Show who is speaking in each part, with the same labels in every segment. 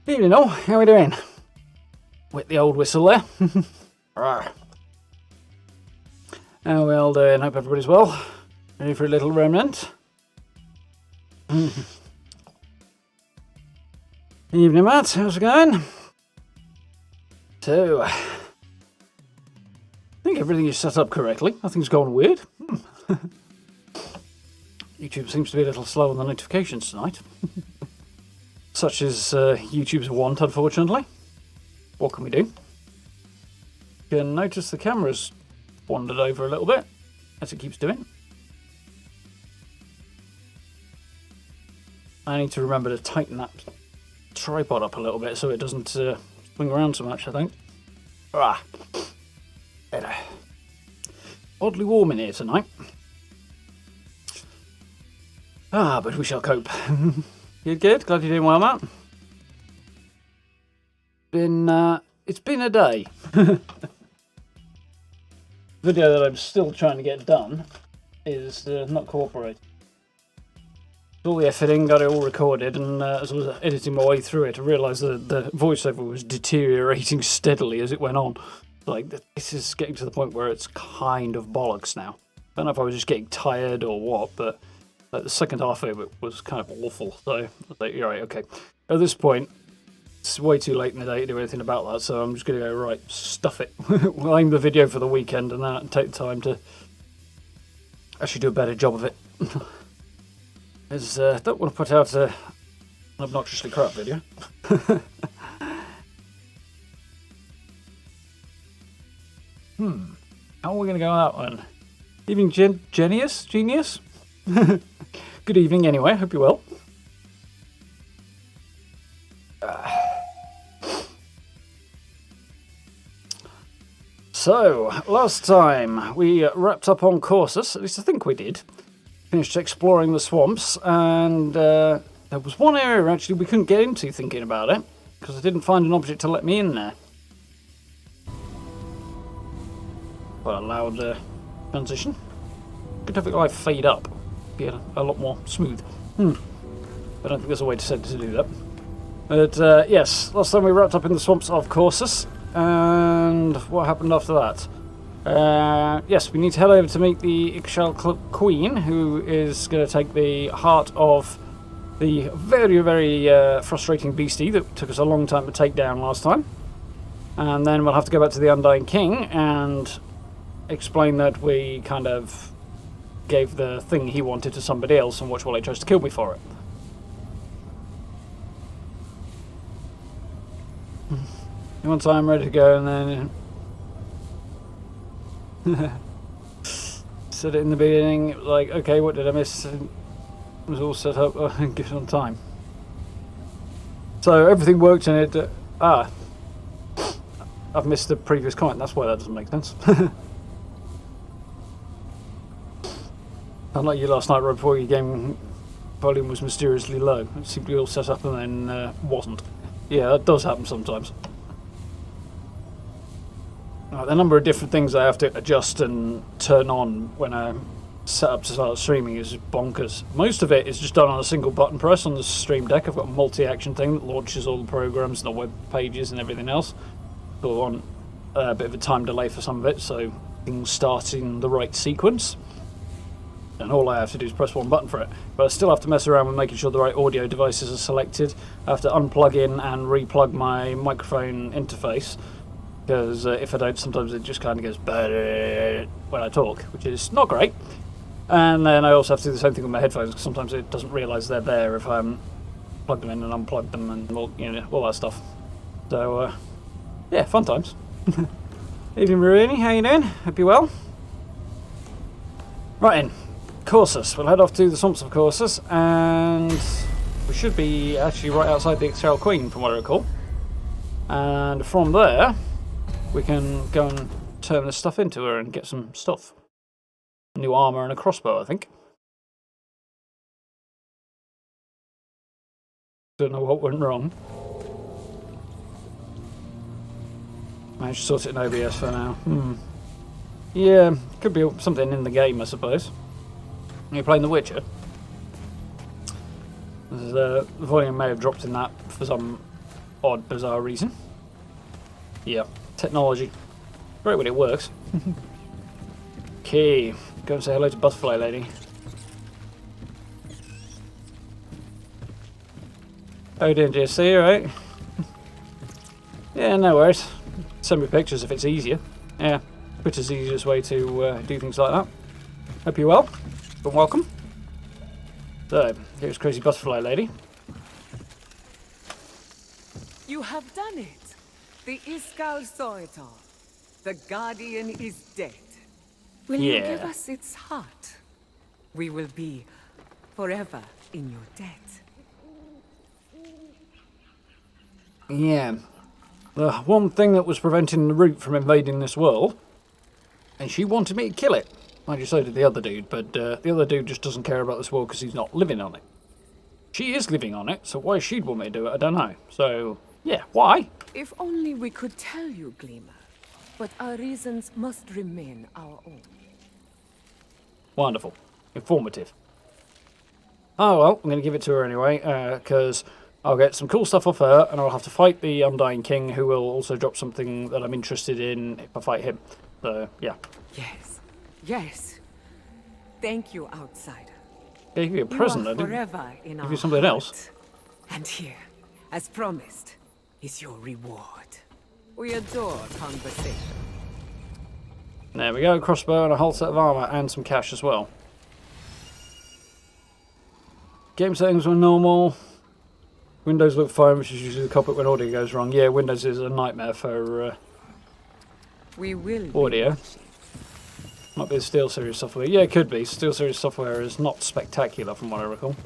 Speaker 1: Evening all, how are we doing? With the old whistle there. How are we all doing? Hope everybody's well. Ready for a little Remnant? Evening Matt, how's it going? So, I think everything is set up correctly. Nothing's gone weird. YouTube seems to be a little slow on the notifications tonight. Such as YouTube's want, unfortunately. What can we do? You can notice the camera's wandered over a little bit, as it keeps doing. I need to remember to tighten that tripod up a little bit so it doesn't swing around so much, I think. Better. Oddly warm in here tonight. But we shall cope. Good. Glad you're doing well, Matt. It's been a day. Video that I'm still trying to get done is not cooperating. All the effort in, got it all recorded, and as I was editing my way through it, I realised that the voiceover was deteriorating steadily as it went on. Like, this is getting to the point where it's kind of bollocks now. I don't know if I was just getting tired or what, but Like, the second half of it was kind of awful. So I was like, you're right, okay. At this point, it's way too late in the day to do anything about that, so I'm just going to go, right, stuff it. We'll aim the video for the weekend and then take the time to actually do a better job of it. Because I don't want to put out an obnoxiously crap video. How are we going to go on that one? Evening, Genius? Good evening, anyway. Hope you're well. So, last time we wrapped up on Corsus, at least I think we did. Finished exploring the swamps, and there was one area actually we couldn't get into thinking about it, because I didn't find an object to let me in there. Quite a loud transition. Could have it like fade up, be a lot more smooth. I don't think there's a way to set it to do that. But yes, last time we wrapped up in the swamps of Corsus, and what happened after that? Yes, we need to head over to meet the Xion Queen, who is going to take the heart of the very, very frustrating beastie that took us a long time to take down last time. And then we'll have to go back to the Undying King and explain that we kind of gave the thing he wanted to somebody else, and watch while he tries to kill me for it. Once I'm ready to go, and then said it in the beginning, like, okay, what did I miss? It was all set up, give it on time. So everything worked in it. I've missed the previous comment, that's why that doesn't make sense. Unlike you last night, right before your game volume was mysteriously low. It seemed to be all set up and then wasn't. Yeah, that does happen sometimes. Right, the number of different things I have to adjust and turn on when I set up to start streaming is bonkers. Most of it is just done on a single button press on the Stream Deck. I've got a multi-action thing that launches all the programs and the web pages and everything else. But I want a bit of a time delay for some of it, so things start in the right sequence. And all I have to do is press one button for it. But I still have to mess around with making sure the right audio devices are selected. I have to unplug in and replug my microphone interface. Because if I don't, sometimes it just kind of goes when I talk, which is not great. And then I also have to do the same thing with my headphones, because sometimes it doesn't realise they're there if I plug them in and unplug them and all, all that stuff. So, yeah, fun times. Evening, Marini, how you doing? Hope you're well. Right in, Corsus. We'll head off to the swamps of Corsus, and we should be actually right outside the Xion Queen, from what I recall. And from there, we can go and turn this stuff into her and get some stuff. New armour and a crossbow, I think. Don't know what went wrong. Managed to sort it in OBS for now. Yeah, could be something in the game, I suppose. You're playing The Witcher. The volume may have dropped in that for some odd, bizarre reason. Yeah. Technology. Great when it works. Okay, go and say hello to Butterfly Lady. How you doing, JC? Alright? Yeah, no worries. Send me pictures if it's easier. Yeah, Twitter's the easiest way to do things like that. Hope you're well. But welcome. So, here's Crazy Butterfly Lady.
Speaker 2: You have done it. The Iskal saw it all. The Guardian is dead. Will you give us its heart? We will be forever in your debt.
Speaker 1: Yeah. The one thing that was preventing the root from invading this world, and she wanted me to kill it. Mind you, so did the other dude, but the other dude just doesn't care about this world because he's not living on it. She is living on it, so why she'd want me to do it, I don't know. So, yeah, why?
Speaker 2: If only we could tell you, Gleamer. But our reasons must remain our own.
Speaker 1: Wonderful. Informative. Oh well, I'm going to give it to her anyway, because I'll get some cool stuff off her, and I'll have to fight the Undying King, who will also drop something that I'm interested in if I fight him. So, yeah.
Speaker 2: Yes. Yes. Thank you, outsider.
Speaker 1: Gave you a present, I didn't give you something else.
Speaker 2: And here, as promised, is your reward. We adore conversation.
Speaker 1: There we go, crossbow and a whole set of armour and some cash as well. Game settings were normal. Windows look fine, which is usually the culprit when audio goes wrong. Yeah, Windows is a nightmare for audio. Might be the SteelSeries software. Yeah, it could be. SteelSeries software is not spectacular from what I recall.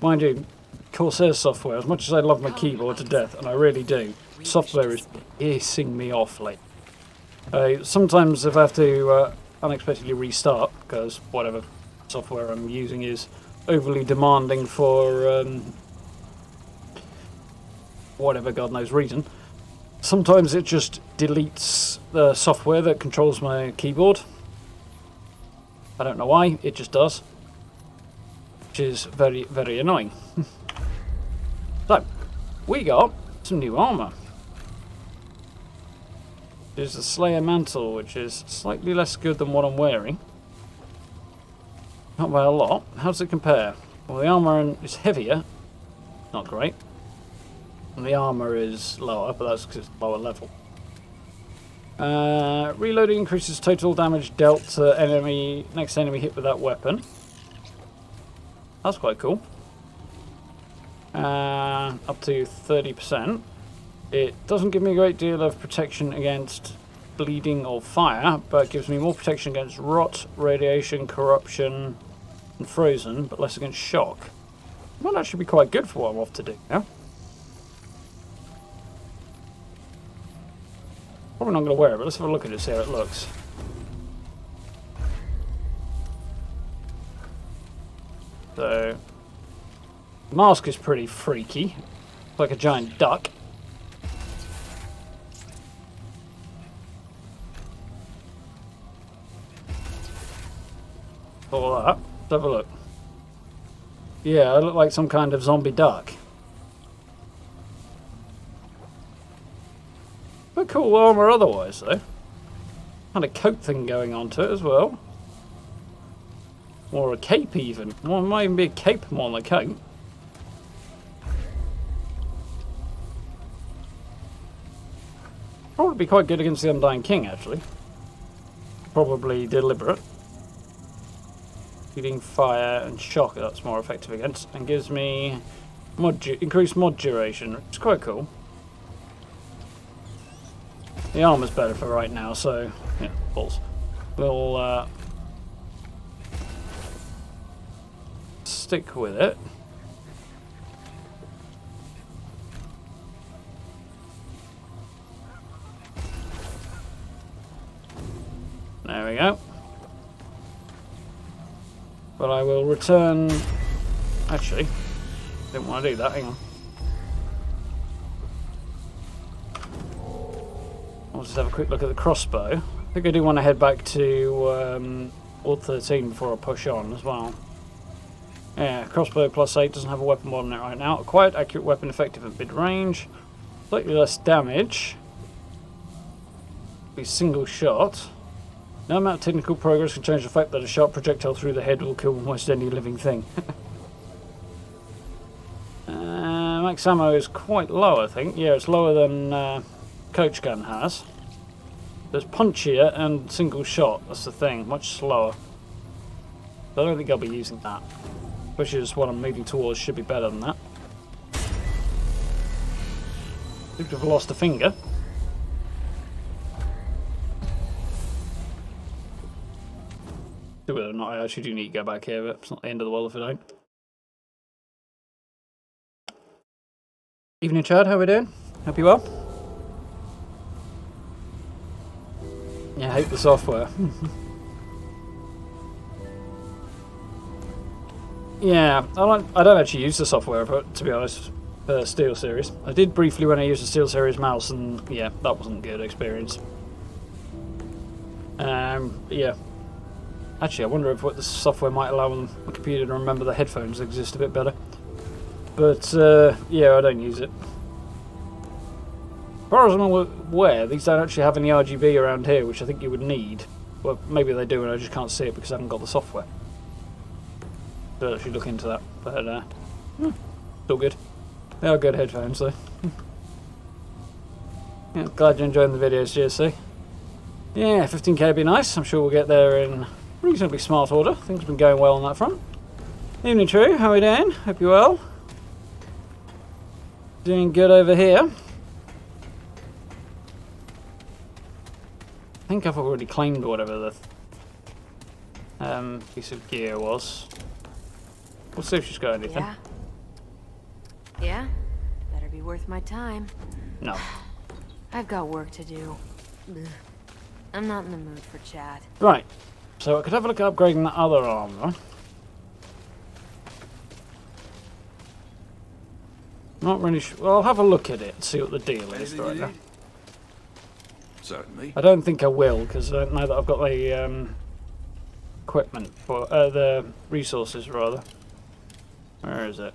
Speaker 1: Mind you, Corsair software, as much as I love my keyboard to death, and I really do, software is pissing me off lately. Sometimes if I have to unexpectedly restart, because whatever software I'm using is overly demanding for whatever God knows reason, sometimes it just deletes the software that controls my keyboard. I don't know why, it just does. Which is very, very annoying. So, we got some new armour. There's the Slayer Mantle, which is slightly less good than what I'm wearing. Not by a lot. How does it compare? Well, the armour is heavier. Not great. And the armour is lower, but that's because it's lower level. Reloading increases total damage dealt to next enemy hit with that weapon. That's quite cool. Up to 30%. It doesn't give me a great deal of protection against bleeding or fire, but it gives me more protection against rot, radiation, corruption, and frozen, but less against shock. It might actually be quite good for what I'm off to do now. Probably not going to wear it, but let's have a look at it, see how it looks. So, the mask is pretty freaky. It's like a giant duck. All that. Let's have a look. Yeah, I look like some kind of zombie duck. But cool armour otherwise, though. Kind of coat thing going on to it as well. Or a cape even. Well, it might even be a cape more than a coat. Probably be quite good against the Undying King, actually. Probably deliberate. Feeding fire and shock, that's more effective against. And gives me increased mod duration, which is quite cool. The armor's better for right now, so yeah, balls. We'll stick with it. There we go. But I will return. Actually, didn't want to do that. Hang on. I'll just have a quick look at the crossbow. I think I do want to head back to Ward 13 before I push on as well. Yeah, crossbow +8 doesn't have a weapon mod on it right now. A quiet, accurate weapon, effective at mid-range. Slightly less damage. Be single shot. No amount of technical progress can change the fact that a sharp projectile through the head will kill almost any living thing. Max ammo is quite low, I think. Yeah, it's lower than Coach Gun has. There's punchier and single shot, that's the thing, much slower. But I don't think I'll be using that. Which is what I'm moving towards, should be better than that. Seems to have lost a finger. Whether or not I actually do need to go back here, but it's not the end of the world if I don't. Evening, Chad, how we doing? Hope you well? Yeah, I hate the software. Yeah, I don't actually use the software, but to be honest, for SteelSeries. I did briefly when I used the SteelSeries mouse, and yeah, that wasn't a good experience. Yeah. Actually, I wonder if what the software might allow the computer to remember the headphones exist a bit better. But, yeah, I don't use it. As far as I'm aware, these don't actually have any RGB around here, which I think you would need. Well, maybe they do and I just can't see it because I haven't got the software. to actually look into that. But still good. They are good headphones though. Yeah, glad you're enjoying the videos, GSC. Yeah, 15k would be nice. I'm sure we'll get there in reasonably smart order. Things have been going well on that front. Evening True, how are we doing? Hope you're well. Doing good over here. I think I've already claimed whatever the piece of gear was. We'll see if she's got anything.
Speaker 3: Yeah? Better be worth my time.
Speaker 1: No.
Speaker 3: I've got work to do. Ugh. I'm not in the mood for chat.
Speaker 1: Right. So I could have a look at upgrading that other armor. Not really sure. Well, I'll have a look at it and see what the deal is right now.
Speaker 4: Certainly.
Speaker 1: I don't think I will, because I don't know that I've got the equipment for the resources rather. Where is it?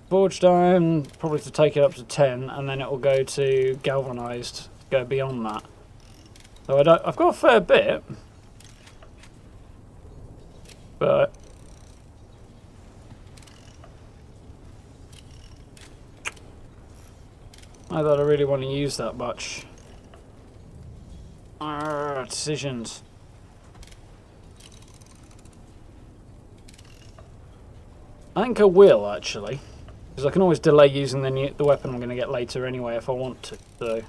Speaker 1: Forged iron, probably to take it up to 10, and then it will go to galvanized, go beyond that. So I've got a fair bit, but I thought I really want to use that much. Decisions. I think I will actually, because I can always delay using the weapon I'm going to get later anyway if I want to. So,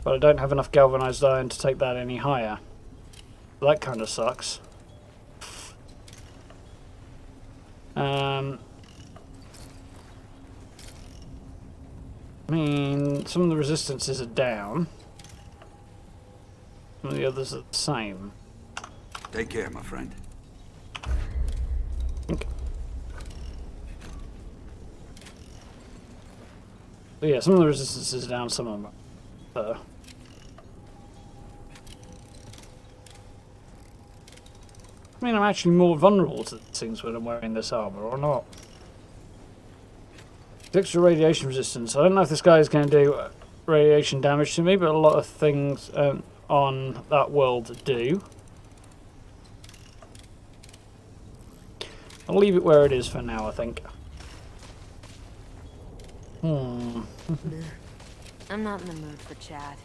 Speaker 1: but I don't have enough galvanized iron to take that any higher. That kind of sucks. I mean, some of the resistances are down. Some of the others are the same.
Speaker 4: Take care, my friend.
Speaker 1: Okay. So yeah, some of the resistances are down, some of them are. I mean, I'm actually more vulnerable to things when I'm wearing this armor, or not. Extra radiation resistance. I don't know if this guy is going to do radiation damage to me, but a lot of things on that world do. I'll leave it where it is for now, I think.
Speaker 3: I'm not in the mood for chat.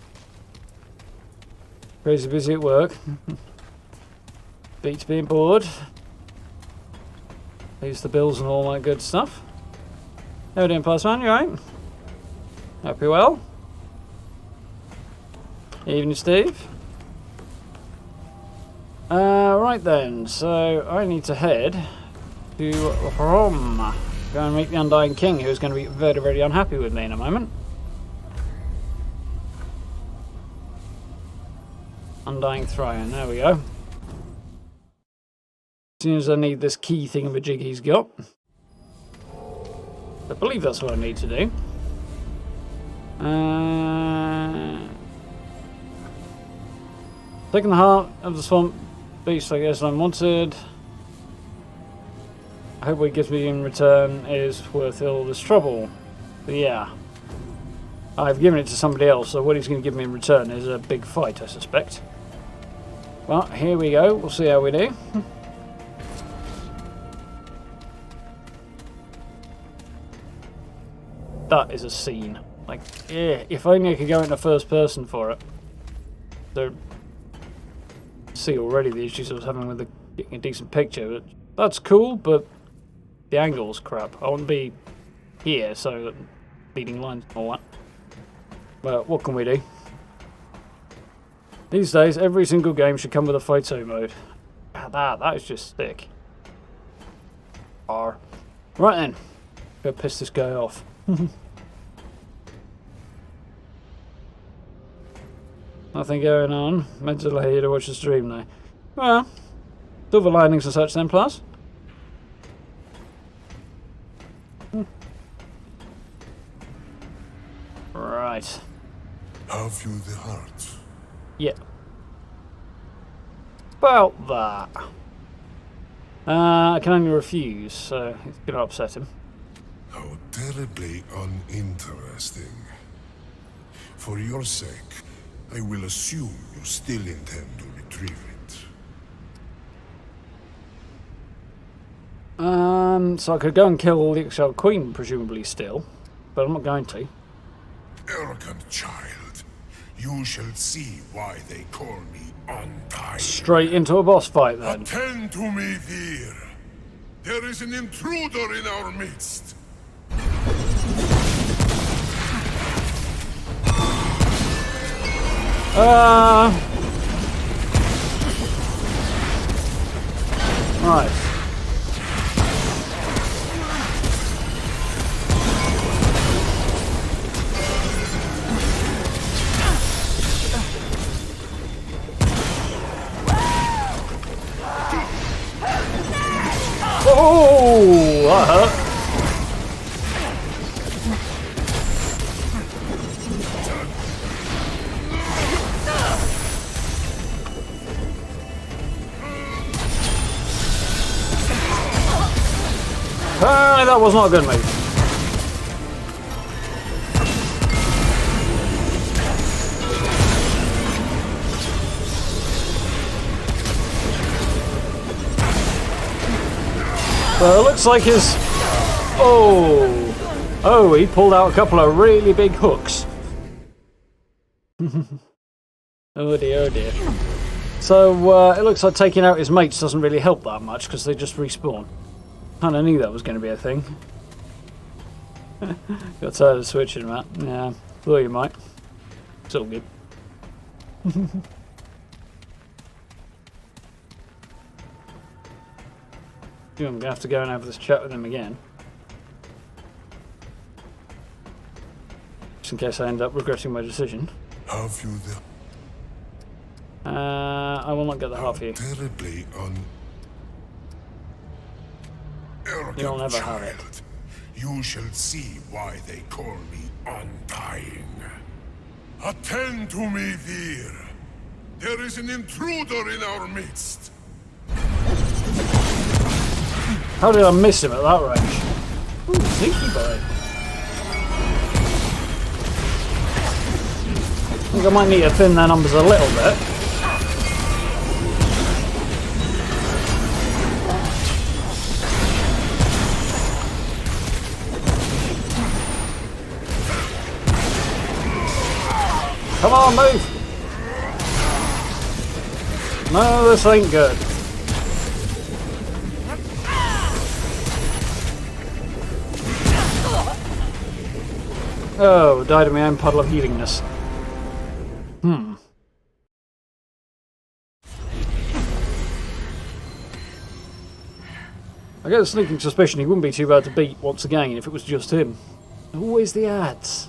Speaker 1: Crazy busy at work. Beats being bored. Pays the bills and all that good stuff. How are you doing, Passman? You alright? Hope you're well. Evening, Steve. Right then, so I need to head to Rome. Go and meet the Undying King, who's going to be very, very unhappy with me in a moment. Undying Throne, there we go. As soon as I need this key thingamajig he's got. I believe that's what I need to do. Taking the heart of the swamp beast, I guess unwanted. I hope what he gives me in return is worth all this trouble. But yeah. I've given it to somebody else, so what he's going to give me in return is a big fight, I suspect. Well, here we go. We'll see how we do. That is a scene. Like, yeah, if only I could go into first person for it. So, see already the issues I was having with getting a decent picture. But that's cool, but the angle's crap. I want to be here, so leading lines and all that. But what can we do? These days, every single game should come with a photo mode. That is just sick. Right then, go piss this guy off. Nothing going on. Meant to lay here to watch the stream now. Well, silver linings and such then, plus. Right.
Speaker 5: Have you the heart?
Speaker 1: Yeah. About that. I can only refuse, so it's going to upset him.
Speaker 5: How terribly uninteresting. For your sake, I will assume you still intend to retrieve it.
Speaker 1: So I could go and kill the Exiled Queen, presumably still, but I'm not going to.
Speaker 5: Arrogant child, you shall see why they call me undying.
Speaker 1: Straight into a boss fight then.
Speaker 5: Attend to me, Vir. There is an intruder in our midst.
Speaker 1: Right. Oh, that hurt. Apparently that was not a good move. So it looks like his... Oh, he pulled out a couple of really big hooks. Oh dear, oh dear. So it looks like taking out his mates doesn't really help that much because they just respawn. Kinda knew that was going to be a thing. Got tired of switching, Matt. Yeah, thought you might. It's all good. I'm going to have to go and have this chat with him again. Just in case I end up regretting my decision.
Speaker 5: Have you the...
Speaker 1: I will not get the half of you.
Speaker 5: Terribly arrogant
Speaker 1: You'll never have
Speaker 5: child.
Speaker 1: it.
Speaker 5: You shall see why they call me undying. Attend to me, Vir. There is an intruder in our midst.
Speaker 1: How did I miss him at that range? Ooh, sneaky boy. I think I might need to thin their numbers a little bit. Come on, move! No, this ain't good. Oh, died of my own puddle of healingness. I get a sneaking suspicion he wouldn't be too bad to beat once again if it was just him. Always the ads.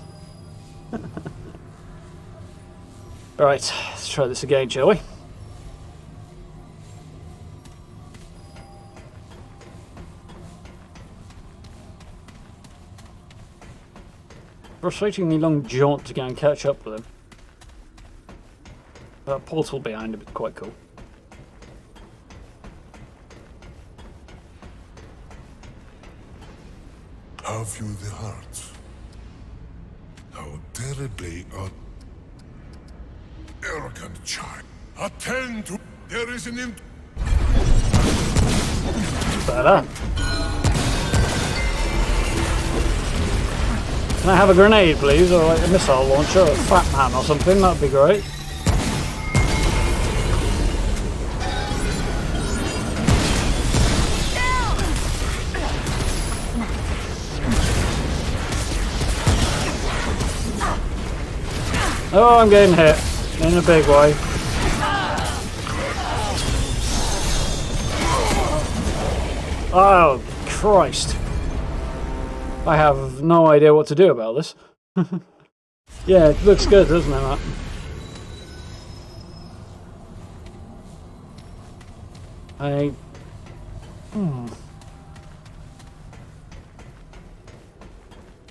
Speaker 1: Alright, let's try this again, shall we? Frustratingly long jaunt to go and catch up with him. That portal behind him is quite cool.
Speaker 5: Have you the heart? How terribly arrogant child. Attend to... There is an
Speaker 1: Better. Can I have a grenade, please? Or like a missile launcher or a fat man or something? That'd be great. Oh, I'm getting hit in a big way. Oh, Christ. I have no idea what to do about this. Yeah, it looks good, doesn't it, Matt?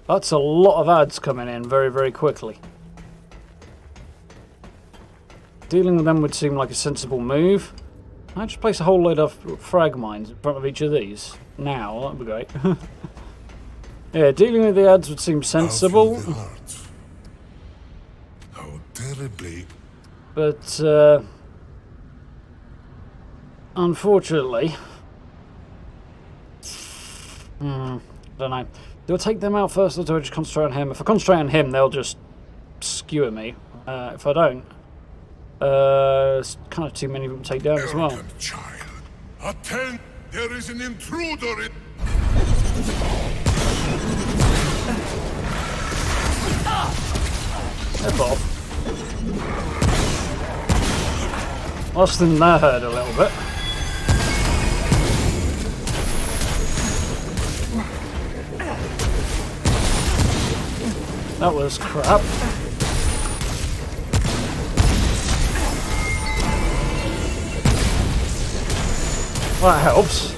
Speaker 1: That's a lot of ads coming in very, very quickly. Dealing with them would seem like a sensible move. I just place a whole load of frag mines in front of each of these. Now, that'd be great. Yeah, dealing with the ads would seem sensible.
Speaker 5: How terribly...
Speaker 1: But, unfortunately, don't know. Do I take them out first or do I just concentrate on him? If I concentrate on him, they'll just skewer me. If I don't, it's kind of too many of them to take down as well.
Speaker 5: Arrogant child. Attend! There is an intruder in...
Speaker 1: F off. Lost in that hurt a little bit. That was crap. That helps.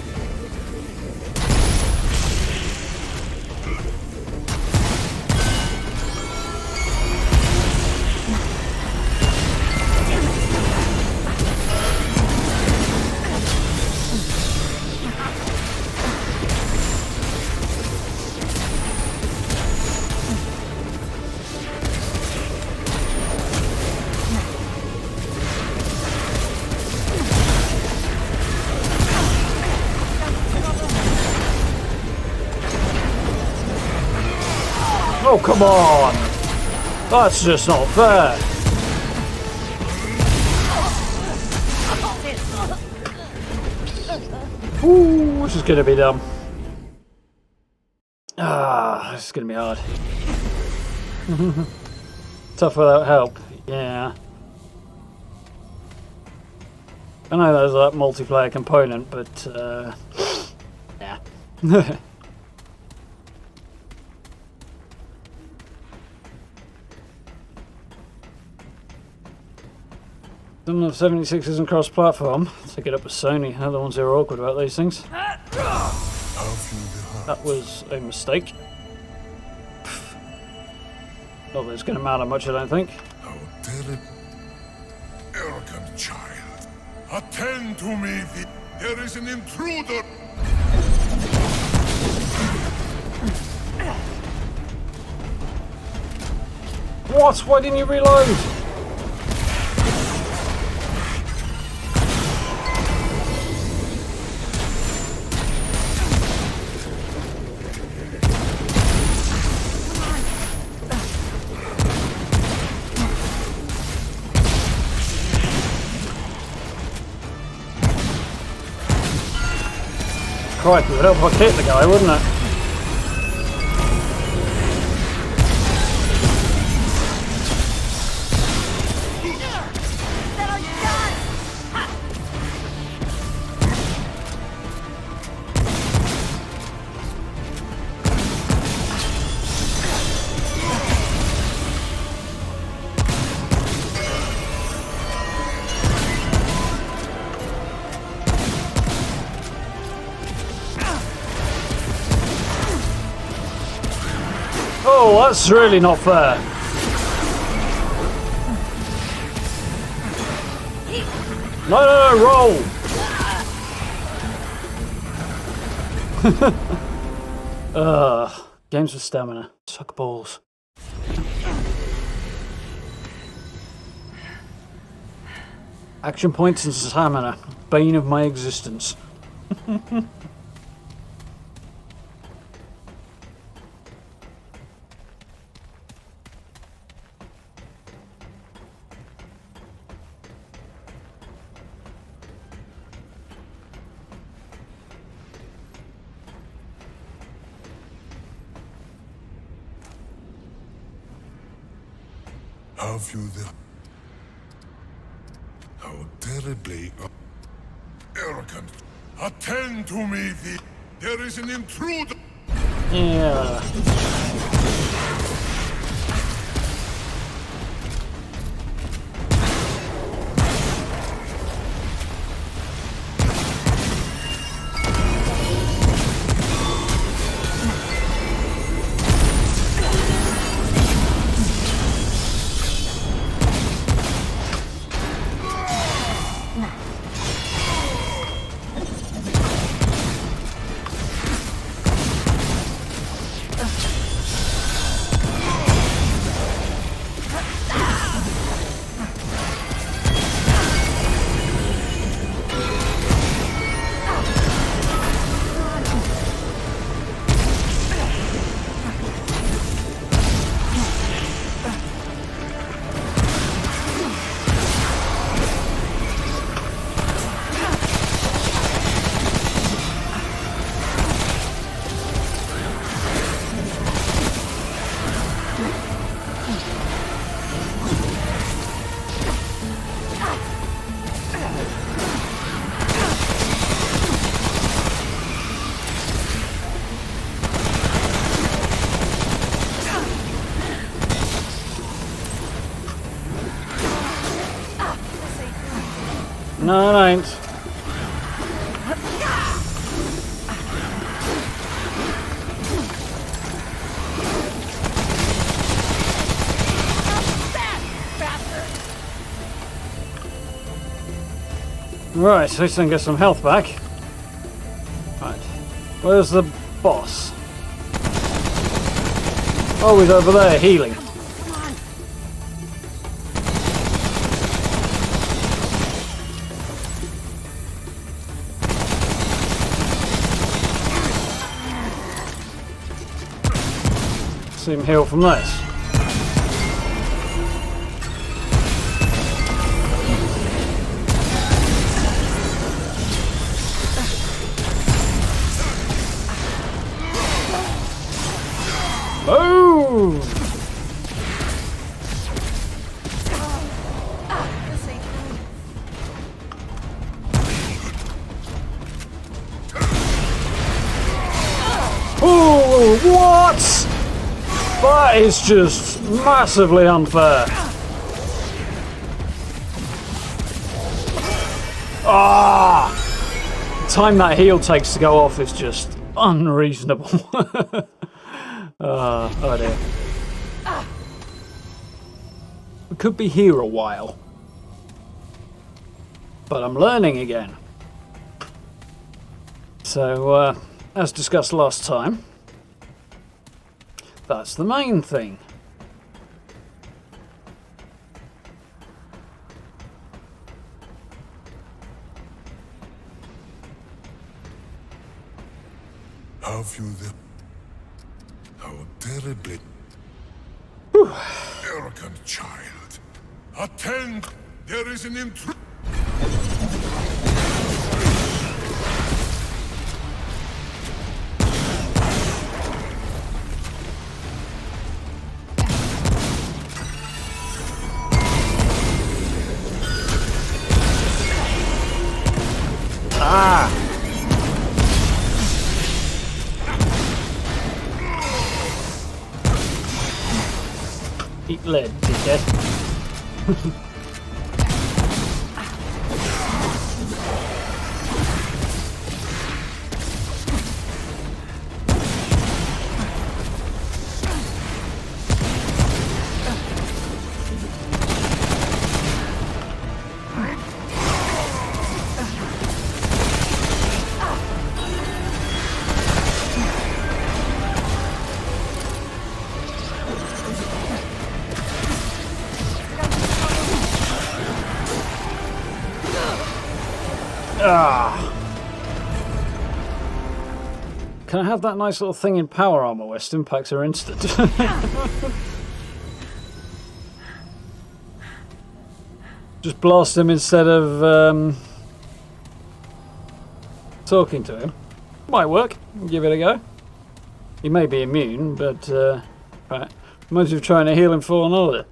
Speaker 1: Oh, come on! That's just not fair! Ooh, this is gonna be dumb. Ah, this is gonna be hard. Tough without help, yeah. I know there's that multiplayer component, but, yeah. Some of 76 isn't cross-platform. Take it up with Sony. They're the ones who are awkward about these things. That was a mistake. Not that it's going to matter much, I don't think.
Speaker 5: How dare it... Arrogant child. Attend to me, there is an intruder!
Speaker 1: What? Why didn't you reload? Crikey, it would help if I hit the guy, wouldn't it? Oh, that's really not fair. No, roll! Games with stamina. Suck balls. Action points and stamina. Bane of my existence.
Speaker 5: Have you the... How terribly... arrogant. Attend to me, there is an intruder!
Speaker 1: Yeah. No, it ain't. Right, at least I can get some health back. Right, where's the boss? Oh, he's over there, healing. See him heal from this. Boom! Oh, what? That is just massively unfair. Ah! The time that heal takes to go off is just unreasonable. Oh dear. We could be here a while. But I'm learning again. So, as discussed last time, that's the main thing.
Speaker 5: Have you the... How terribly... Arrogant child. Attend! There is an intruder!
Speaker 1: Ah! Eat lead, dickhead. Can I have that nice little thing in power armor where stimpaks are instant? Just blast him instead of talking to him. Might work. Give it a go. He may be immune, but right. Reminds me of trying to heal him for another.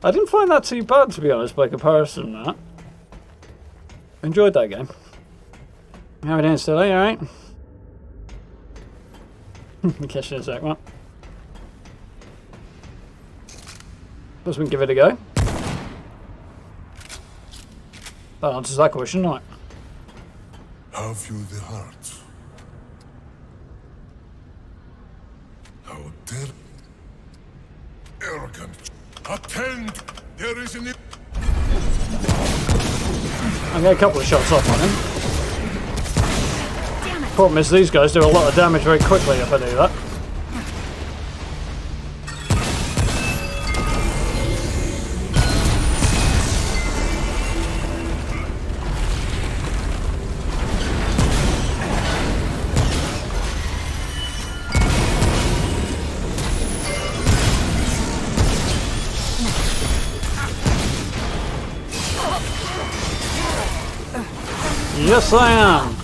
Speaker 1: I didn't find that too bad, to be honest, by comparison to that. Enjoyed that game. How are we doing still? Are you alright? Catch you in a sec, what? Suppose we can give it a go. That answers that question, right?
Speaker 5: Have you the heart? How dare... Arrogant... Attend! There is an...
Speaker 1: I get a couple of shots off on him. Problem is these guys do a lot of damage very quickly if I do that. Yes, I am.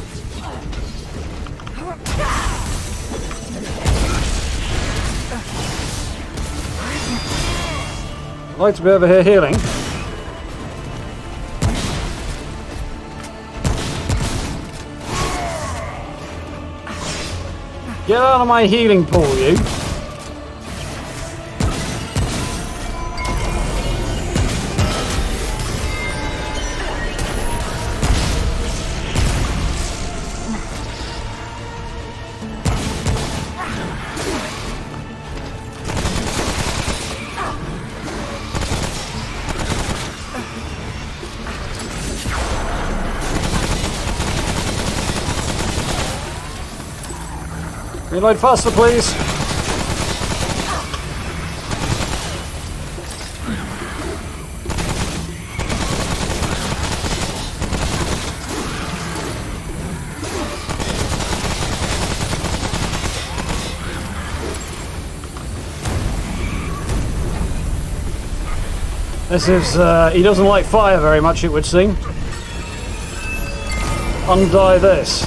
Speaker 1: I'd like to be over here healing. Get out of my healing pool, you. Reload faster, please. This is, he doesn't like fire very much, it would seem. Undie this.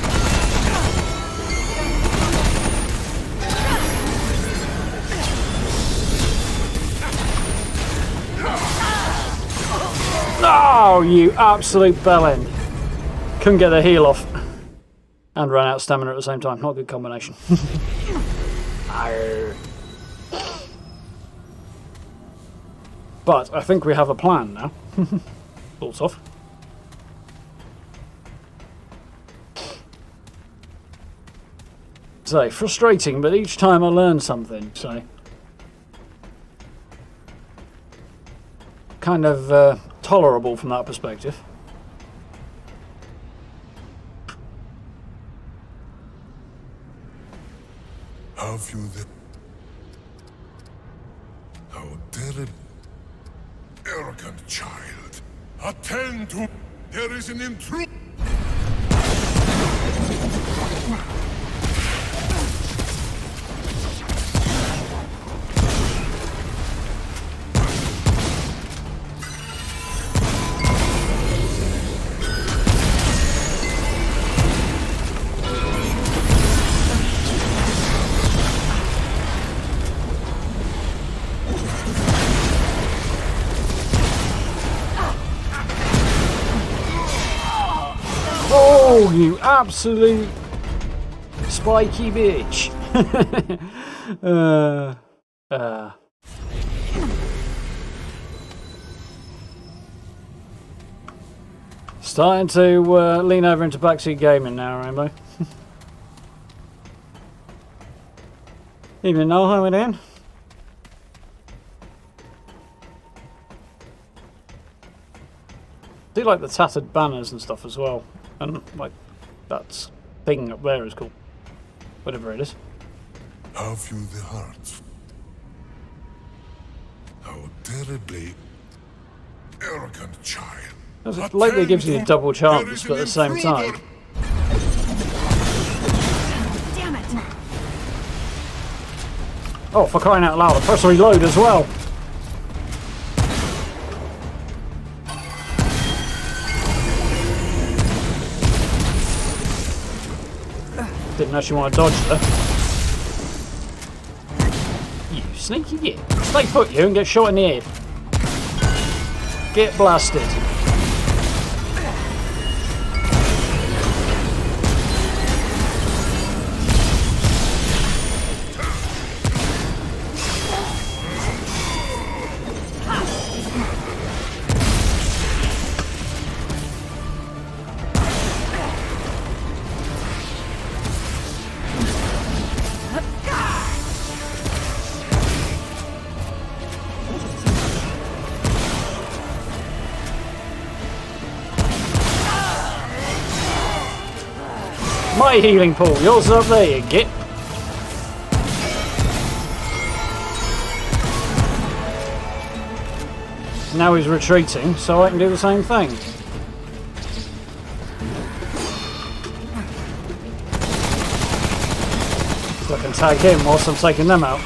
Speaker 1: Oh, you absolute bellend. Couldn't get the heal off. And ran out of stamina at the same time. Not a good combination. Arr. But I think we have a plan now. Sort of. So, frustrating, but each time I learn something, so... kind of tolerable from that perspective.
Speaker 5: Have you the... How terrible... Arrogant child. Attend to... There is an intruder!
Speaker 1: Oh, you absolute spiky bitch. Starting to lean over into backseat gaming now, Rainbow. Evening, Noel. How are we doing? I do like the tattered banners and stuff as well. And like that thing up there is cool. Whatever it is.
Speaker 5: Have you the heart? How terribly arrogant child.
Speaker 1: It lately gives you a double chance, but at the same time.
Speaker 3: Damn it!
Speaker 1: Oh, for crying out loud, I press reload as well. Didn't actually want to dodge there. You sneaky git. Stay put you and get shot in the head. Get blasted. My healing pool, yours up there, you git. Now he's retreating, so I can do the same thing. So I can tag him whilst I'm taking them out.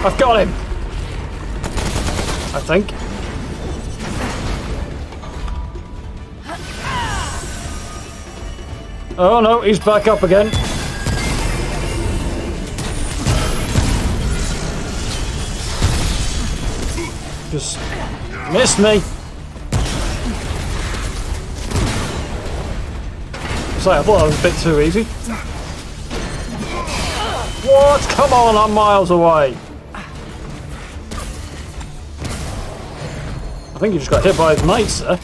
Speaker 1: I've got him! I think. Oh no, he's back up again. Just missed me. Sorry, I thought that was a bit too easy. What? Come on, I'm miles away. think you just got hit by his mates, sir.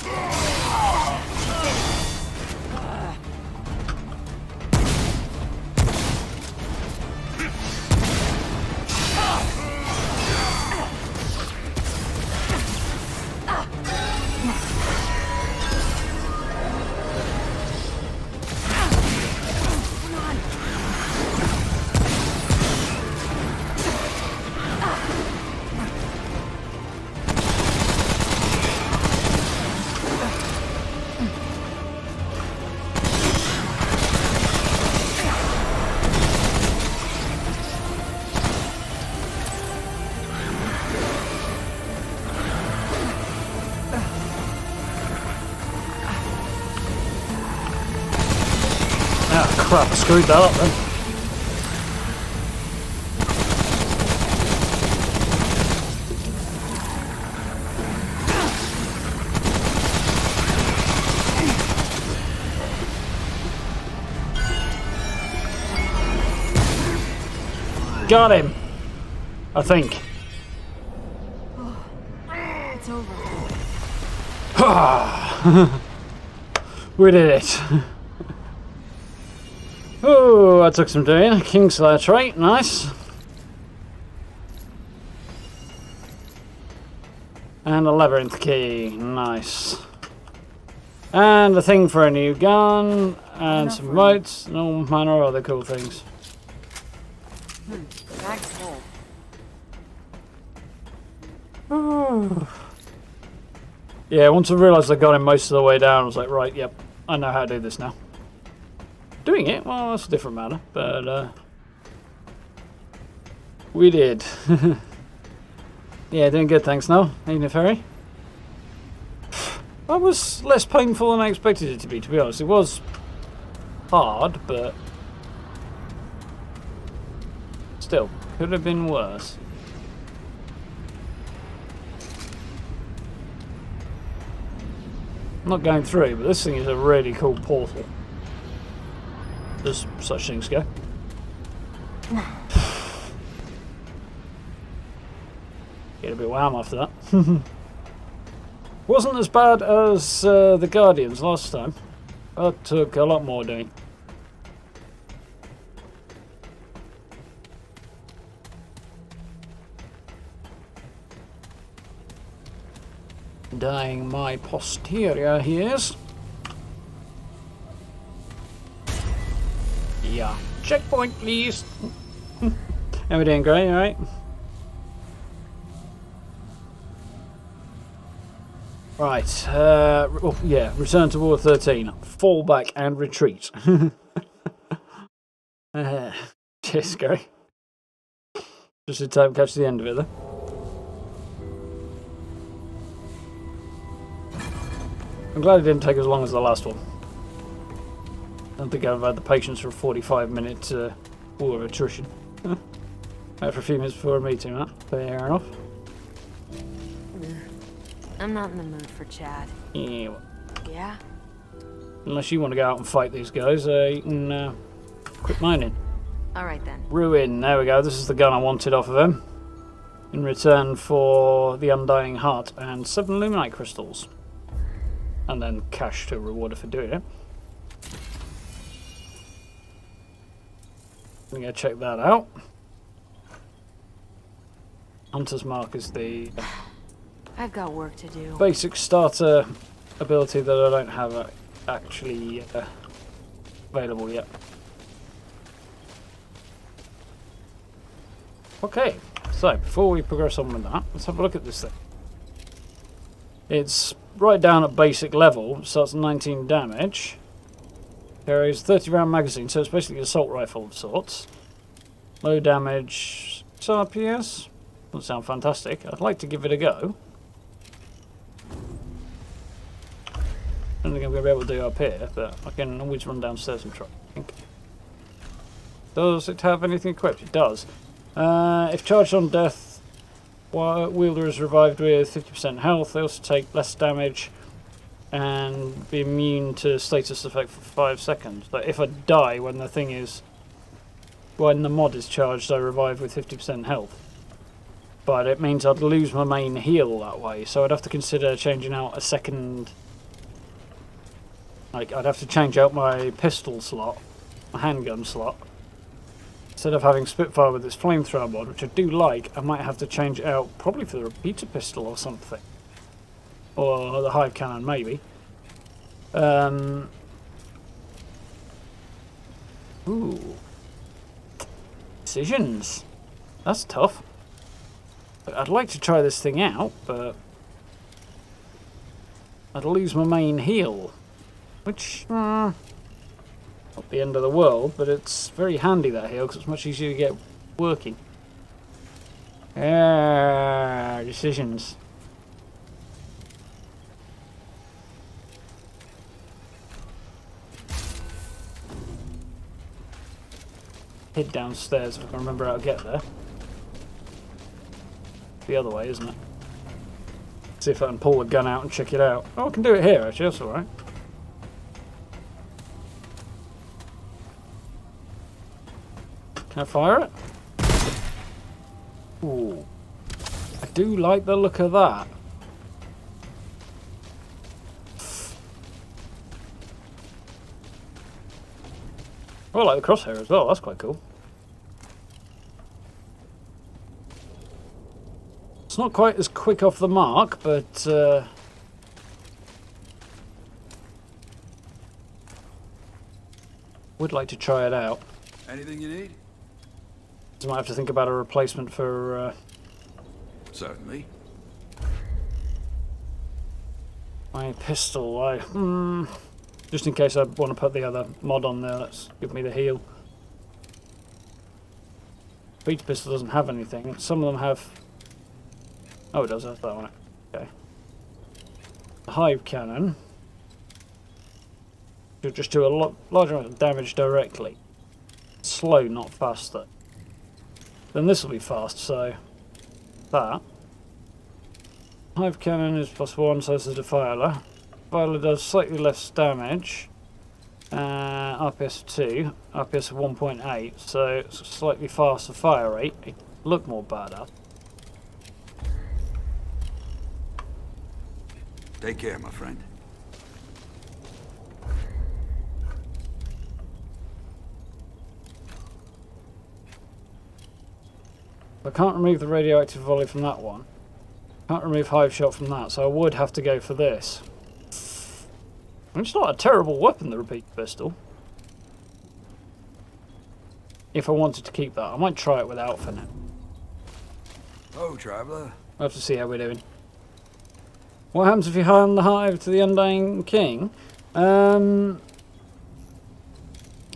Speaker 1: Crap, I screwed that up then. Got him, I think.
Speaker 3: It's over.
Speaker 1: We did it. Oh, I took some doing. Kingslayer trait, nice. And a labyrinth key, nice. And a thing for a new gun, and some moats, and all manner of other cool things.
Speaker 3: Bag's full.
Speaker 1: Yeah, once I realised I got him most of the way down, I was like, right, yep, I know how to do this now. Doing it, well, that's a different matter, but we did. Yeah, doing good, thanks, Noel. Needing a ferry? That was less painful than I expected it to be honest. It was hard, but still, could have been worse. I'm not going through, but this thing is a really cool portal. As such things go. Get a bit wham after that. Wasn't as bad as the Guardians last time. That took a lot more doing. Dying my posterior here's. Yeah. Checkpoint, please. How we doing, Gray? All right. Right. Oh, yeah. Return to War 13. Fall back and retreat. Cheers, Gary. Just in time to catch the end of it, though. I'm glad it didn't take as long as the last one. I don't think I've had the patience for a 45-minute war of attrition. Wait for a few minutes before a meeting, huh? Fair enough.
Speaker 3: I'm not in the mood for chat.
Speaker 1: Yeah.
Speaker 3: Yeah?
Speaker 1: Unless you want to go out and fight these guys, you can quit mining.
Speaker 3: Alright then.
Speaker 1: Ruin, there we go. This is the gun I wanted off of him. In return for the Undying Heart and 7 Luminite crystals. And then cash to reward her for doing it. I'm going to check that out. Hunter's Mark is the
Speaker 3: I've got work to do.
Speaker 1: basic starter ability that I don't have actually available yet. Okay, so before we progress on with that, let's have a look at this thing. It's right down at basic level, starts at 19 damage. Carries 30 round magazine, so it's basically an assault rifle of sorts. Low damage, 6 RPS. Doesn't sound fantastic. I'd like to give it a go. I don't think I'm going to be able to do it up here, but I can always run downstairs and try, I think. Does it have anything equipped? It does. If charged on death, wielder is revived with 50% health. They also take less damage and be immune to status effect for 5 seconds. But if I die when the thing is, when the mod is charged, I revive with 50% health. but it means I'd lose my main heal that way, so I'd have to consider changing out a second... Like, I'd have to change out my pistol slot, my handgun slot. Instead of having Spitfire with its flamethrower mod, which I do like, I might have to change it out probably for the repeater pistol or something. Or the hive cannon, maybe. Ooh. Decisions. That's tough. I'd like to try this thing out, but I'd lose my main heal, which not the end of the world, but it's very handy, that heal, because it's much easier to get working. Decisions. Head downstairs if I can remember how to get there. The other way, isn't it? See if I can pull the gun out and check it out. Oh, I can do it here, actually, that's alright. Can I fire it? Ooh. I do like the look of that. Oh, I like the crosshair as well, that's quite cool. It's not quite as quick off the mark, but would like to try it out.
Speaker 4: Anything you need?
Speaker 1: So I might have to think about a replacement for
Speaker 4: Certainly.
Speaker 1: my pistol. Just in case I want to put the other mod on there, let's give me the heal. Beach pistol doesn't have anything. Some of them have... Oh, it does have that one. Okay. The hive cannon should just do a lot larger amount of damage directly. Slow, not faster. Then this will be fast, so that. Hive cannon is +1, so is the defiler. Defiler does slightly less damage. RPS 2, RPS of 1.8, so it's a slightly faster fire rate. It look more badass.
Speaker 4: Take care, my friend.
Speaker 1: I can't remove the radioactive volley from that one. Can't remove hive shot from that, so I would have to go for this. It's not a terrible weapon, the repeat pistol. If I wanted to keep that, I might try it without for now.
Speaker 4: Oh, traveler.
Speaker 1: We'll have to see how we're doing. What happens if you hand the hive to the Undying King?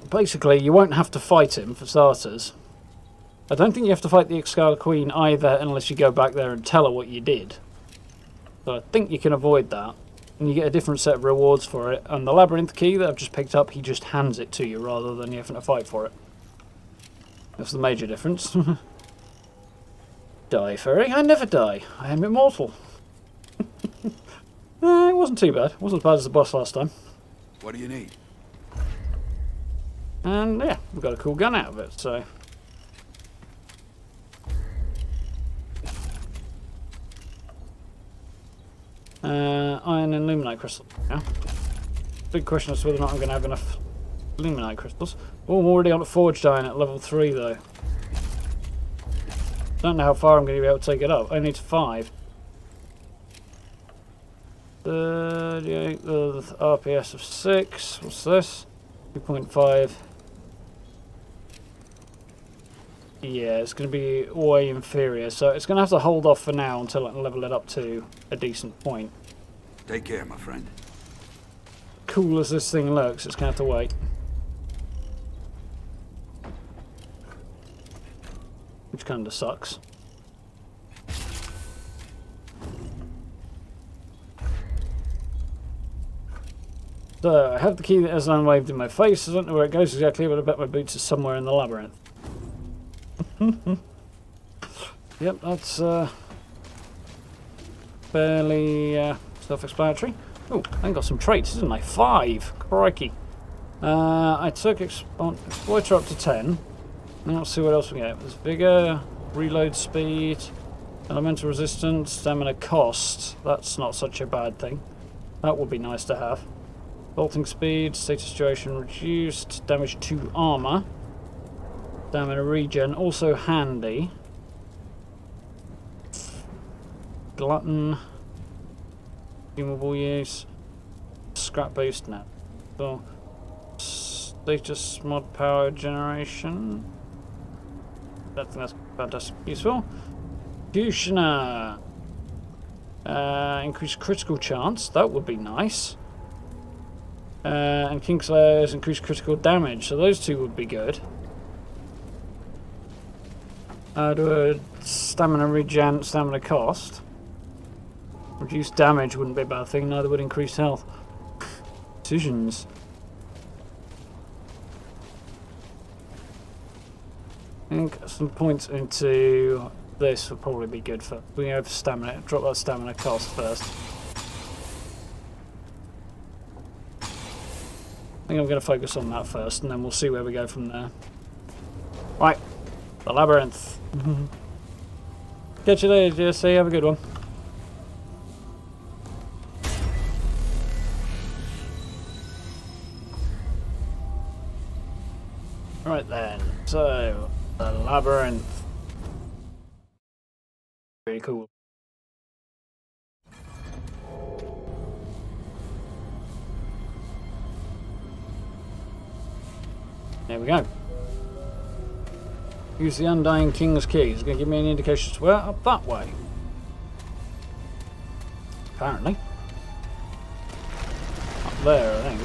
Speaker 1: Basically, you won't have to fight him, for starters. I don't think you have to fight the Excalibur Queen either, unless you go back there and tell her what you did. So I think you can avoid that. And you get a different set of rewards for it. And the Labyrinth Key that I've just picked up, he just hands it to you, rather than you having to fight for it. That's the major difference. Die, Fairy. I never die. I am immortal. It wasn't too bad. It wasn't as bad as the boss last time.
Speaker 4: What do you need?
Speaker 1: And yeah, we got a cool gun out of it, so... iron and luminite crystal. Yeah. Big question as to whether or not I'm going to have enough luminite crystals. Oh, I'm already on a forged iron at level 3 though. Don't know how far I'm going to be able to take it up. Only to 5. 38, RPS of 6. What's this? 2.5. Yeah, it's going to be way inferior, so it's going to have to hold off for now until I can level it up to a decent point.
Speaker 4: Take care, my friend.
Speaker 1: Cool as this thing looks, it's going to have to wait. Which kind of sucks. So, I have the key that has waved in my face. I don't know where it goes exactly, but I bet my boots are somewhere in the labyrinth. Yep, that's fairly self-explanatory. Oh, I got some traits, didn't I? 5! Crikey. I took Exploiter up to 10. Now let's see what else we get. There's vigor, reload speed, Elemental resistance, stamina cost. That's not such a bad thing. That would be nice to have. Bolting speed, status duration reduced, damage to armor. Stamina regen, also handy. Glutton. Consumable use. Scrap boost now. So, status mod power generation. I think that's fantastic useful. Fusioner. Increased critical chance. That would be nice. And Kingslayer's increased critical damage. So those two would be good. Do a stamina regen, stamina cost. Reduced damage wouldn't be a bad thing. Neither would increase health. Decisions. I think some points into this would probably be good for. We have stamina. Drop that stamina cost first. I think I'm going to focus on that first, and then we'll see where we go from there. Right, the labyrinth. Catch you later, Jesse. Have a good one. Right then, so the labyrinth. Very cool. There we go. Use the Undying King's Key. It's going to give me an indication as to where. Up that way. Apparently. Up there, I think.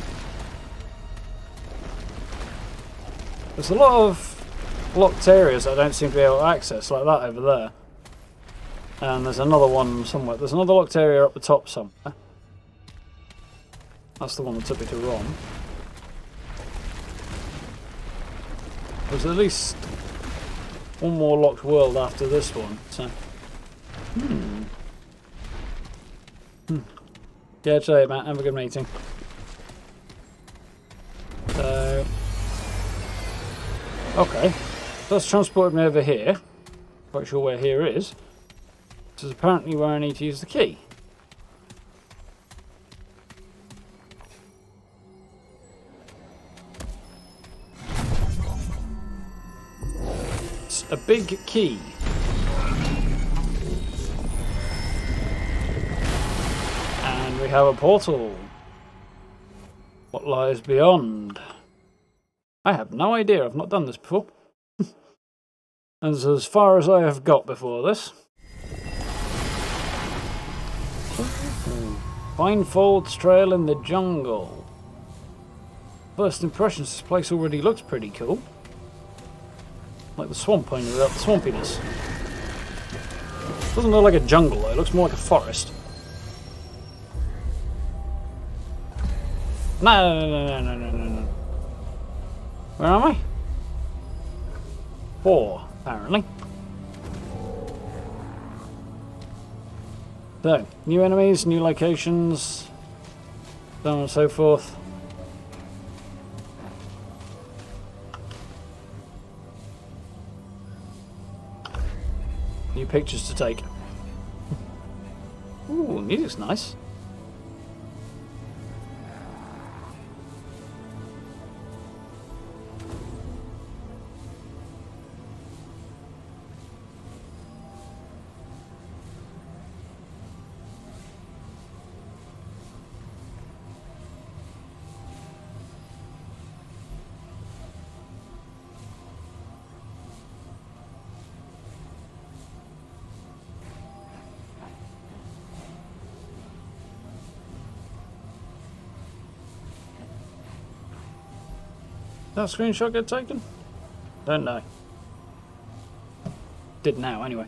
Speaker 1: There's a lot of locked areas I don't seem to be able to access, like that over there. And there's another one somewhere. There's another locked area up the top somewhere. That's the one that took me to Ron. There's at least one more locked world after this one, so... Yeah, today, Matt. Have a good meeting. So... Okay. That's transported me over here. Quite sure where here is. This is apparently where I need to use the key. It's a big key. And we have a portal. What lies beyond? I have no idea. I've not done this before. And it's as far as I have got before this. Find Fold's Trail in the jungle. First impressions, this place already looks pretty cool. Like the swamp only without the swampiness. Doesn't look like a jungle though, it looks more like a forest. No. Where am I? 4, apparently. So, new enemies, new locations, so on and so forth. New pictures to take. Ooh, music's nice. Did that screenshot get taken? Don't know. Did now, anyway.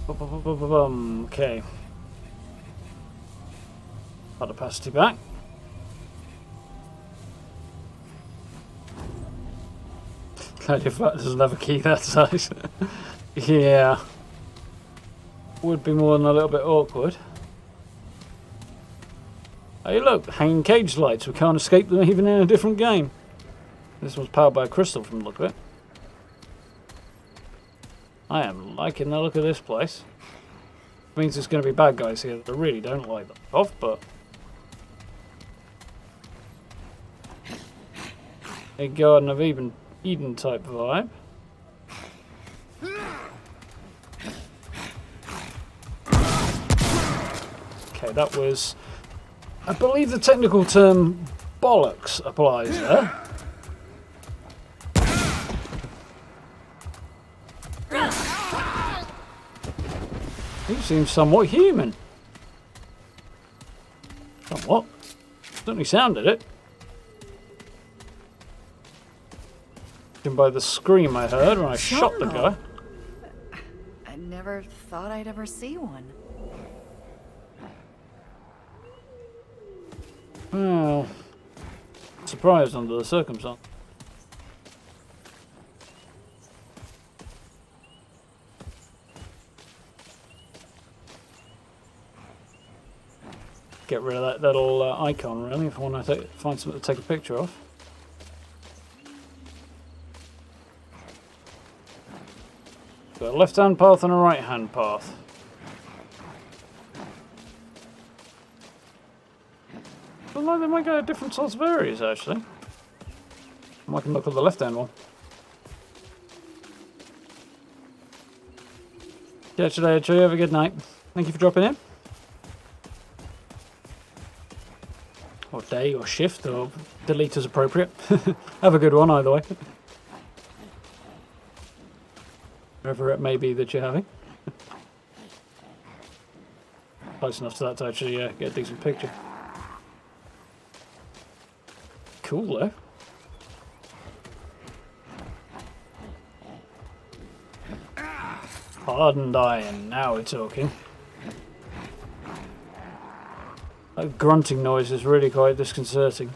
Speaker 1: Okay. Got opacity back. Glad if that doesn't have a key that size. Yeah. Would be more than a little bit awkward. Hey look, hanging cage lights. We can't escape them even in a different game. This one's powered by a crystal from the look of it. I am liking the look of this place. Means there's going to be bad guys here that I really don't like the look of, but... A Garden of Eden type vibe. Okay, that was... I believe the technical term bollocks applies there. He seems somewhat human. Somewhat. Certainly sounded it. By the scream I heard when I shot the guy.
Speaker 6: I never thought I'd ever see one.
Speaker 1: Well, surprised under the circumstance. Get rid of that little icon, really, if I want to find something to take a picture of. Got a left-hand path and a right-hand path. But like they might go at different sorts of areas, actually. I can look at the left-hand one. Catch you later, Tree. Have a good night. Thank you for dropping in. Or day, or shift, or delete as appropriate. Have a good one, either way. Wherever it may be that you're having. Close enough to that to actually get a decent picture. Cool, though. Hardened iron, now we're talking. That grunting noise is really quite disconcerting.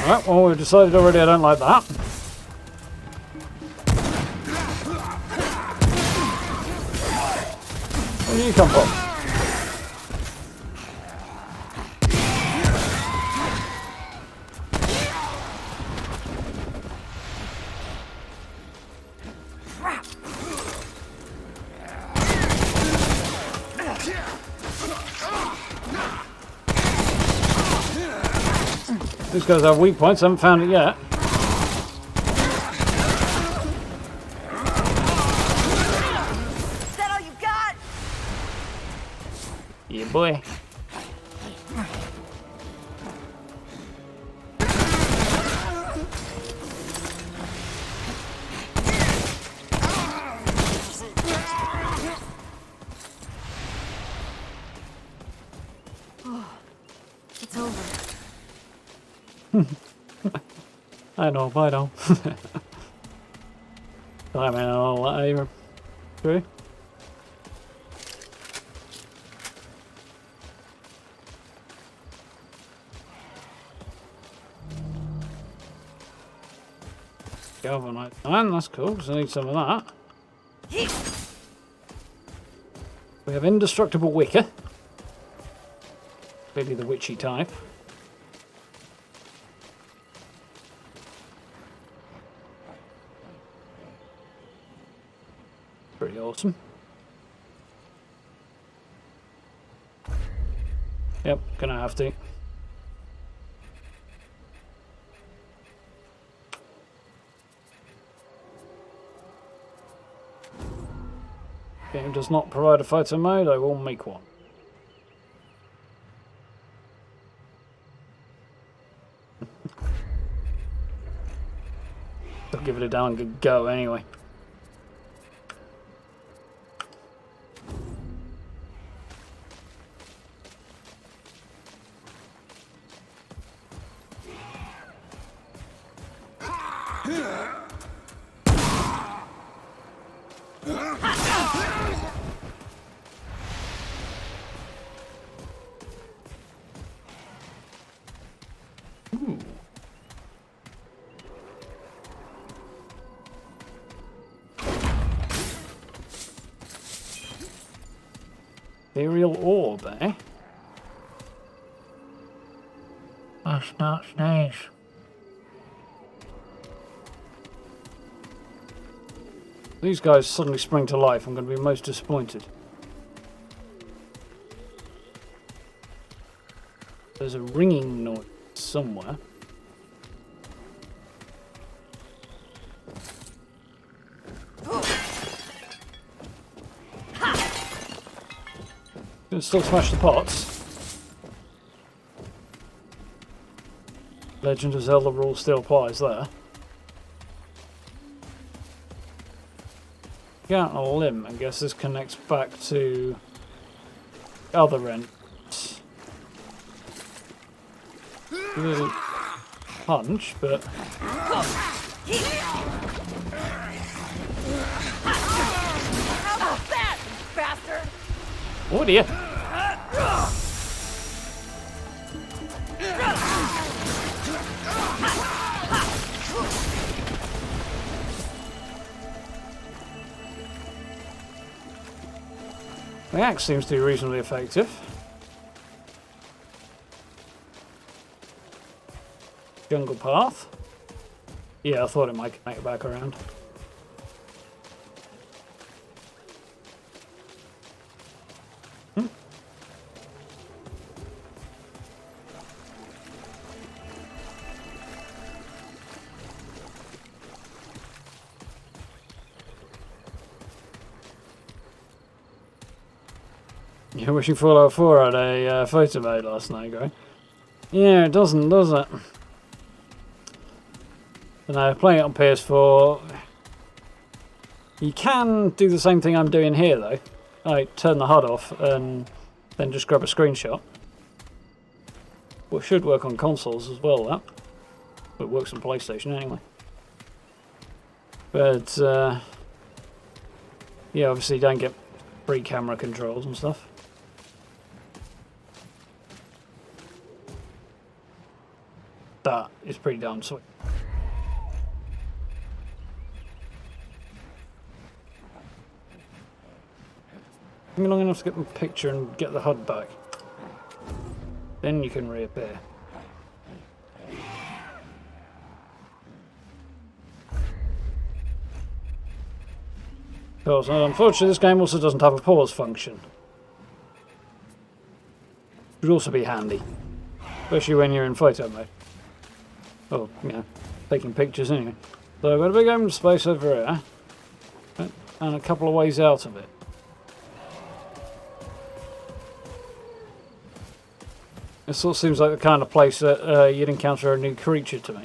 Speaker 1: Alright, well we've decided already I don't like that. Where do you come from? These guys have weak points, I haven't found it yet.
Speaker 6: Is that all you got?
Speaker 1: Yeah, boy.
Speaker 3: It's over.
Speaker 1: I know. I mean, I'll let you through. Galvanite iron, that's cool, because I need some of that. We have indestructible wicker. Clearly the witchy type. Pretty awesome. Yep, gonna have to. Game does not provide a photo mode, I will make one. I'll give it a damn good go anyway. Ethereal orb, eh? That's not nice. These guys suddenly spring to life. I'm going to be most disappointed. There's a ringing noise somewhere. Can still smash the pots. Legend of Zelda rule still applies there. Get out on a limb, I guess this connects back to other Remnants. A little punch, but
Speaker 2: That bastard!
Speaker 1: oh dear. The axe seems to be reasonably effective. Jungle path. Yeah, I thought it might make it back around. You're wishing Fallout 4 had a photo mode last night, Gray? Yeah, it doesn't, does it? And playing it on PS4, you can do the same thing I'm doing here, though. Like, turn the HUD off and then just grab a screenshot. Well, it should work on consoles as well, that. But it works on PlayStation anyway. But, yeah, obviously you don't get free camera controls and stuff. That is pretty damn sweet. Give me long enough to get the picture and get the HUD back. Then you can reappear. Of course, unfortunately this game also doesn't have a pause function. Would also be handy. Especially when you're in photo mode. Oh, yeah, taking pictures anyway. So I've got a big open space over here. And a couple of ways out of it. It sort of seems like the kind of place that you'd encounter a new creature to me.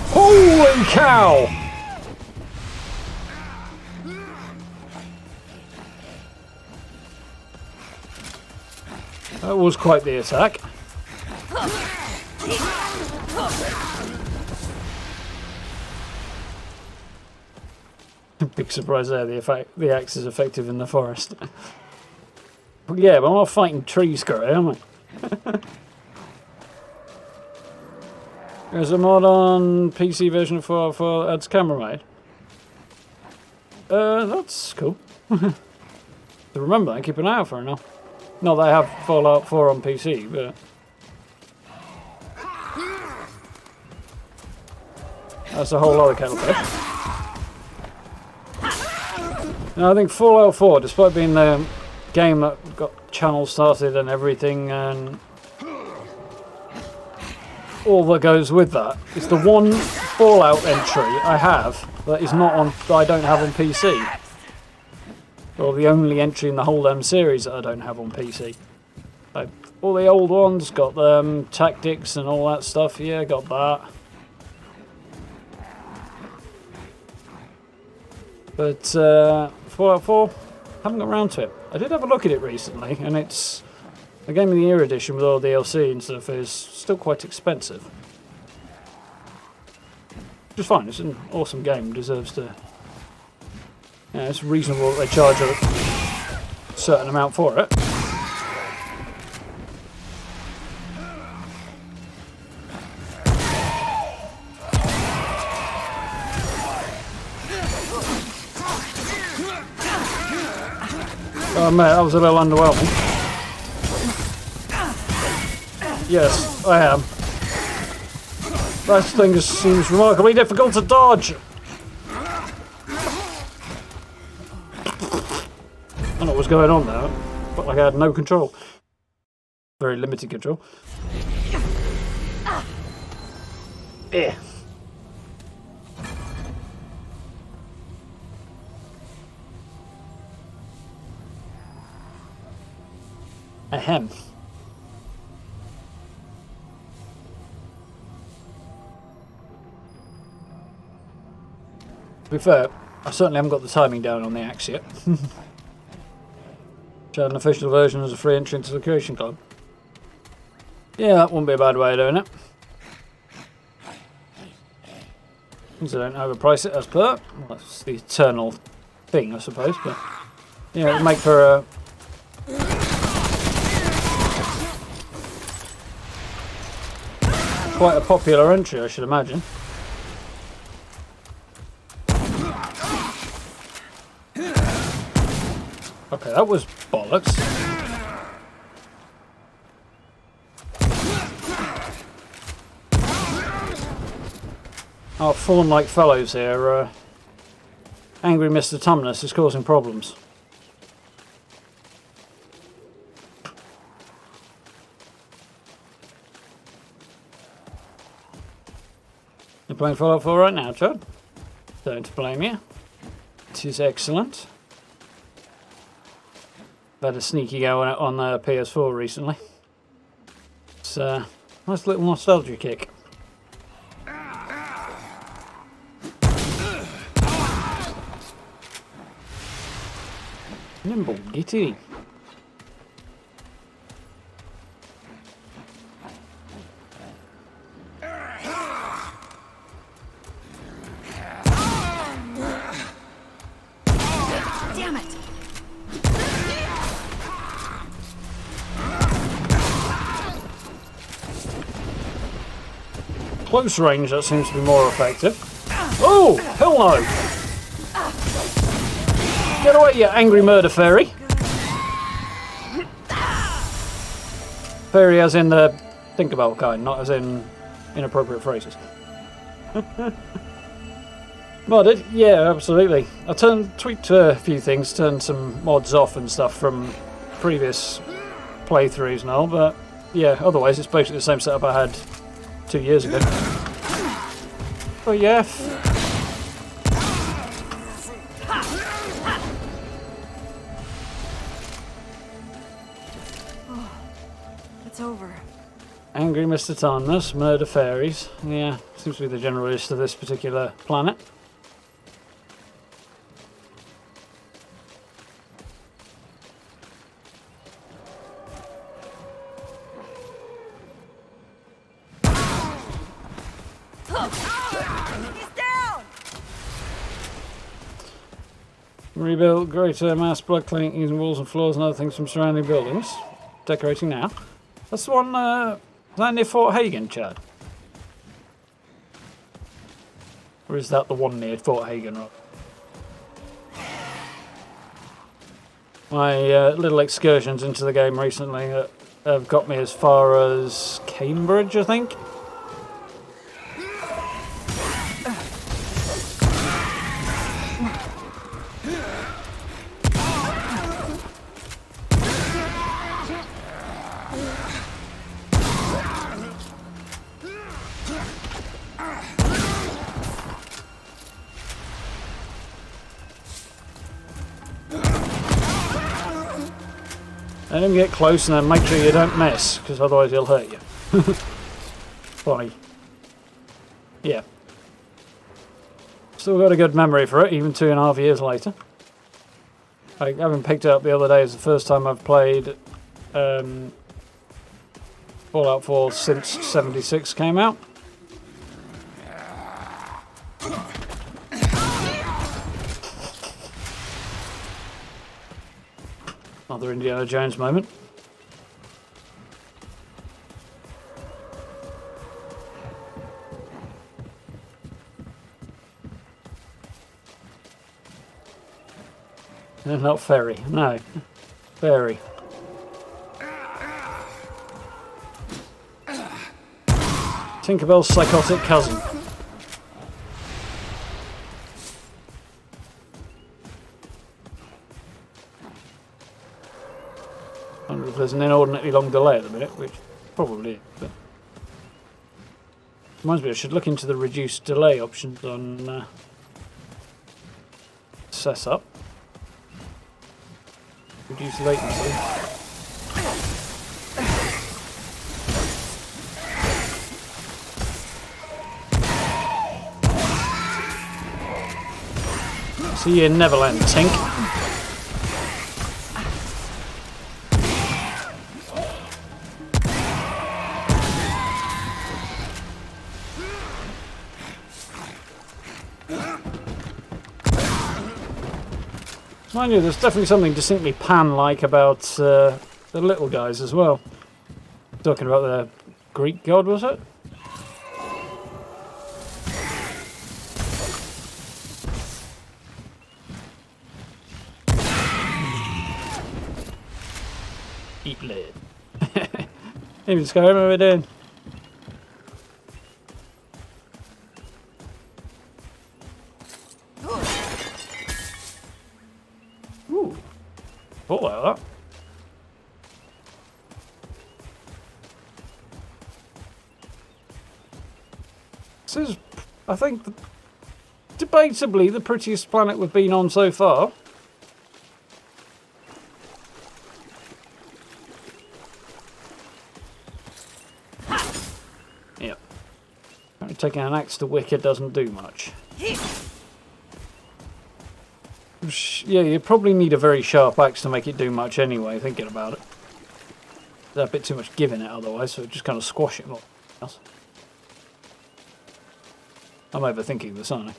Speaker 1: Holy cow! That was quite the attack. Big surprise there, the axe is effective in the forest. But yeah, but I'm not fighting trees, Gray, am I? There's a mod on PC version of Fallout 4 adds camera mode. That's cool. To remember that, keep an eye out for it now. Not that I have Fallout 4 on PC, but... that's a whole other kettle of fish. Now, I think Fallout 4, despite being the game that got channels started and everything, and all that goes with that, is the one Fallout entry I have that is not on, that I don't have on PC. Or the only entry in the whole series that I don't have on PC. Like, all the old ones got tactics and all that stuff. Yeah, got that. But Fallout 4, haven't got around to it. I did have a look at it recently, and it's the Game of the Year edition with all the DLC and stuff is still quite expensive. Which is fine. It's an awesome game. Deserves to. Yeah, it's reasonable that they charge a certain amount for it. I admit, that was a little underwhelming. Yes, I am. That thing just seems remarkably difficult to dodge. I don't know what was going on there, but like I had no control. Very limited control. Yeah. Ahem. To be fair, I certainly haven't got the timing down on the axe yet. Which had an official version as a free entry into the Creation Club. Yeah, that wouldn't be a bad way of doing it. So don't overprice it as per. Well, that's the eternal thing, I suppose. But yeah, it would make for a quite a popular entry, I should imagine. Okay, that was bollocks. Our fawn-like fellows here, angry Mr. Tumnus is causing problems. You're playing Fallout 4 right now, Chad? Don't blame you. It is excellent. I've had a sneaky go on the PS4 recently. It's a nice little nostalgia kick. Nimble, gitty.
Speaker 6: Damn it!
Speaker 1: Close range, that seems to be more effective. Oh, hell no! Get away, you angry murder fairy! Fairy as in the think about kind, not as in inappropriate phrases. Modded? Yeah, absolutely. I tweaked a few things, turned some mods off and stuff from previous playthroughs and all, but yeah, otherwise it's basically the same setup I had 2 years ago. Oh yeah.
Speaker 6: It's over.
Speaker 1: Angry Mr. Tarnus, murder fairies. Yeah, seems to be the general list of this particular planet. Rebuilt greater mass blood cleaning using walls and floors and other things from surrounding buildings. Decorating now. That's the one, is that near Fort Hagen, Chad? Or is that the one near Fort Hagen? My little excursions into the game recently have got me as far as Cambridge, I think. Let him get close and then make sure you don't miss, because otherwise he'll hurt you. Funny. Yeah. Still got a good memory for it, even 2.5 years later. I haven't picked it up the other day. It's the first time I've played Fallout 4 since 76 came out. Another Indiana Jones moment. Not ferry, no. Very. Tinkerbell's psychotic cousin. I wonder if there's an inordinately long delay at the minute, which probably is. But reminds me, I should look into the reduced delay options on setup. Reduce latency. See you in Neverland, Tink. Mind you, there's definitely something distinctly Pan-like about the little guys as well. Talking about the Greek god, was it? Eat lead. Hey, Skyrim, what are we doing? Ooh. Thought like that. This is, I think, debatably the prettiest planet we've been on so far. Yep. Taking an axe to Wicker doesn't do much. Yeah, you probably need a very sharp axe to make it do much anyway, thinking about it. There's a bit too much give in it otherwise, so it just kind of squash it more. Else. I'm overthinking this, aren't I?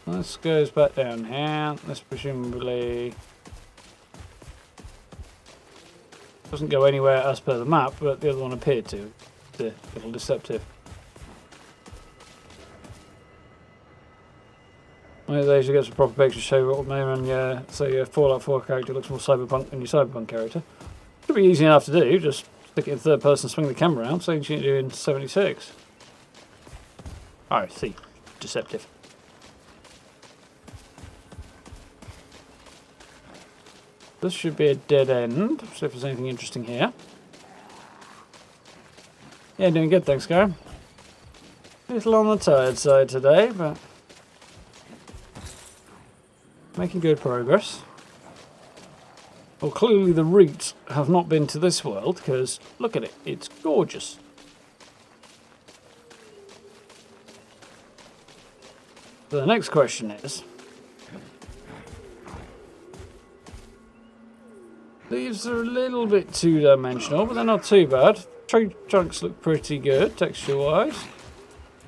Speaker 1: This goes back down here. This presumably doesn't go anywhere as per the map, but the other one appeared to. It's a little deceptive. One of those who gets a proper picture show what may and so your Fallout 4 character looks more cyberpunk than your cyberpunk character. Should be easy enough to do, just stick it in third person, swing the camera around, same thing you do in 76. I see. Deceptive. This should be a dead end, see if there's anything interesting here. Yeah, doing good, thanks, Gary. A little on the tired side today, but making good progress. Well, clearly the roots have not been to this world, because look at it, it's gorgeous. So the next question is, these are a little bit two-dimensional, but they're not too bad. Tree trunks look pretty good, texture-wise,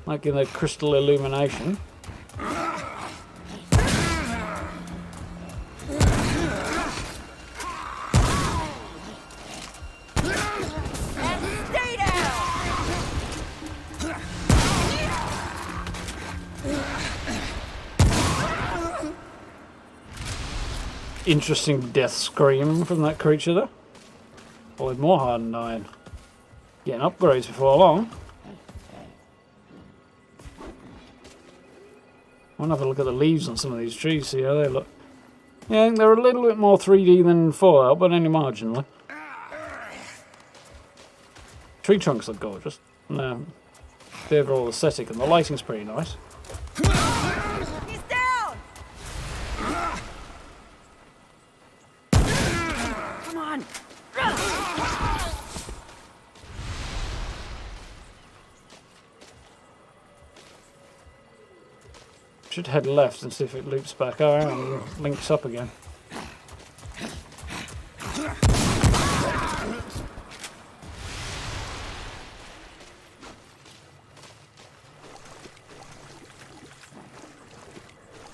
Speaker 1: like in the crystal illumination. Interesting death scream from that creature there. Followed more hardened iron. Getting upgrades before long. I want to have a look at the leaves on some of these trees, see how they look. Yeah, I think they're a little bit more 3D than Fallout, but only marginally. Tree trunks look gorgeous. And, the overall aesthetic and the lighting's pretty nice.
Speaker 2: He's down! Come on!
Speaker 1: Should head left and see if it loops back around and links up again.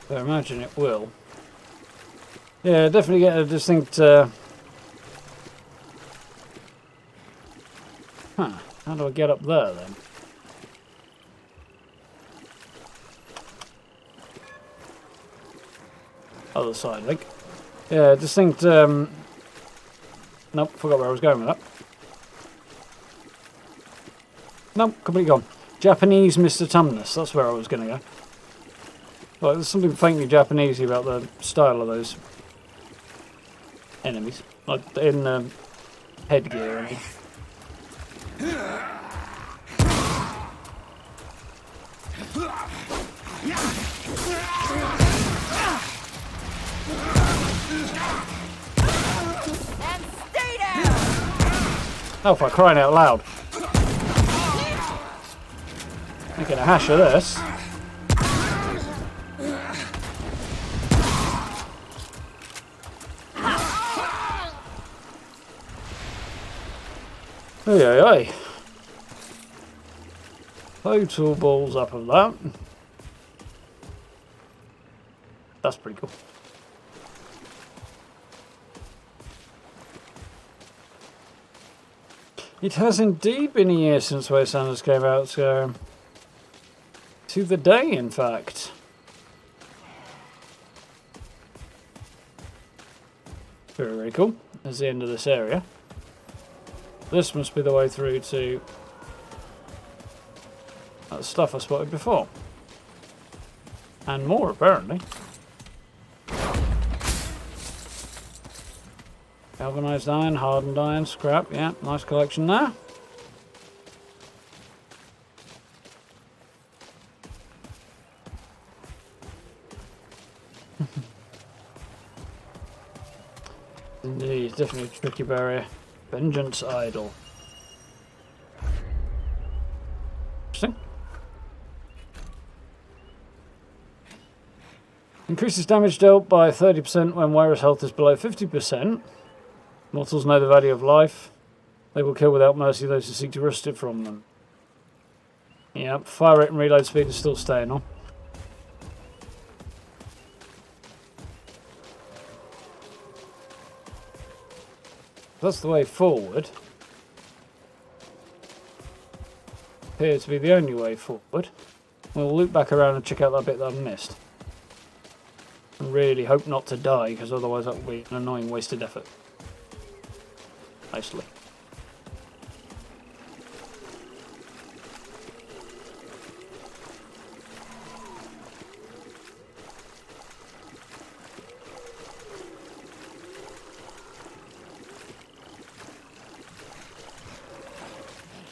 Speaker 1: I imagine it will. Yeah, definitely get a distinct... Huh, how do I get up there then? Other side, like. Yeah, distinct. Nope, forgot where I was going with that. Nope, completely gone. Japanese Mr. Tumnus, that's where I was going to go. Well, there's something faintly Japanese about the style of those enemies. Like in headgear, I mean.
Speaker 6: And stay down!
Speaker 1: Oh, for crying out loud. Making a hash of this. Hey. Total balls up of that. That's pretty cool. It has indeed been a year since Wastelanders came out, so... to the day, in fact. Very, very cool. There's the end of this area. This must be the way through to that stuff I spotted before. And more, apparently. Galvanized iron, hardened iron, scrap. Yeah, nice collection there. Indeed, definitely a tricky barrier. Vengeance Idol. Interesting. Increases damage dealt by 30% when wearer's health is below 50%. Mortals know the value of life. They will kill without mercy those who seek to wrest it from them. Yep, fire rate and reload speed is still staying on. That's the way forward. Appears to be the only way forward. We'll loop back around and check out that bit that I've missed. And really hope not to die, because otherwise that will be an annoying wasted effort. Mostly.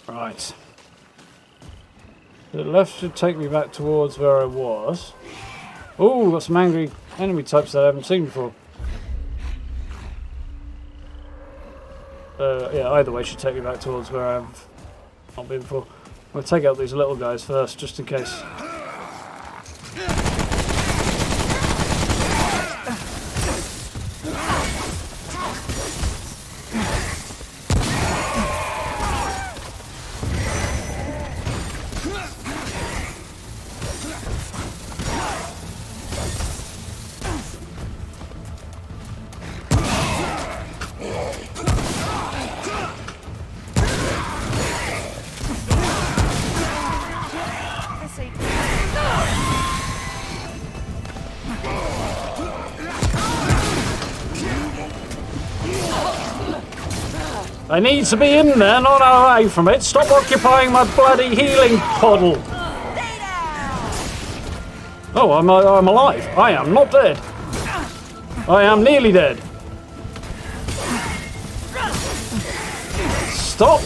Speaker 1: Right. The left should take me back towards where I was. Oh, got some angry enemy types that I haven't seen before. Yeah, either way should take me back towards where I've not been before. We'll take out these little guys first, just in case. I need to be in there, not away from it. Stop occupying my bloody healing puddle. Oh, I'm alive. I am not dead. I am nearly dead. Stop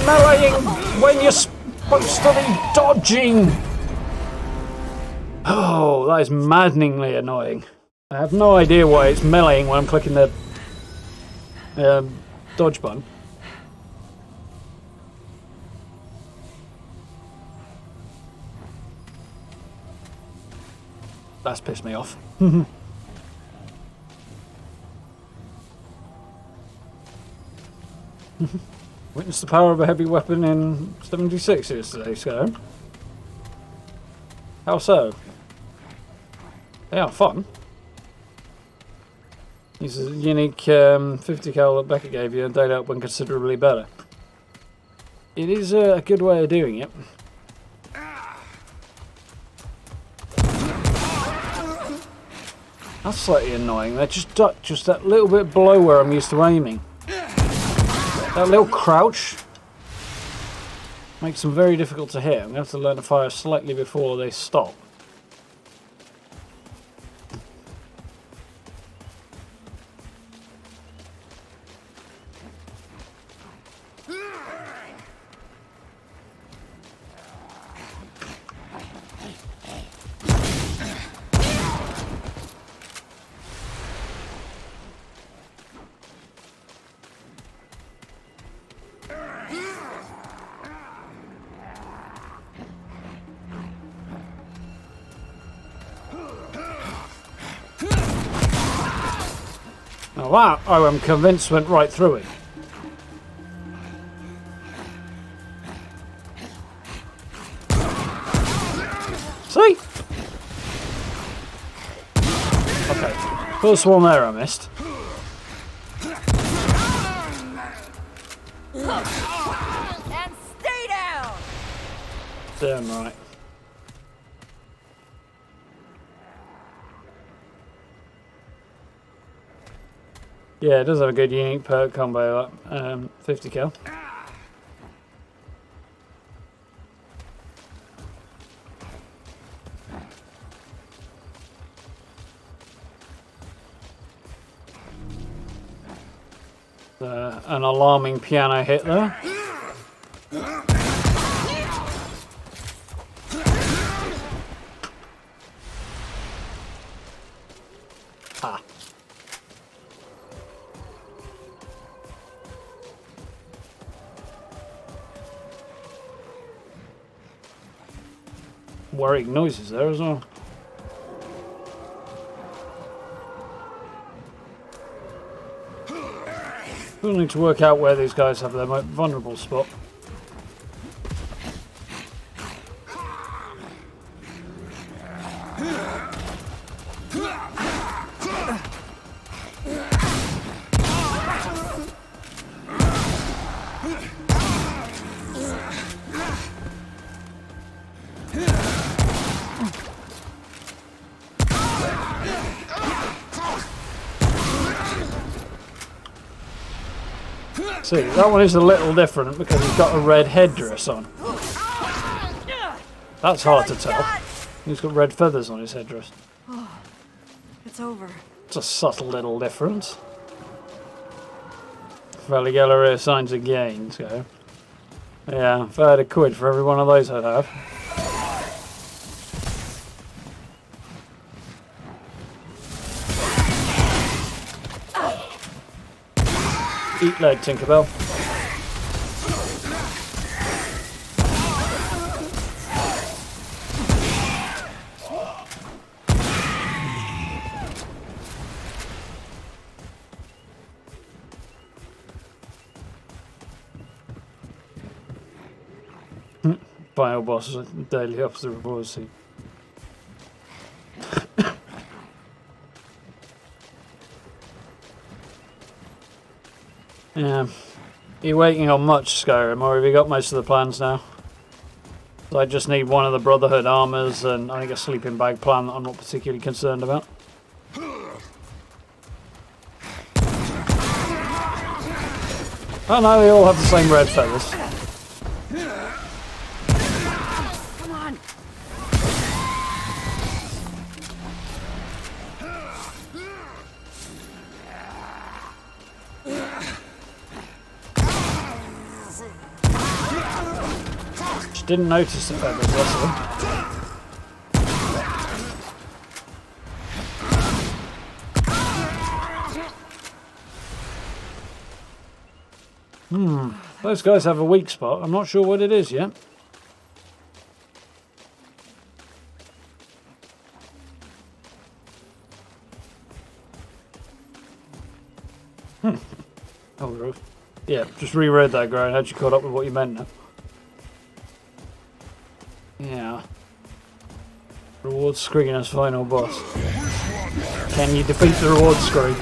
Speaker 1: meleeing when you're supposed to be dodging. Oh, that is maddeningly annoying. I have no idea why it's meleeing when I'm clicking the dodge button. That's pissed me off. Witness the power of a heavy weapon in 76 yesterday, so. How so? They are fun. This is a unique 50 cal that Becca gave you and dayed out when considerably better. It is a good way of doing it. That's slightly annoying. They're just ducked just that little bit below where I'm used to aiming. That little crouch makes them very difficult to hit. I'm going to have to learn to fire slightly before they stop. Now that, I am convinced, went right through it. See? Okay. First one there I missed.
Speaker 6: And stay down!
Speaker 1: Damn right. Yeah, it does have a good unique perk combo, 50 kill. An alarming piano hit there. Ah. Worrying noises there as well. We'll need to work out where these guys have their most vulnerable spot. See, that one is a little different because he's got a red headdress on. That's hard to tell. He's got red feathers on his headdress.
Speaker 6: Oh, it's over.
Speaker 1: It's a subtle little difference. Valley Galleria signs again, so... Yeah, if I had a quid for every one of those I'd have. Eat lead, Tinkerbell. Final boss is a daily opposite reward seat. Yeah. Are you waiting on much, Skyrim, or have you got most of the plans now? I just need one of the Brotherhood armors and I think a sleeping bag plan that I'm not particularly concerned about. Oh no, they all have the same red feathers.
Speaker 6: Come on!
Speaker 1: Just didn't notice the feathers, that's all. Those guys have a weak spot. I'm not sure what it is yet. Oh, yeah, just reread that, Grown. Had you caught up with what you meant now? Yeah. Reward screen as final boss. Can you defeat the reward screen?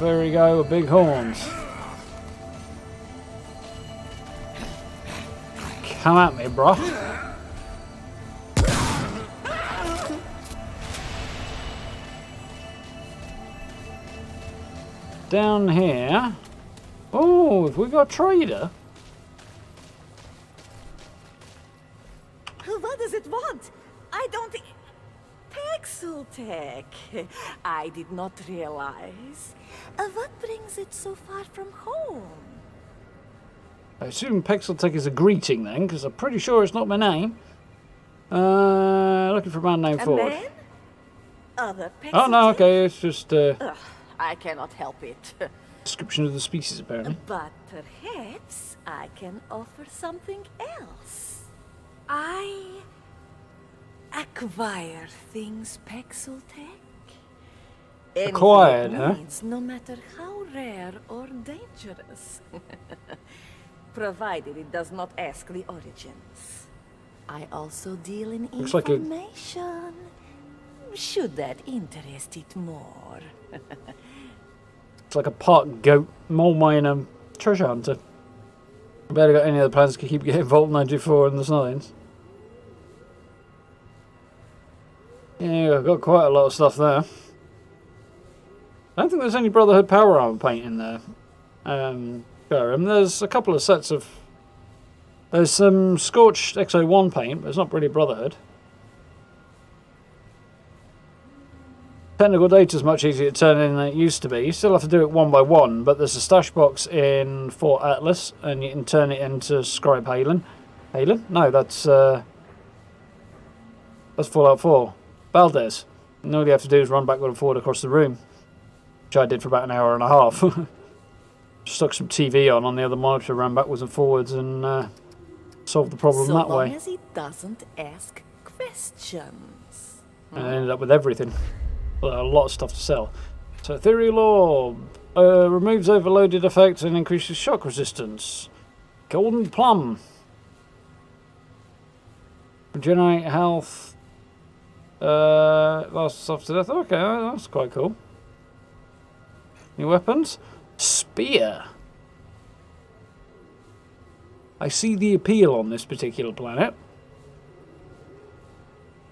Speaker 1: there we go, with big horns. Come at me, bruh. Down here. Oh, have we got a trader?
Speaker 7: What does it want? I don't... Pixel tech. I did not realize. What brings it so far from home?
Speaker 1: I assume Pixeltech is a greeting then, because I'm pretty sure it's not my name. Looking for a man named Ford.
Speaker 7: Man? Other
Speaker 1: Oh no, okay, it's just
Speaker 7: I cannot help it.
Speaker 1: description of the species apparently.
Speaker 7: But perhaps I can offer something else. I acquire things, Pixel Tech.
Speaker 1: Acquired, huh?
Speaker 7: Needs, no matter how rare or dangerous. Provided it does not ask the origins. I also deal in
Speaker 1: Looks like
Speaker 7: information. Should that interest it more?
Speaker 1: It's like a part goat, mole miner, treasure hunter. I better got any other plans to keep getting Vault 94 in the signs. Yeah, I've got quite a lot of stuff there. I don't think there's any Brotherhood power armor paint in there. There's a couple of sets of... There's some Scorched XO1 paint, but it's not really Brotherhood. Technical data is much easier to turn in than it used to be. You still have to do it one by one, but there's a stash box in Fort Atlas, and you can turn it into Scribe Halen. Halen? No, that's Fallout 4. Valdez. And all you have to do is run backward and forward across the room, which I did for about an hour and a half. Stuck some TV on the other monitor, ran backwards and forwards, and solved the problem that way.
Speaker 7: So long as it doesn't ask questions.
Speaker 1: And I ended up with everything. Well, a lot of stuff to sell. So Ethereal Orb removes overloaded effects and increases shock resistance. Golden Plum. Regenerate health. Last stuff to death. Okay, that's quite cool. New weapons. Spear. I see the appeal on this particular planet.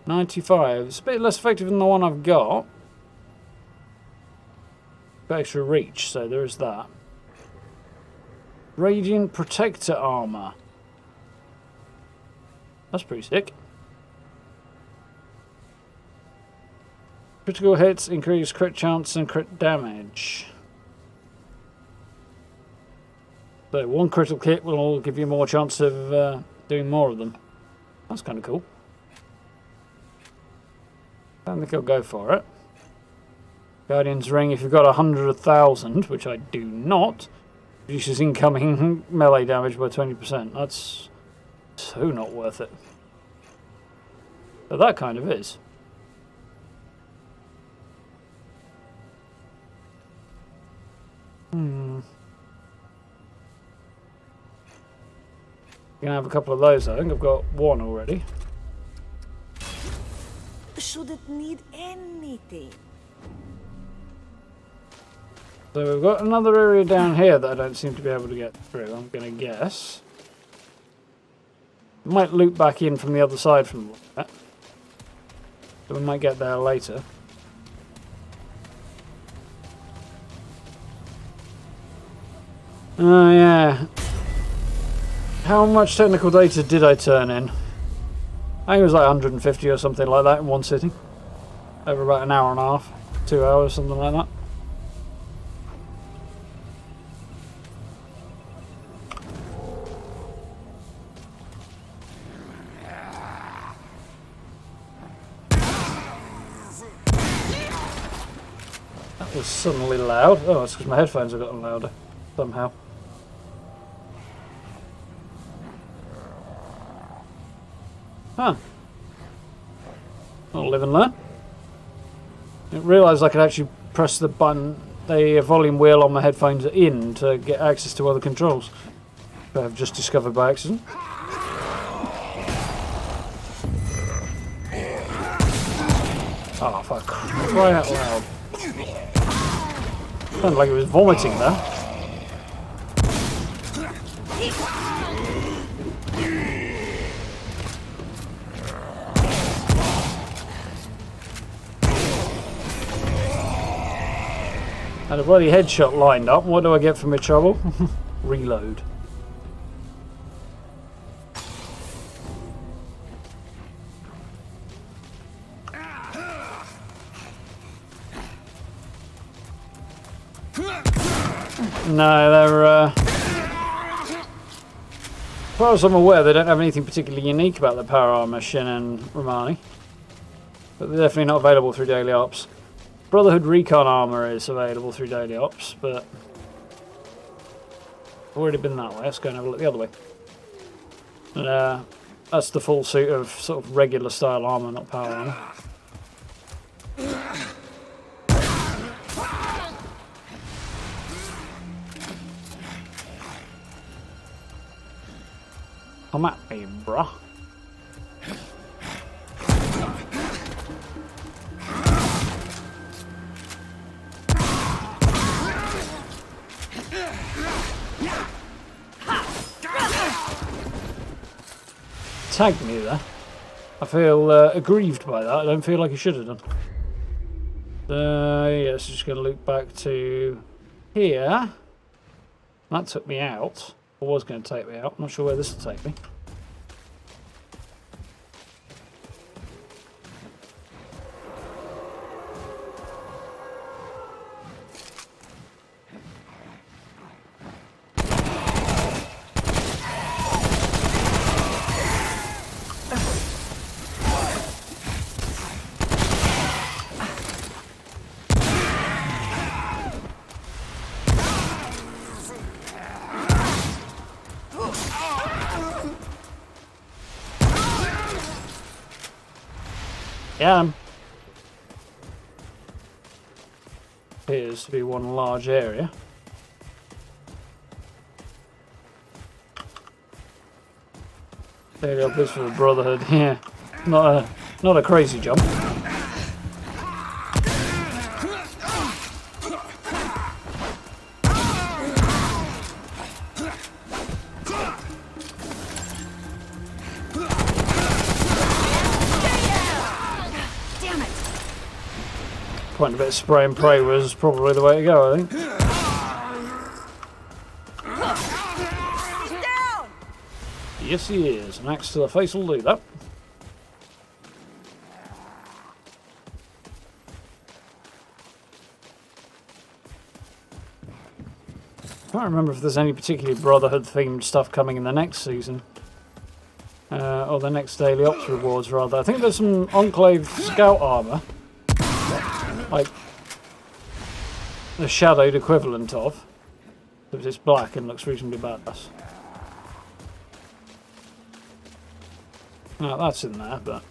Speaker 1: 95. It's a bit less effective than the one I've got. Got extra reach, so there is that. Radiant Protector Armor. That's pretty sick. Critical hits increase crit chance and crit damage. So one critical hit will give you more chance of doing more of them. That's kind of cool. I don't think I'll go for it. Guardian's Ring, if you've got 100,000, which I do not, reduces incoming melee damage by 20%. That's so not worth it. But that kind of is. You can have a couple of those. I think I've got one already.
Speaker 7: Shouldn't need anything.
Speaker 1: So we've got another area down here that I don't seem to be able to get through, I'm going to guess. Might loop back in from the other side from that. So we might get there later. Oh yeah. How much technical data did I turn in? I think it was like 150 or something like that in one sitting. Over about an hour and a half, 2 hours, something like that. That was suddenly loud. Oh, it's because my headphones have gotten louder somehow. Huh. I'll live and learn. I didn't realise I could actually press the button, the volume wheel on my headphones in to get access to other controls. That I've just discovered by accident. Oh, for crying out loud. Sounded like it was vomiting there. Had a bloody headshot lined up. What do I get for my trouble? Reload. No, they're as far as I'm aware, they don't have anything particularly unique about the power armor, Xion and Romani. But they're definitely not available through daily ops. Brotherhood Recon armor is available through daily ops, but I've already been that way. Let's go and have a look the other way. And, that's the full suit of sort of regular style armor, not power armor. Come at me, bruh. Tagged me there. I feel aggrieved by that. I don't feel like he should have done. Yes, just going to loop back to here. That took me out. Or was going to take me out. I'm not sure where this will take me. Yeah. Appears to be one large area. There you go, this for the Brotherhood. Yeah, not a crazy jump. Point a bit of spray and pray was probably the way to go, I think.
Speaker 7: Down!
Speaker 1: Yes, he is. An axe to the face will do that. I can't remember if there's any particularly Brotherhood-themed stuff coming in the next season. Or the next Daily Ops rewards, rather. I think there's some Enclave Scout armor. Like the shadowed equivalent of. But it's black and looks reasonably badass. Oh, that's in there, but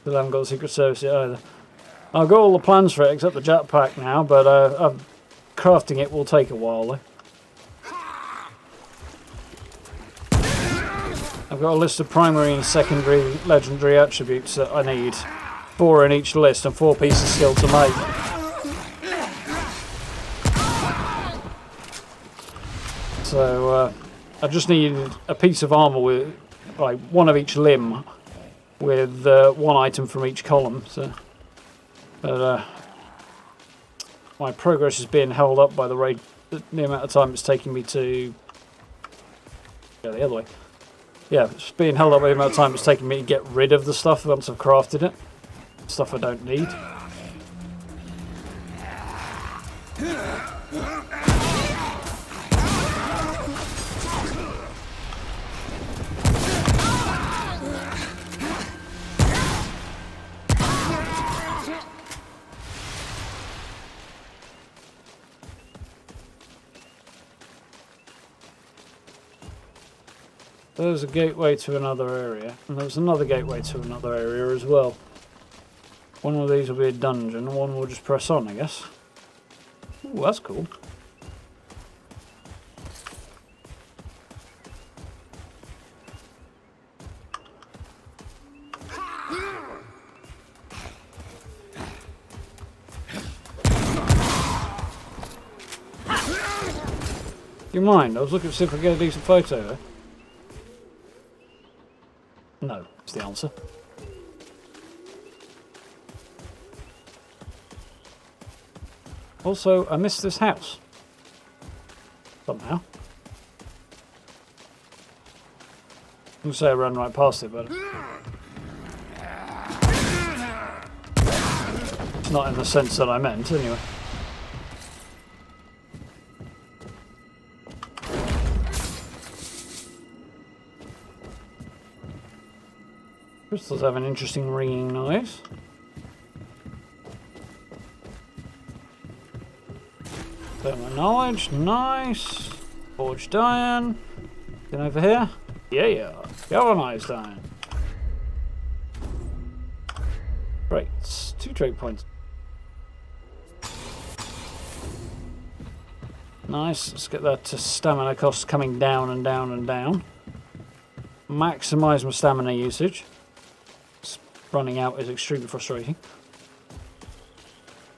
Speaker 1: still haven't got the Secret Service yet either. I've got all the plans for it except the jetpack now, but crafting it will take a while though. I've got a list of primary and secondary legendary attributes that I need. 4 in each list and 4 pieces still to make. So I just need a piece of armour with like one of each limb with 1 item from each column. So, but my progress is being held up by the amount of time it's taking me to go the other way. Yeah, it's being held up by the amount of time it's taking me to get rid of the stuff once I've crafted it. Stuff I don't need. There's a gateway to another area, and there's another gateway to another area as well. One of these will be a dungeon, and one will just press on, I guess. Ooh, that's cool. Do you mind? I was looking to see if I could get a decent photo there. No, is the answer. Also, I missed this house. Somehow. I'm going to say I ran right past it, but... it's not in the sense that I meant, anyway. Crystals have an interesting ringing noise. Thermal knowledge, nice. Forged iron. Then over here. Yeah. Galvanized iron. Right, 2 trade points. Nice, let's get that stamina cost coming down and down and down. Maximise my stamina usage. Running out is extremely frustrating.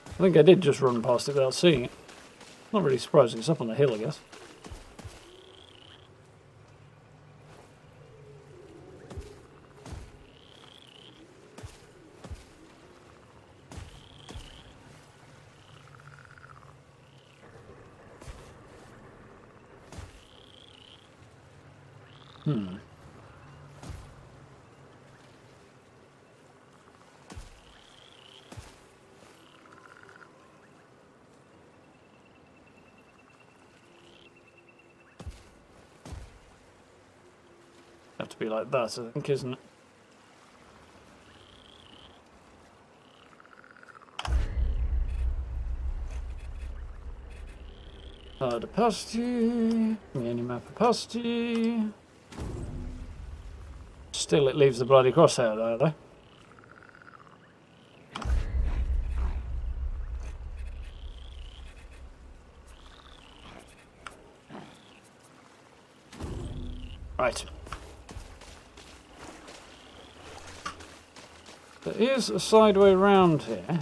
Speaker 1: I think I did just run past it without seeing it. Not really surprising, it's up on the hill, I guess. Have to be like that, I think, isn't it? Opacity, mini-map opacity. Still, it leaves the bloody crosshair there, though. Right. There is a side way round here.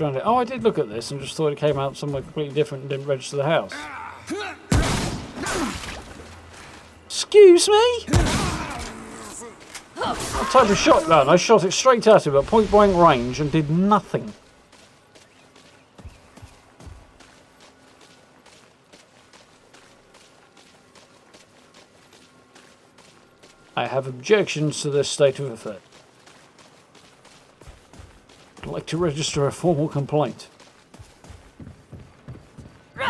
Speaker 1: Around it. Oh, I did look at this and just thought it came out somewhere completely different and didn't register the house. Excuse me? I typed a shotgun. I shot it straight at him at point blank range and did nothing. I have objections to this state of affairs. I'd like to register a formal complaint. Ooh,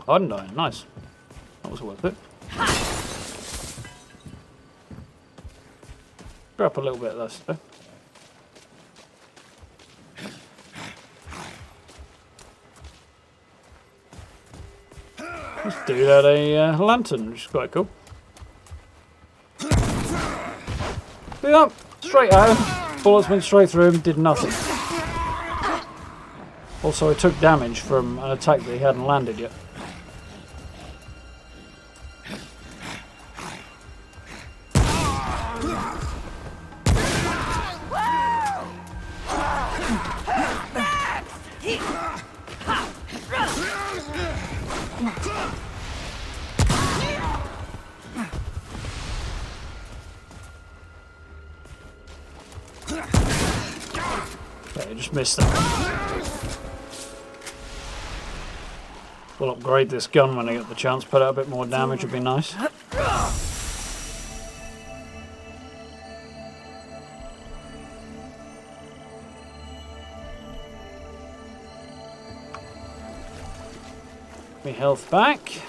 Speaker 1: hardened iron, nice. That was worth it. Grab a little bit of this though. Let's do that a lantern, which is quite cool. See that? Straight at him. Bullets went straight through him, did nothing. Also, I took damage from an attack that he hadn't landed yet. Okay, just missed that. We'll upgrade this gun when I get the chance. Put out a bit more damage would be nice. Me health back.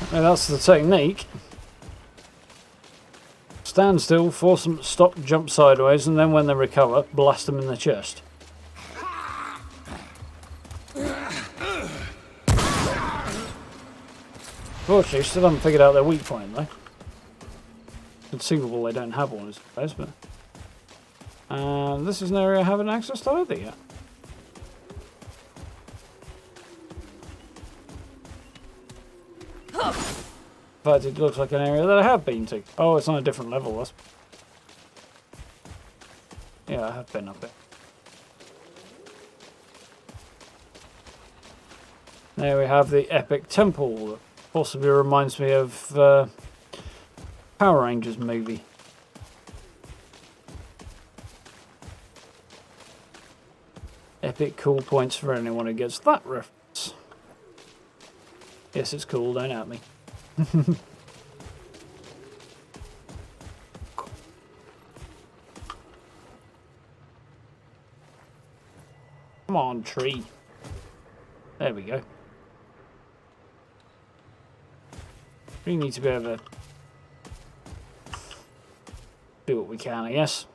Speaker 1: Now that's the technique. Stand still, force them to stop, jump sideways, and then when they recover, blast them in the chest. Fortunately, still haven't figured out their weak point though. conceivable they don't have one, I suppose, but... this is an area I haven't accessed either yet. In fact, it looks like an area that I have been to. Oh, it's on a different level. That's... Yeah, I have been up there. There we have the epic temple that possibly reminds me of Power Rangers movie. Epic cool points for anyone who gets that reference. Yes, it's cool, don't at me. Come on, tree. There we go. We need to be able to do what we can, I guess.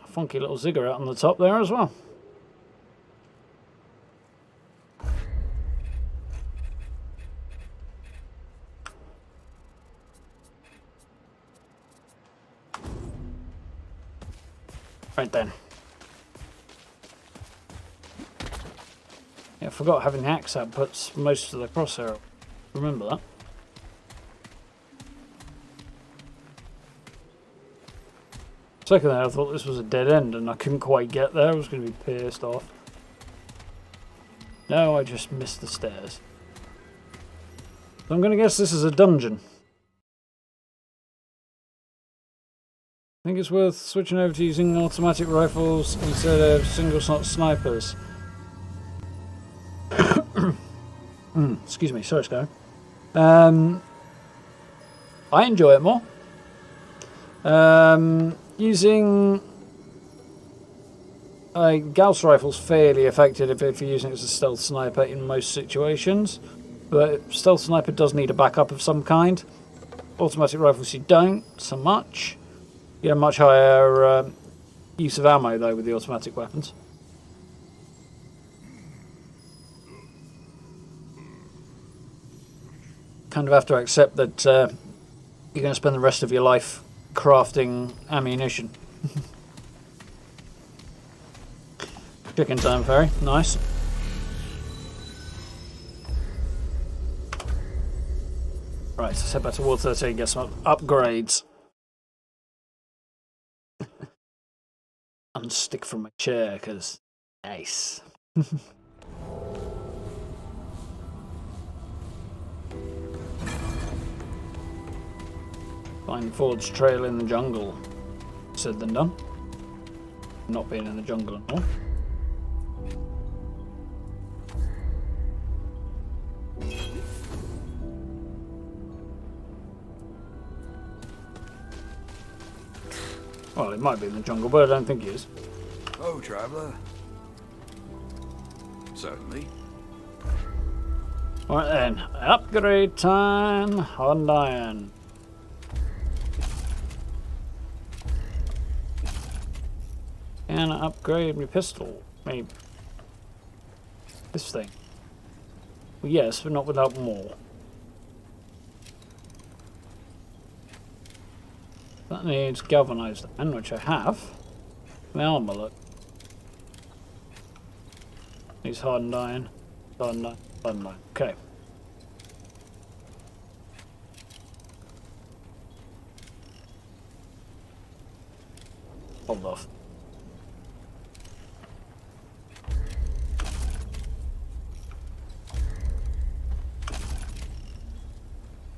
Speaker 1: Funky little ziggurat on the top there as well. Right then. Yeah, I forgot having the axe out puts most of the crosshair up. Remember that. Second there, I thought this was a dead end and I couldn't quite get there. I was going to be pissed off. No, I just missed the stairs. So I'm going to guess this is a dungeon. I think it's worth switching over to using automatic rifles instead of single shot snipers. Excuse me, sorry Sky. I enjoy it more. Using Gauss rifle's fairly effective if you're using it as a stealth sniper in most situations, but stealth sniper does need a backup of some kind. Automatic rifles you don't so much. You have much higher use of ammo though with the automatic weapons. Kind of have to accept that you're going to spend the rest of your life crafting ammunition. Chicken time, Ferry. Nice. Right, let's head back to Ward 13 and get some upgrades. Unstick from my chair, because nice. Find Ford's trail in the jungle. Said than done. Not being in the jungle anymore. Well, it might be in the jungle, but I don't think he is.
Speaker 4: Oh, traveler. Certainly.
Speaker 1: Alright then, upgrade time on iron. Can I upgrade my pistol? Maybe. This thing. Well, yes, but not without more. That needs galvanized iron, which I have. My armor, look. Needs hardened iron. Hardened iron. Hardened iron. Okay. Hold off.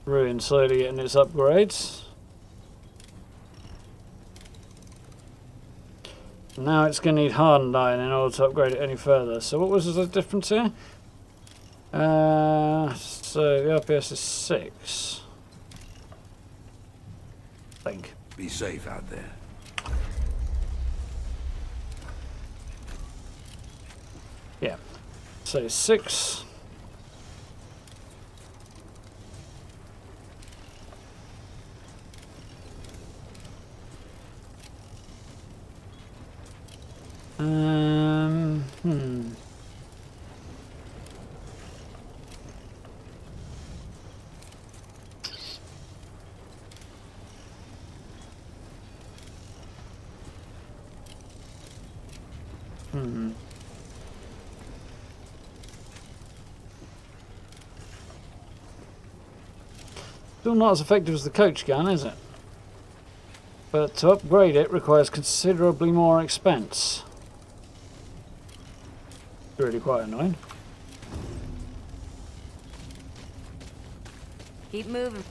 Speaker 1: Ruin slowly getting its upgrades. Now it's going to need hardened iron in order to upgrade it any further. So what was the difference here? So the RPS is 6. I think.
Speaker 4: Be safe out there.
Speaker 1: Yeah. So 6. Hmm. Still not as effective as the coach gun, is it? But to upgrade it requires considerably more expense. It's really quite annoying.
Speaker 3: Keep moving.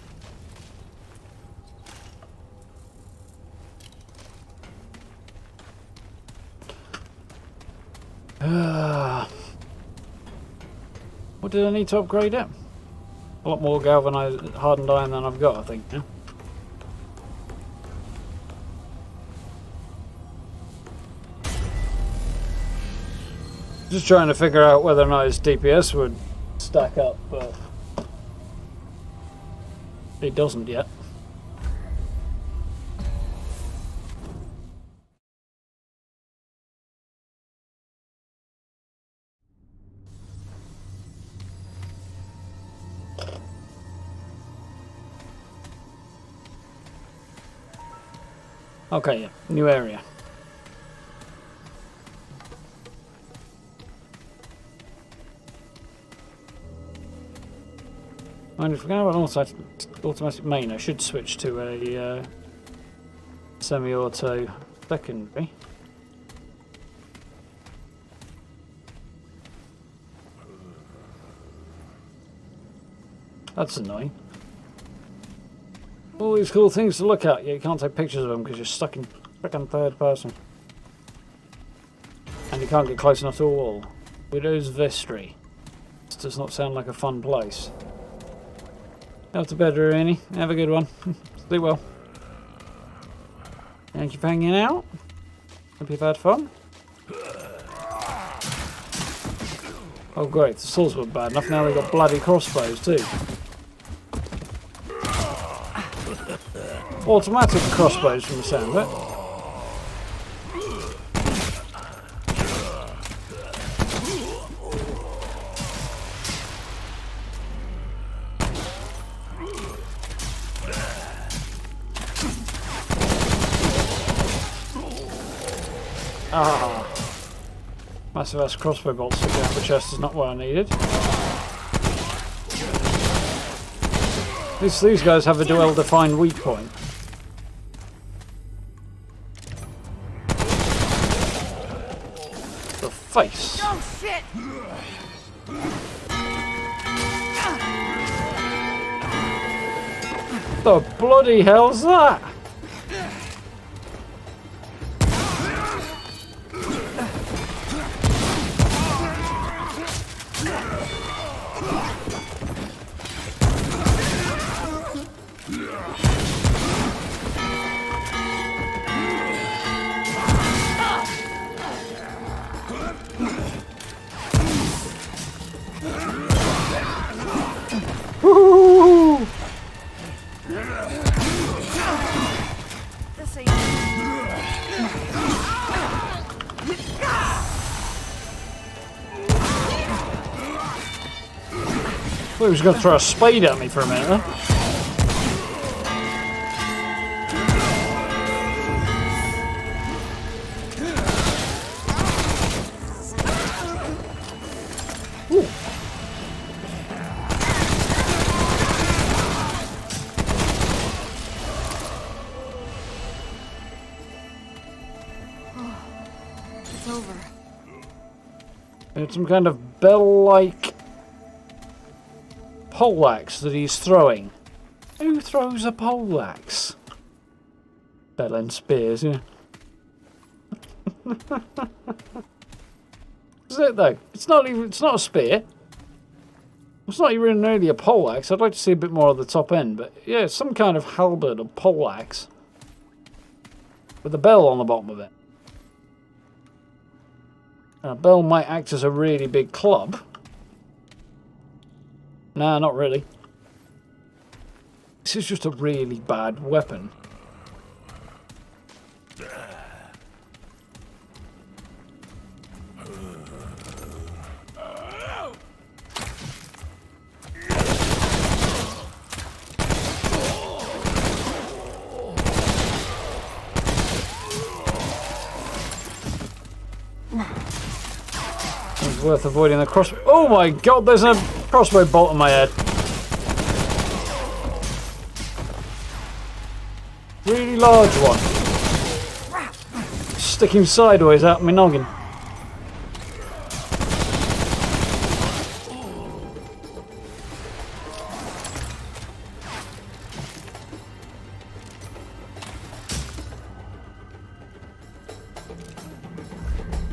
Speaker 1: What did I need to upgrade it? A lot more galvanized, hardened iron than I've got, I think. Yeah? Just trying to figure out whether or not his DPS would stack up, but it doesn't yet. Okay, yeah, new area. And if we're going to have an automatic main, I should switch to a semi-auto secondary. That's annoying. All these cool things to look at, yet you can't take pictures of them because you're stuck in frickin' third person. And you can't get close enough to a wall. Widow's Vestry. This does not sound like a fun place. Out to bed, Rooney. Have a good one. Sleep well. Thank you for hanging out. Hope you've had fun. Oh great, the swords were bad enough, now they've got bloody crossbows too. Automatic crossbows from the sound of it. Ah, massive ass crossbow bolt sticking out the chest is not what I needed. At least these guys have a well-defined weak point. The face.
Speaker 2: Oh shit!
Speaker 1: The bloody hell's that? Woo!
Speaker 6: This ain't...
Speaker 1: Well, he was going to throw a spade at me for a minute, huh?
Speaker 6: It's over.
Speaker 1: It's some kind of bell-like poleaxe that he's throwing. Who throws a poleaxe? Bell and spears, yeah. Is it though? It's not a spear. It's not even really a poleaxe. I'd like to see a bit more of the top end, but yeah, it's some kind of halberd or poleaxe with a bell on the bottom of it. A bell might act as a really big club. Nah, not really. This is just a really bad weapon. It's worth avoiding the cross. Oh my god, there's a crossbow bolt on my head. Really large one. Sticking sideways out my noggin.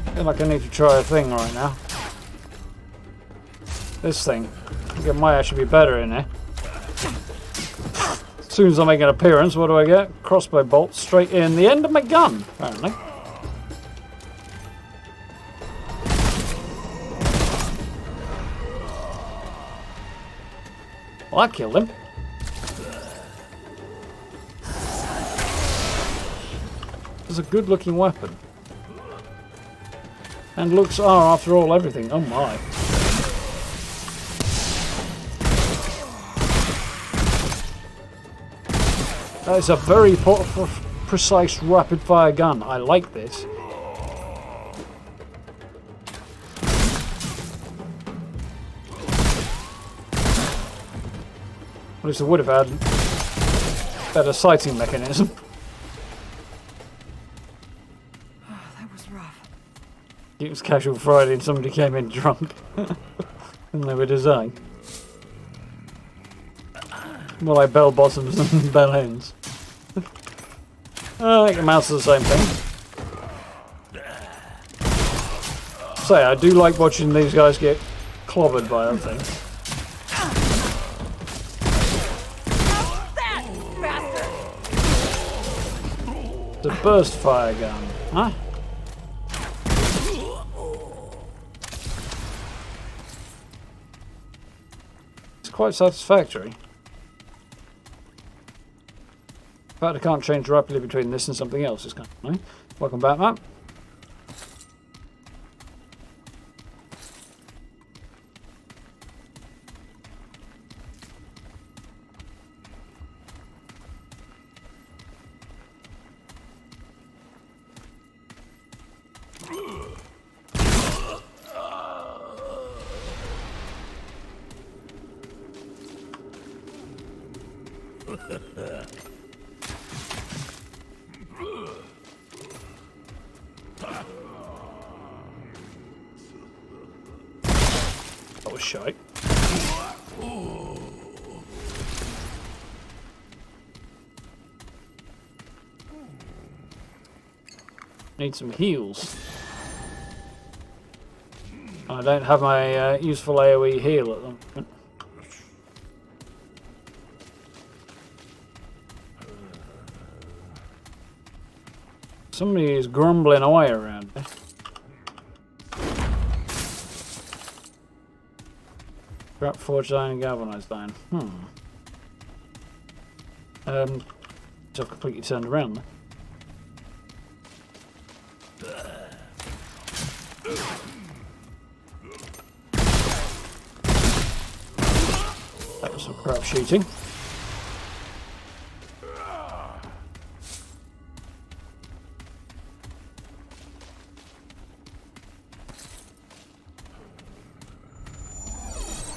Speaker 1: I feel like I need to try a thing right now. This thing. I think it might actually be better in here. As soon as I make an appearance, what do I get? Crossbow bolt straight in the end of my gun, apparently. Well, I killed him. It's a good looking weapon. And looks are, after all, everything. Oh my. That is a very precise rapid fire gun. I like this. At least I would have had better sighting mechanism.
Speaker 6: That was rough.
Speaker 1: It was casual Friday and somebody came in drunk. And they were designed. More like bell bottoms than bell ends. I think it amounts to the same thing. Say, I do like watching these guys get clobbered by other things. It's a burst fire gun, huh? It's quite satisfactory. In fact, I can't change rapidly between this and something else. It's kind of annoying. Welcome back, Matt. That was shite. Need some heals. I don't have my useful AoE heal at the moment. Somebody is grumbling away around me. Scrap forged iron and galvanized iron. So I've completely turned around there. That was some crap shooting.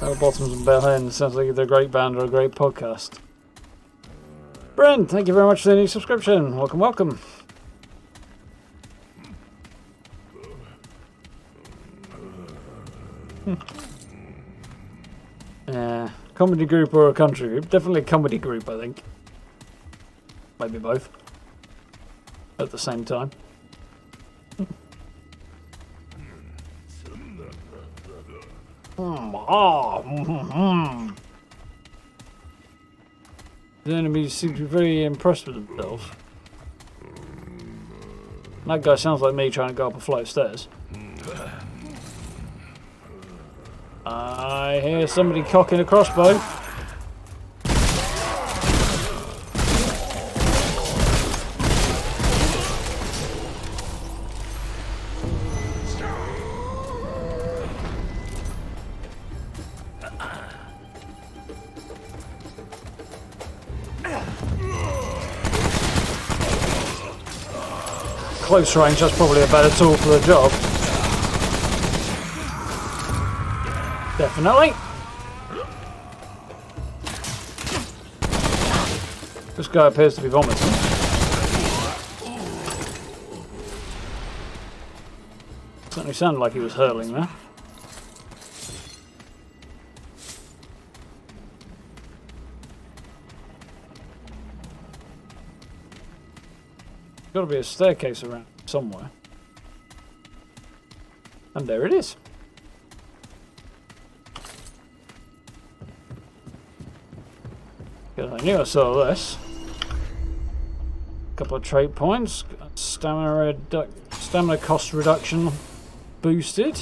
Speaker 1: Bell bottoms and bell ends sounds like either a great band or a great podcast. Brent, thank you very much for the new subscription. Welcome, welcome. Yeah, comedy group or a country group? Definitely a comedy group, I think. Maybe both. At the same time. The enemies seem to be very impressed with themselves. That guy sounds like me trying to go up a flight of stairs. I hear somebody cocking a crossbow. Close range, that's probably a better tool for the job. Definitely. This guy appears to be vomiting. Certainly sounded like he was hurling there. Got to be a staircase around somewhere. And there it is. Because I knew I saw this. Couple of trait points. Stamina cost reduction boosted.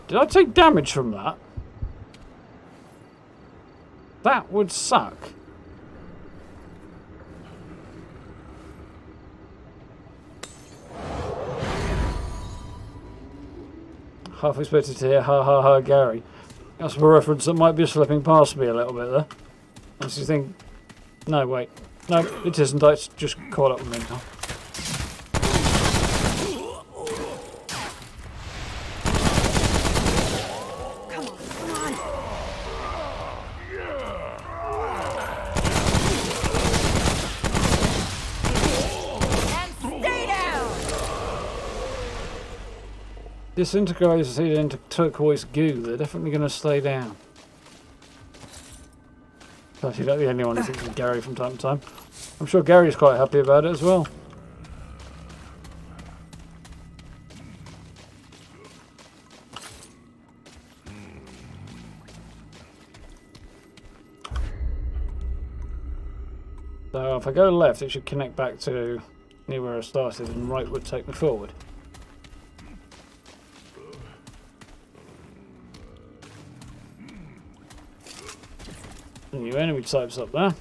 Speaker 1: Did I take damage from that? That would suck. Half expected to hear ha ha ha Gary. That's a reference that might be slipping past me a little bit there. Unless you think, no wait, no it isn't, it's just caught up with me now. Disintegrates it into turquoise goo. They're definitely going to stay down. Plus, you're not the only one who thinks of Gary from time to time. I'm sure Gary's quite happy about it as well. So if I go left, it should connect back to near where I started, and right would take me forward. New enemy types up there.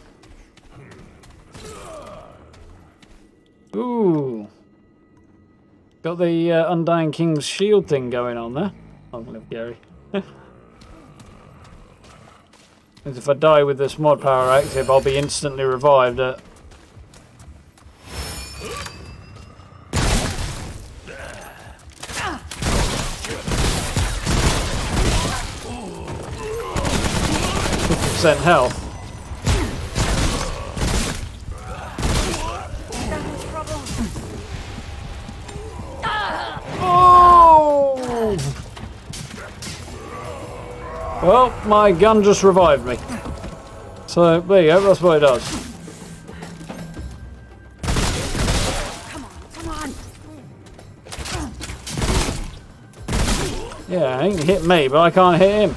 Speaker 1: Ooh. Got the Undying King's shield thing going on there. I'm gonna live Gary. Because if I die with this mod power active, I'll be instantly revived at... health. Oh! Well, my gun just revived me. So there you go, that's what it does.
Speaker 7: Come on.
Speaker 1: Yeah, he can hit me, but I can't hit him.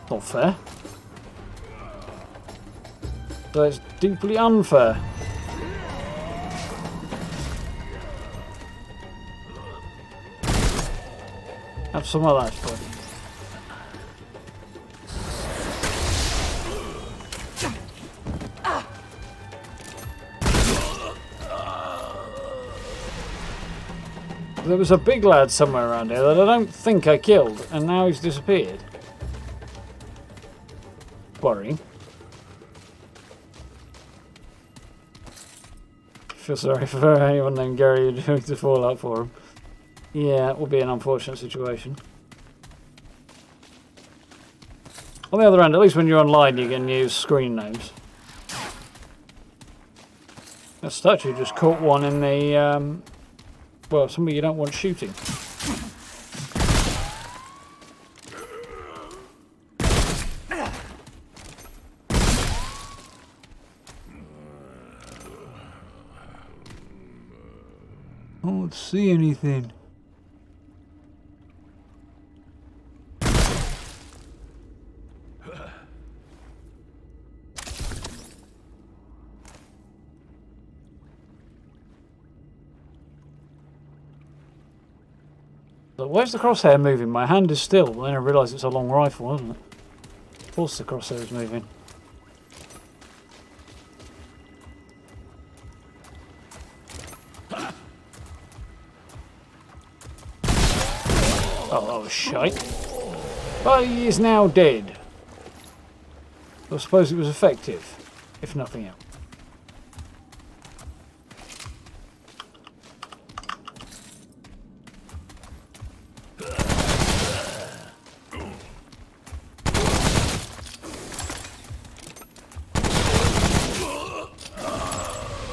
Speaker 1: Not fair. So it's deeply unfair. Have some of that fun. There was a big lad somewhere around here that I don't think I killed, and now he's disappeared. Worrying. Feel sorry for anyone named Gary who's doing the fallout for him. Yeah, it will be an unfortunate situation. On the other hand, at least when you're online you can use screen names. That statue just caught one in the, well, somebody you don't want shooting. I don't see anything. So where's the crosshair moving? My hand is still. Then I realise it's a long rifle, isn't it? Of course the crosshair is moving. Oh, that was shite. But he is now dead. I suppose it was effective, if nothing else.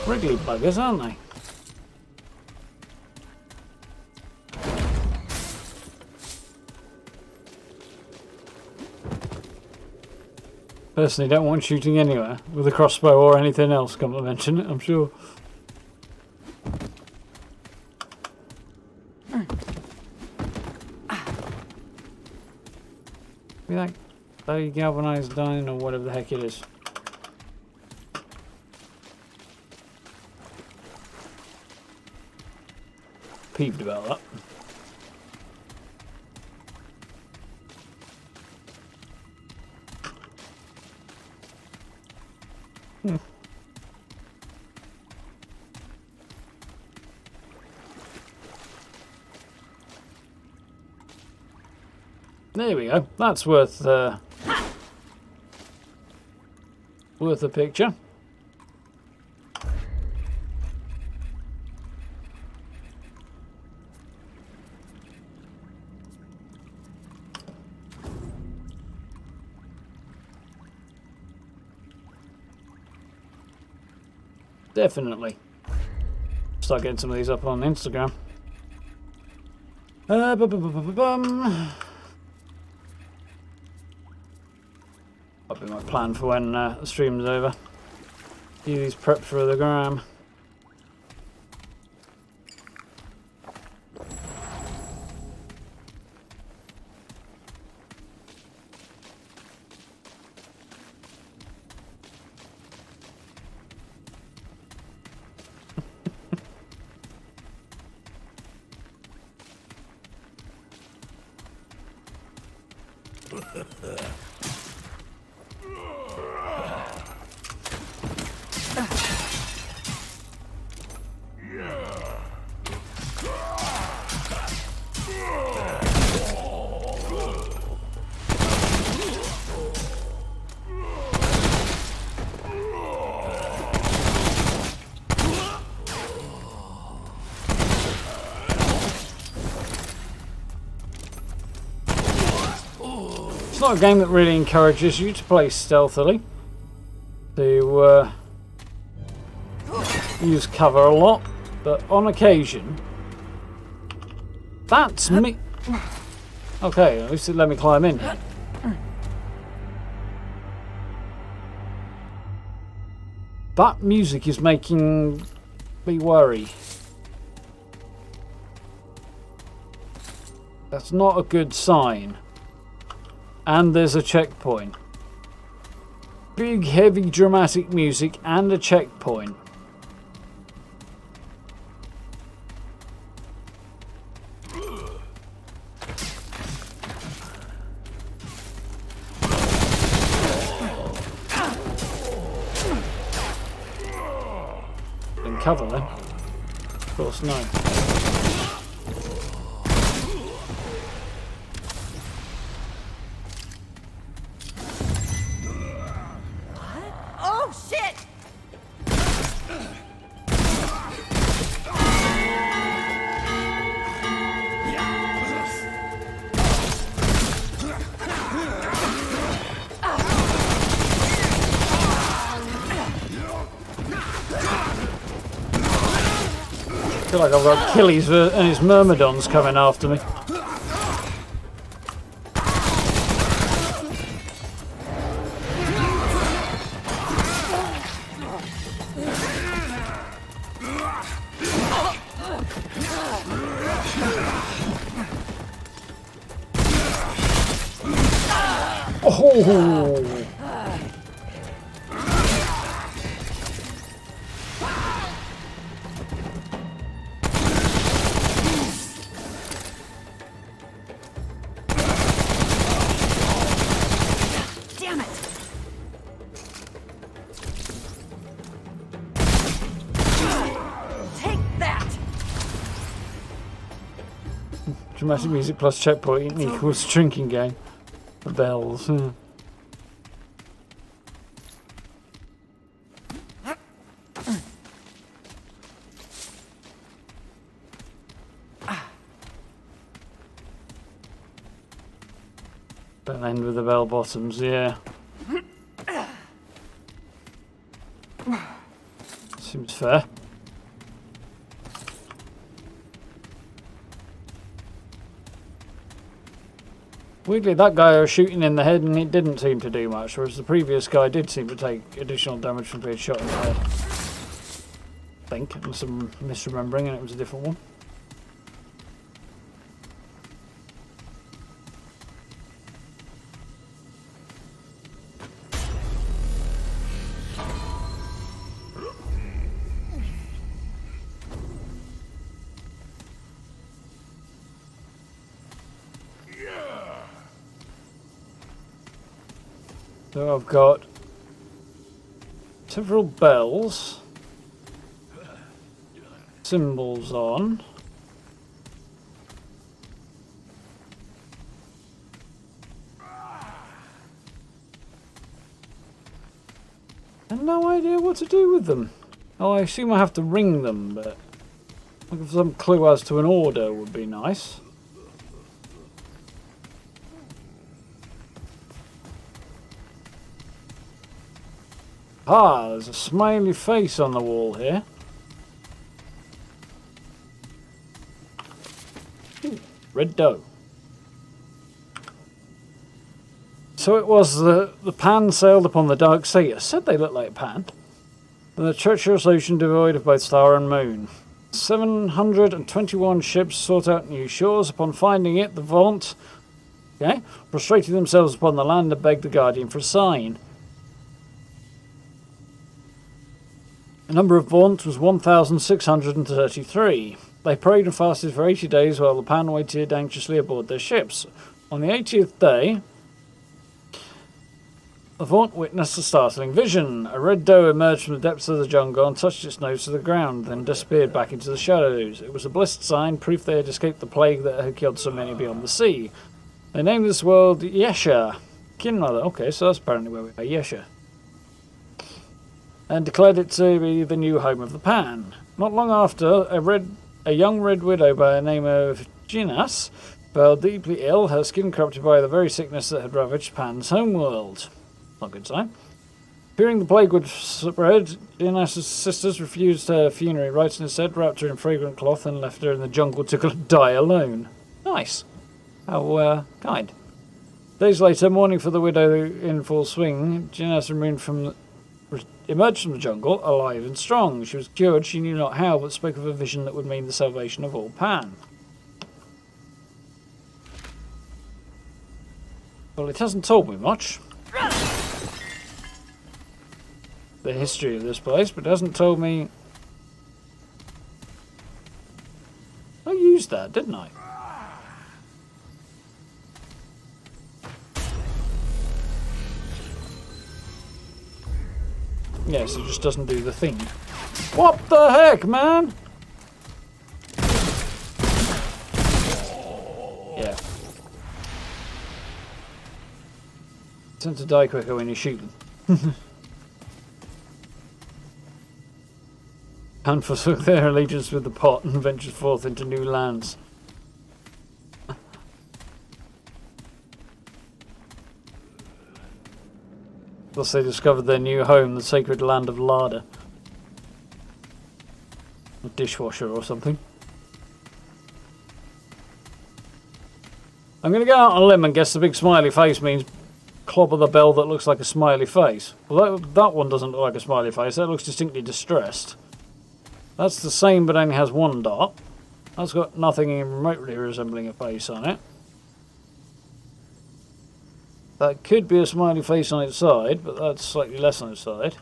Speaker 1: Wriggly buggers, aren't they? Personally, don't want shooting anywhere with a crossbow or anything else, come to mention it, I'm sure. Be like bloody galvanized iron or whatever the heck it is. Peeved about that. There we go. That's worth a picture. Definitely. Start getting some of these up on Instagram. That'll be my plan for when the stream's over. Do these prep for the gram. It's not a game that really encourages you to play stealthily, to use cover a lot, but on occasion, that's me. Okay, at least it let me climb in. That music is making me worry. That's not a good sign. And there's a checkpoint. Big, heavy, dramatic music and a checkpoint. In cover then? Of course, no. I feel like I've got Achilles and his myrmidons coming after me. Oh! Automatic music plus checkpoint equals drinking game. The bells. Don't end with the bell bottoms, yeah. Seems fair. Weirdly, that guy I was shooting in the head and it didn't seem to do much, whereas the previous guy did seem to take additional damage from being shot in the head. I think, unless I'm misremembering and it was a different one. So I've got several bells, symbols on. And no idea what to do with them. Oh, I assume I have to ring them, but looking for some clue as to an order would be nice. Ah, there's a smiley face on the wall here. Ooh, red dough. So it was the pan sailed upon the dark sea. I said they looked like pan. The treacherous ocean devoid of both star and moon. 721 ships sought out new shores. Upon finding it, the Vaunt, prostrated themselves upon the land and begged the Guardian for a sign. The number of Vaunt was 1,633. They prayed and fasted for 80 days while the Pan waited anxiously aboard their ships. On the 80th day, the Vaunt witnessed a startling vision. A red doe emerged from the depths of the jungle and touched its nose to the ground, then disappeared back into the shadows. It was a blessed sign, proof they had escaped the plague that had killed so many beyond the sea. They named this world Yesha. Kinmother. Okay, so that's apparently where we are. Yesha. And declared it to be the new home of the Pan. Not long after, a young red widow by the name of Ginas fell deeply ill, her skin corrupted by the very sickness that had ravaged Pan's homeworld. Not a good sign. Fearing the plague would spread, Ginas' sisters refused her funerary rites and instead wrapped her in fragrant cloth and left her in the jungle to die alone. Nice. How kind. Days later, mourning for the widow in full swing, Ginas emerged from the jungle, alive and strong. She was cured, she knew not how, but spoke of a vision that would mean the salvation of all Pan. Well, it hasn't told me much. The history of this place, but it hasn't told me... I used that, didn't I? Yes, it just doesn't do the thing. What the heck, man? Yeah. Tend to die quicker when you shoot them. And forsook their allegiance with the pot and ventured forth into new lands. Thus they discovered their new home, the sacred land of Larder. A dishwasher or something. I'm going to go out on a limb and guess the big smiley face means clobber the bell that looks like a smiley face. Well, that one doesn't look like a smiley face, that looks distinctly distressed. That's the same but only has one dot. That's got nothing even remotely resembling a face on it. That could be a smiley face on its side, but that's slightly less on its side.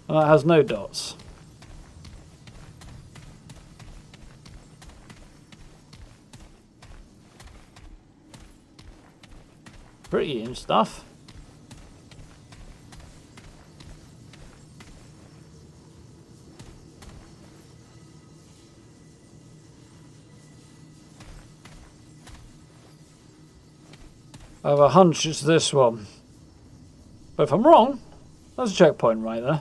Speaker 1: And that has no dots. Pretty and stuff. I have a hunch it's this one. But if I'm wrong, there's a checkpoint right there.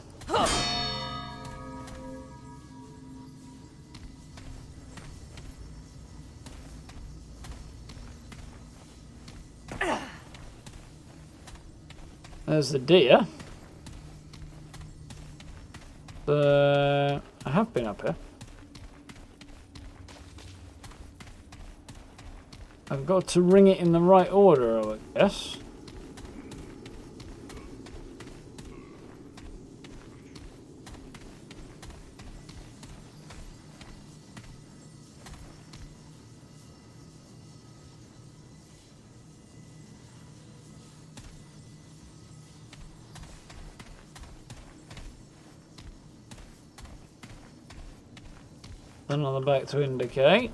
Speaker 1: There's the deer. I have been up here. I've got to ring it in the right order, I guess. Then on the back to indicate.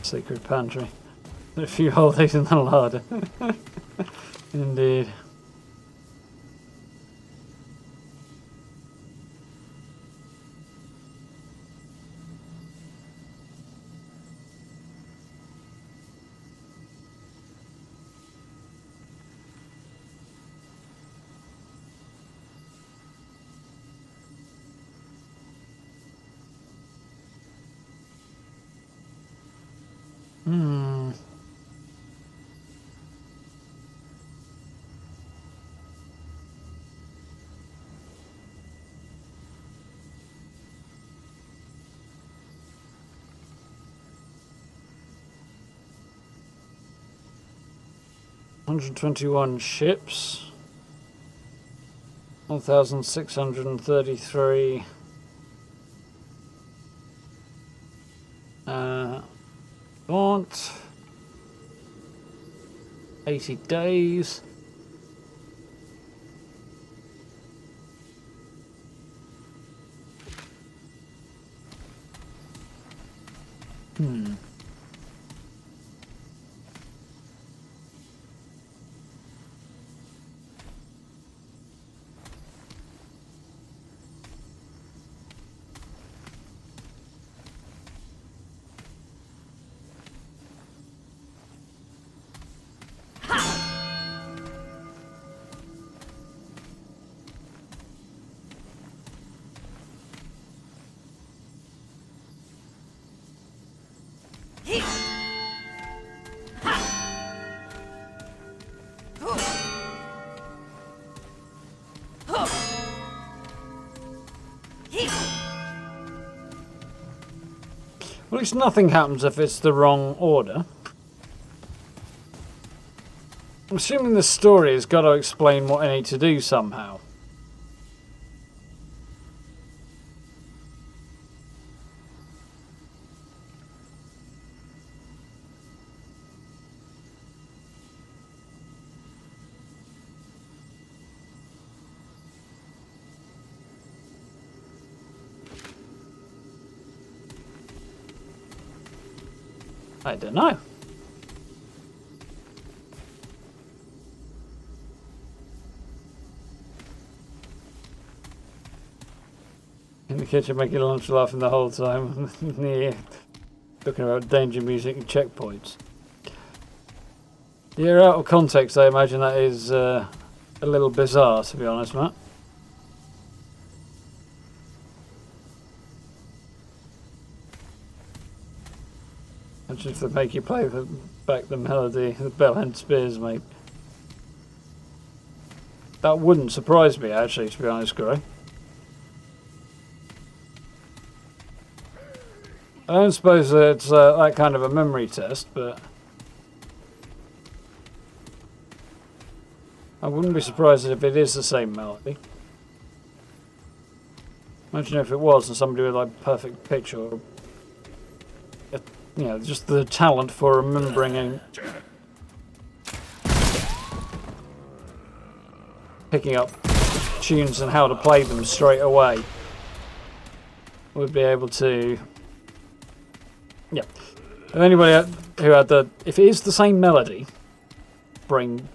Speaker 1: Secret pantry. A few holidays in the larder. Indeed. Hmm. $121 ships. 1,633 Gaunt. 80 days. Well, at least nothing happens if it's the wrong order. I'm assuming the story has got to explain what I need to do somehow. I don't know. In the kitchen making lunch laughing the whole time. Yeah. Talking about danger music and checkpoints. Yeah, out of context I imagine that is a little bizarre, to be honest, Matt. Imagine if they make you play back the melody, the Bell End Spears, mate. That wouldn't surprise me, actually, to be honest, Gray. I don't suppose it's that kind of a memory test, but I wouldn't be surprised if it is the same melody. Imagine if it was, and somebody with like perfect pitch or you know, just the talent for remembering and picking up tunes and how to play them straight away. Would be able to, yeah. If anybody who had the, if it is the same melody, bring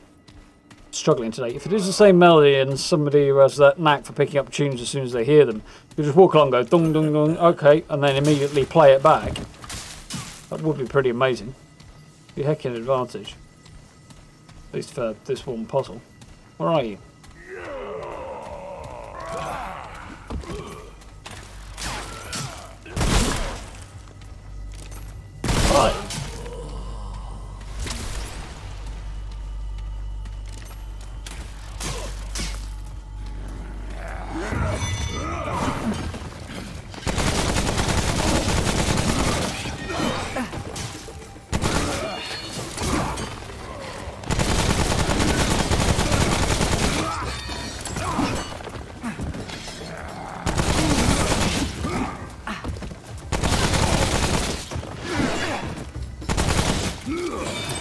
Speaker 1: struggling today. If it is the same melody and somebody who has that knack for picking up tunes as soon as they hear them, you just walk along and go dong dong dong, okay, and then immediately play it back. That would be pretty amazing. Be a heckin' advantage. At least for this one puzzle. Where are you? Right.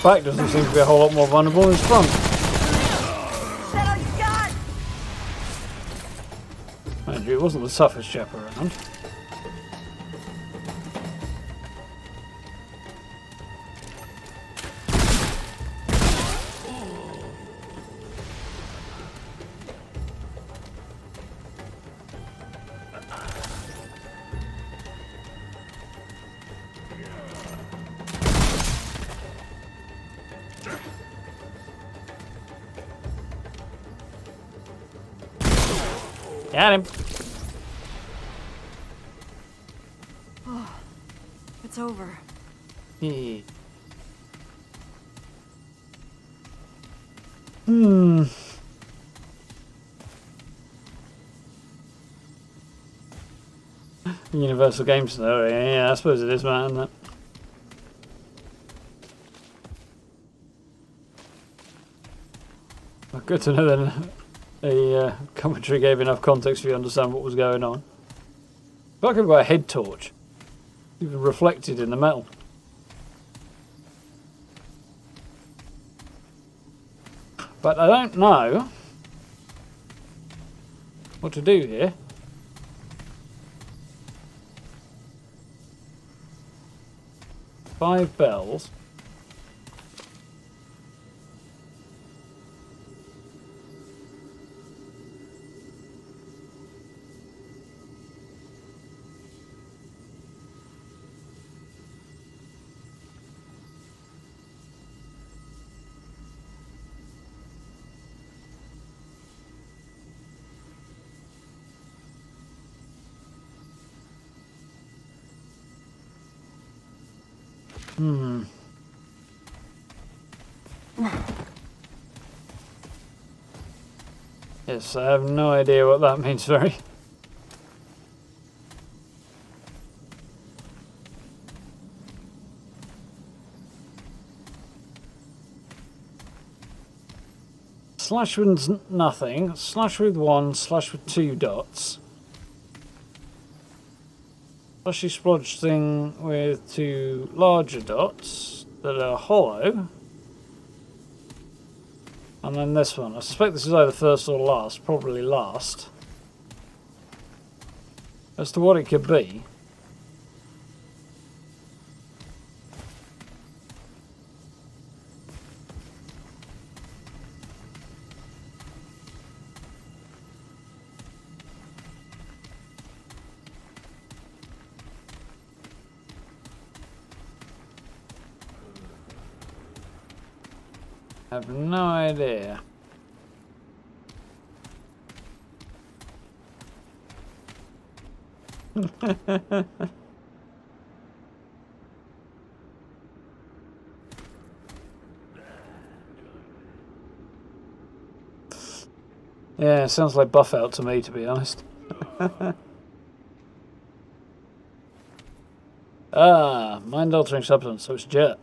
Speaker 1: Back doesn't seem to be a whole lot more vulnerable than his front. Mind you, it wasn't the toughest chap around. Got him.
Speaker 6: Oh, it's over.
Speaker 1: Yeah. Universal Games story. Yeah, I suppose it is, man, isn't it? Well, good to know then. The commentary gave enough context for you to understand what was going on. If I could buy a head torch, even reflected in the metal. But I don't know what to do here. Five bells. Yes, I have no idea what that means, very. Slash with nothing, slash with one, slash with 2 dots. Slushy splodge thing with 2 larger dots that are hollow. And then this one. I suspect this is either first or last, probably last. As to what it could be. I have no idea. Yeah, it sounds like buff out to me, to be honest. Ah, mind altering substance, so it's jet.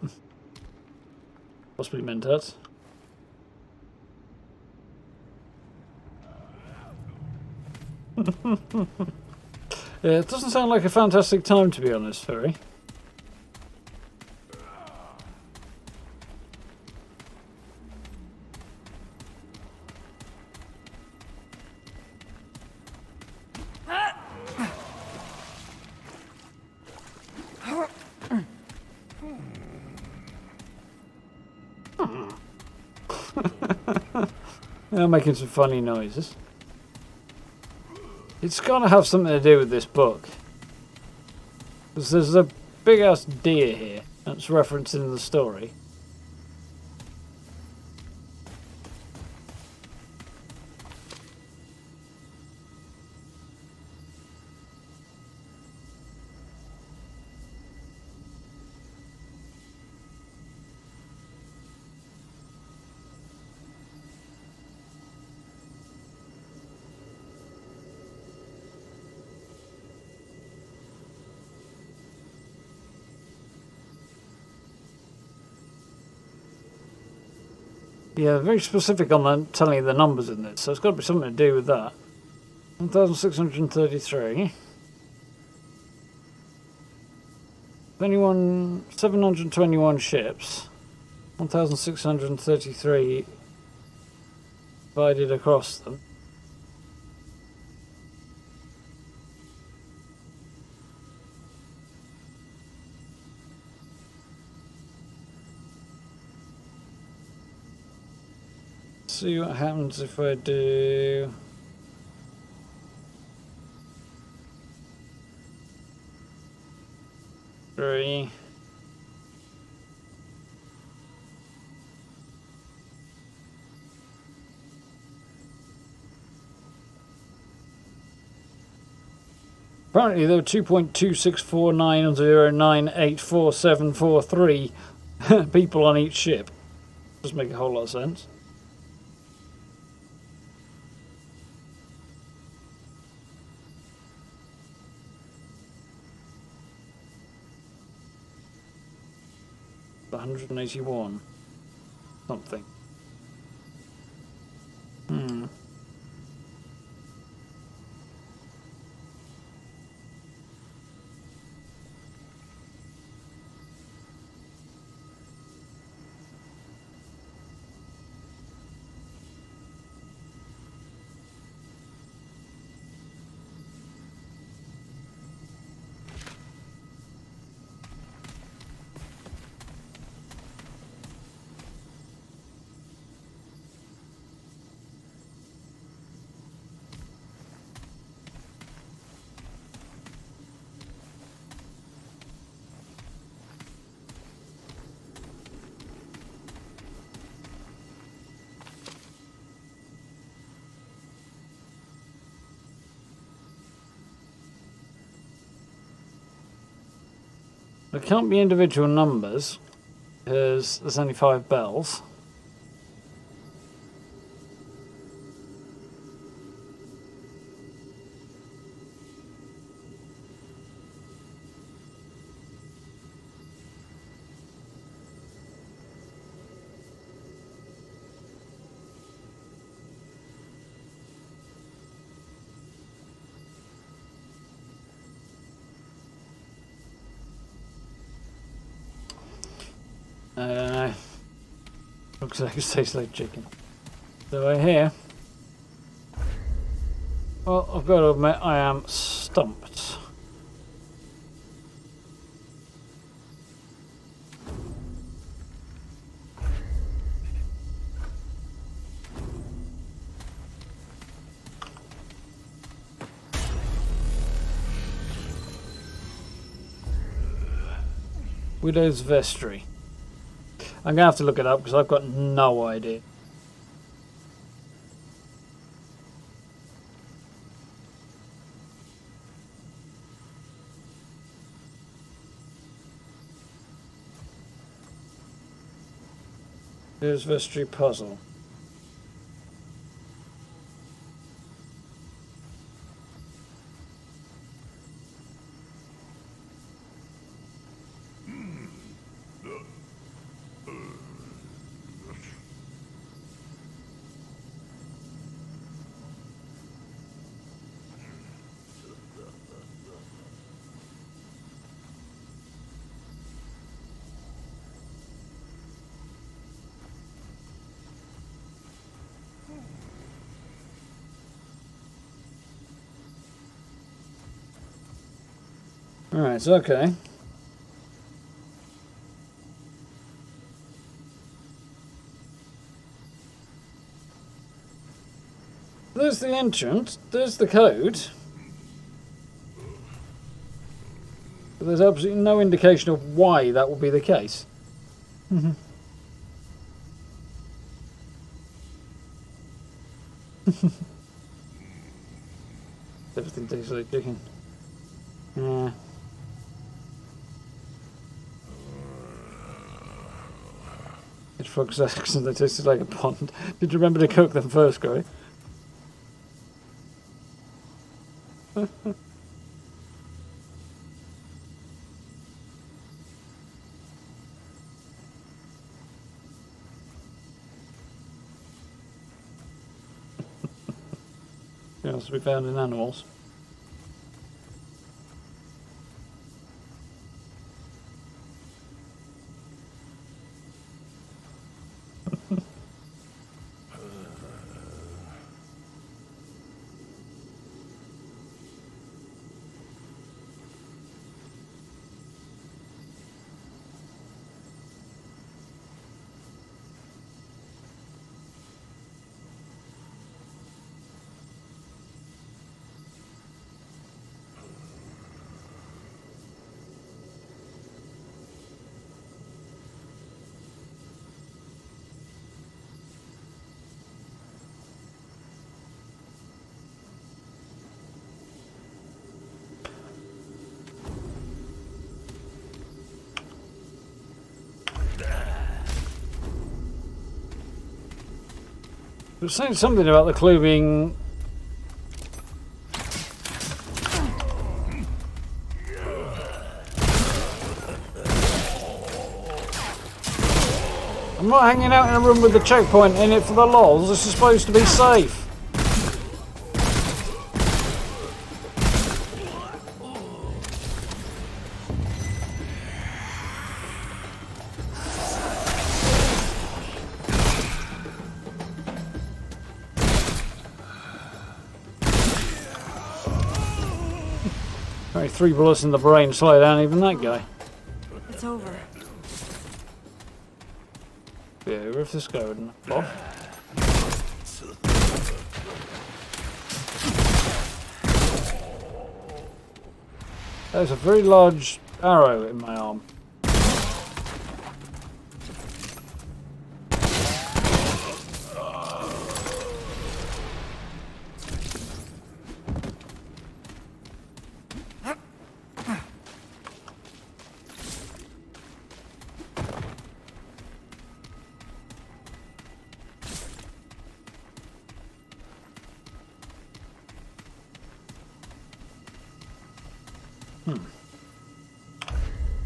Speaker 1: Possibly Mentats. Yeah, it doesn't sound like a fantastic time, to be honest, Ferry. They're making some funny noises. It's got to have something to do with this book. Because there's a big ass deer here that's referenced in the story. Yeah, very specific on telling you the numbers in this, so it's got to be something to do with that. 1,633. 721 ships. 1,633 divided across them. See what happens if I do three. Apparently there were 2.26490984743 people on each ship. Doesn't make a whole lot of sense. The 181 something. There can't be individual numbers because there's only 5 bells. I don't know. Looks like it tastes like chicken. So I hear. Well, I've got to admit, I am stumped. Widow's Vestry. I'm going to have to look it up because I've got no idea. Widow's Vestry puzzle. Alright, so okay. There's the entrance. There's the code. But there's absolutely no indication of why that will be the case. Everything tastes like chicken. Yeah. It's frog's eggs and they tasted like a pond. Did you remember to cook them first, Gray? It has to be found in animals. It was saying something about the clue being... I'm not hanging out in a room with a checkpoint in it for the lols. This is supposed to be safe. Only 3 bullets in the brain, slow down even that guy.
Speaker 6: It's over.
Speaker 1: Yeah, where is this going? Off? There's a very large arrow in my arm.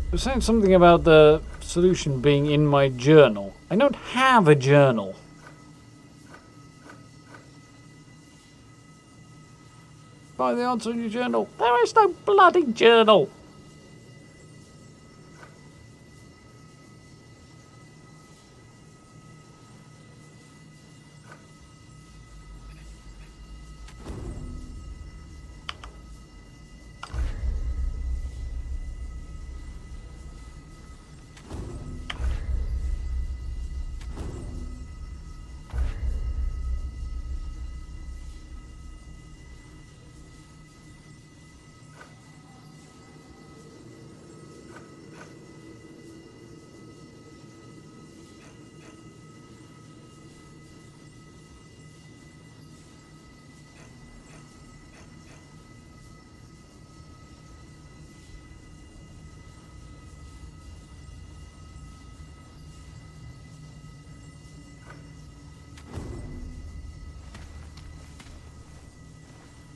Speaker 1: It was saying something about the solution being in my journal. I don't have a journal. Find the answer in your journal. There is no bloody journal.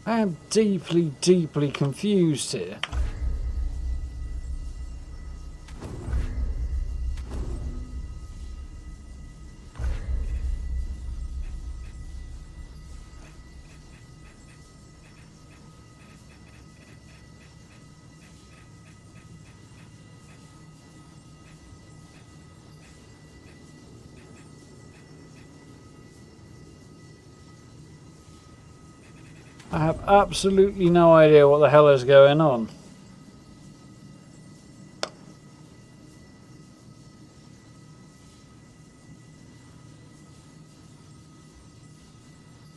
Speaker 1: I am deeply, deeply confused here. I have absolutely no idea what the hell is going on.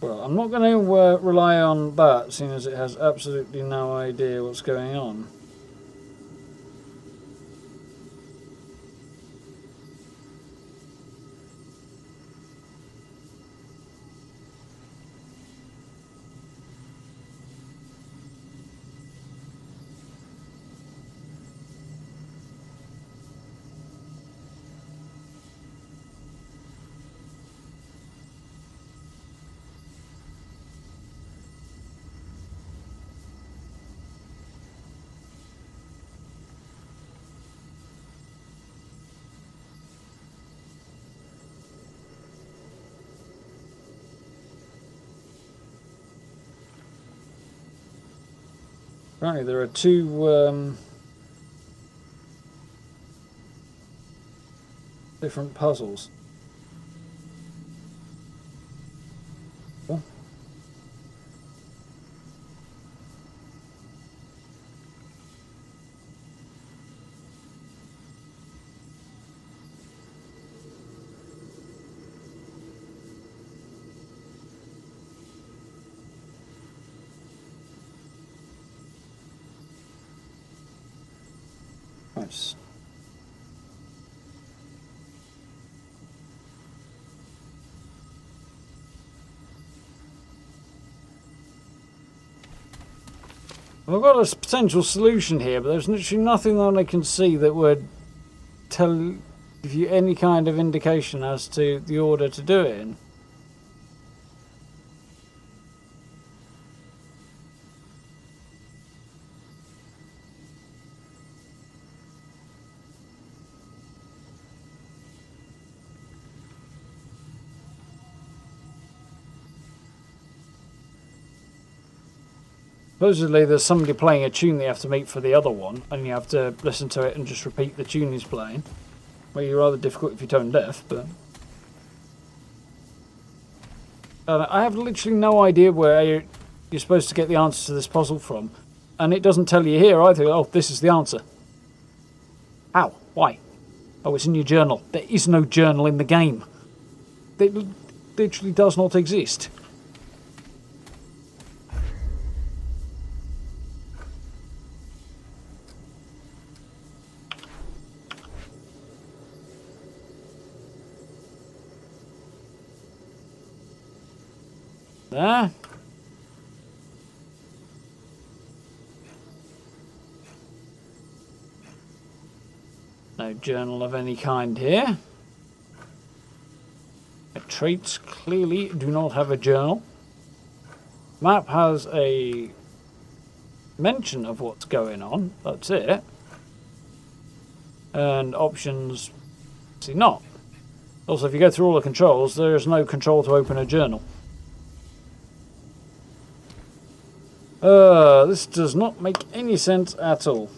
Speaker 1: Well, I'm not going to rely on that, seeing as it has absolutely no idea what's going on. Apparently there are two different puzzles. Oh. Nice. I've got a potential solution here, but there's literally nothing that I can see that would give you any kind of indication as to the order to do it in. Supposedly there's somebody playing a tune they have to meet for the other one, and you have to listen to it and just repeat the tune he's playing. Well, you're rather difficult if you're tone deaf, but... I have literally no idea where you're supposed to get the answer to this puzzle from. And it doesn't tell you here either. Oh, this is the answer. How? Why? Oh, it's in your journal. There is no journal in the game. It literally does not exist. There. No journal of any kind here. Traits clearly do not have a journal. Map has a mention of what's going on. That's it. And options, see, not. Also, if you go through all the controls, there is no control to open a journal. This does not make any sense at all.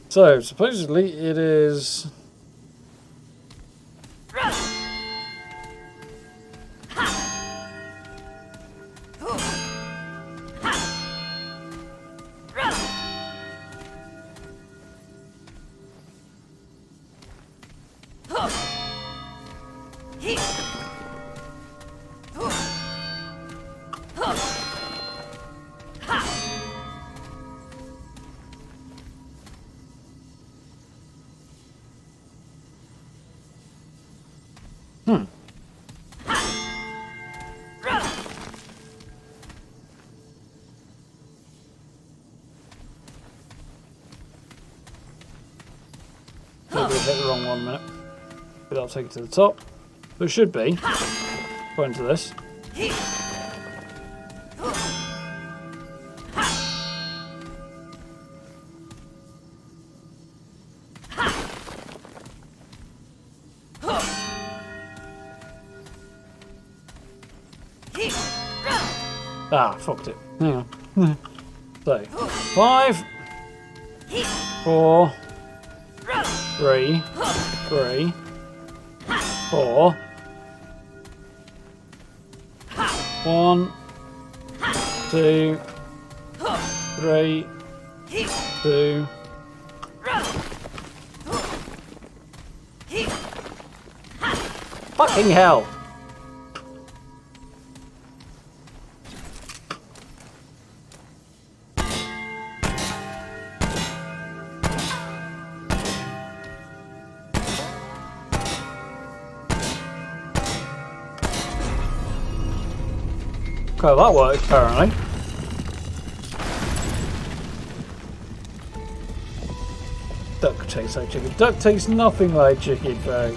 Speaker 1: So, supposedly it is... Maybe I hit the wrong one minute. But I'll take it to the top. There should be. According to this. Ah, fucked it. Hang on. So, 5, 4, 3, 3, 4, 1, 2, 3, 2. Fucking hell! Okay, that worked apparently. Duck tastes like chicken. Duck tastes nothing like chicken, bro.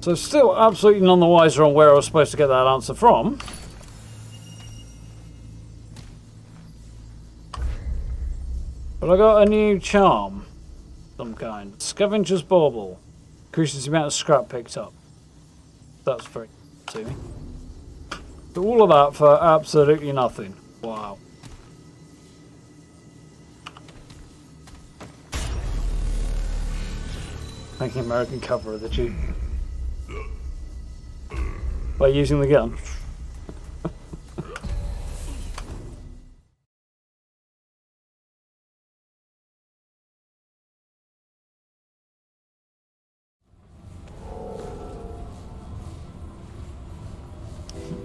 Speaker 1: So still absolutely none the wiser on where I was supposed to get that answer from. But I got a new charm. Some kind. Scavenger's Bauble. Increases the amount of scrap picked up. That's very good to me. So all of that for absolutely nothing. Wow. Thank you, American cover of the tube. By using the gun.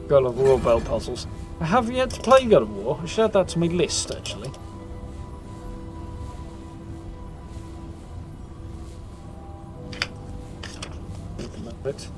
Speaker 1: God of War belt puzzles. I have yet to play God of War. I should add that to my list, actually. Open that bit.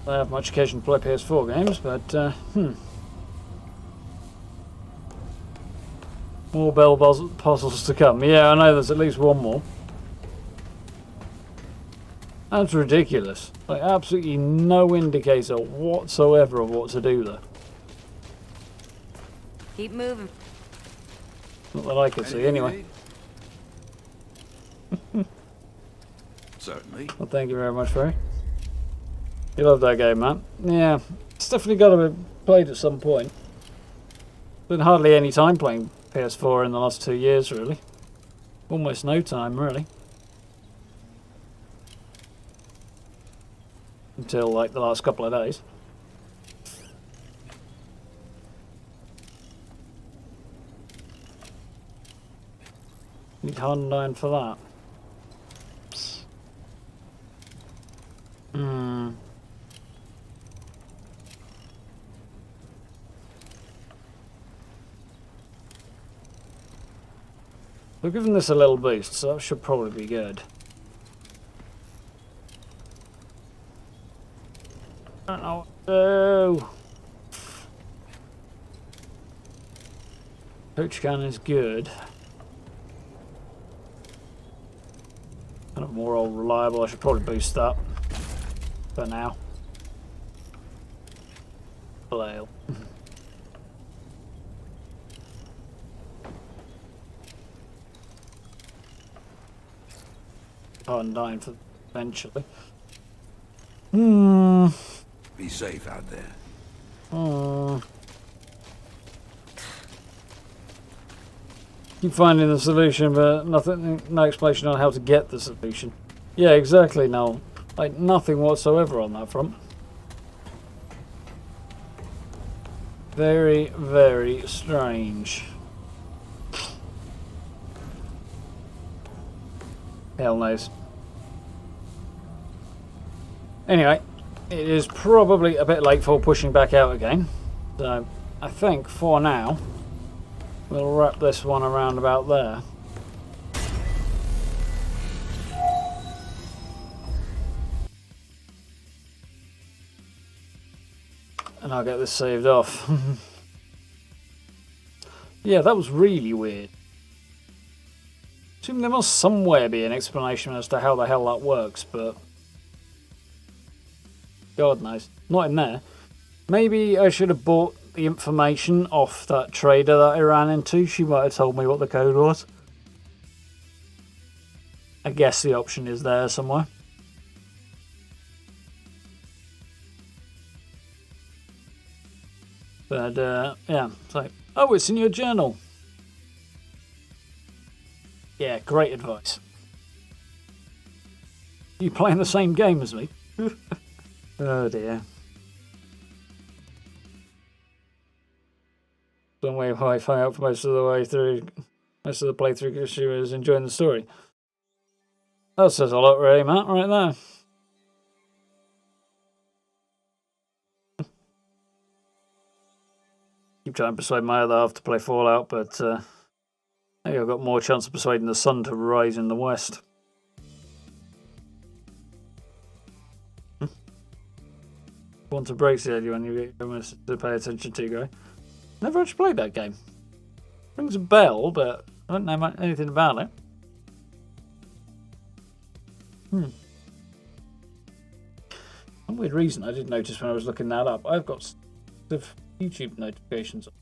Speaker 1: I have much occasion to play PS4 games, but more bell puzzles to come. Yeah, I know there's at least one more. That's ridiculous. Like, absolutely no indicator whatsoever of what to do there.
Speaker 3: Keep moving.
Speaker 1: Not that I could see, anyway.
Speaker 4: Certainly.
Speaker 1: Well, thank you very much, Ferry. You love that game, man. Yeah, it's definitely got to be played at some point. Been hardly any time playing PS4 in the last 2 years, really. Almost no time, really. Until, like, the last couple of days. Need Honda for that. We're giving this a little boost, so that should probably be good. I don't know what to do. Coach can is good. Kind of more old reliable. I should probably boost that for now. Flail. I'm dying for eventually.
Speaker 4: Be safe out there.
Speaker 1: Keep finding the solution, but nothing, no explanation on how to get the solution. Yeah, exactly. No, like nothing whatsoever on that front. Very, very strange. Hell knows. Anyway, it is probably a bit late for pushing back out again. So, I think for now, we'll wrap this one around about there. And I'll get this saved off. Yeah, that was really weird. I assume there must somewhere be an explanation as to how the hell that works, but God knows. Not in there. Maybe I should have bought the information off that trader that I ran into. She might have told me what the code was. I guess the option is there somewhere. But yeah, so oh, it's in your journal. Yeah, great advice. You playing the same game as me? Oh dear. Some way Wi-Fi out for most of the way through. Most of the playthrough because she was enjoying the story. That says a lot, really, Matt, right there. Keep trying to persuade my other half to play Fallout, but I think I've got more chance of persuading the sun to rise in the west. Want to break the when you get to pay attention to, guy. Never actually played that game. Rings a bell, but I don't know anything about it. Some weird reason I did notice when I was looking that up. I've got YouTube notifications on.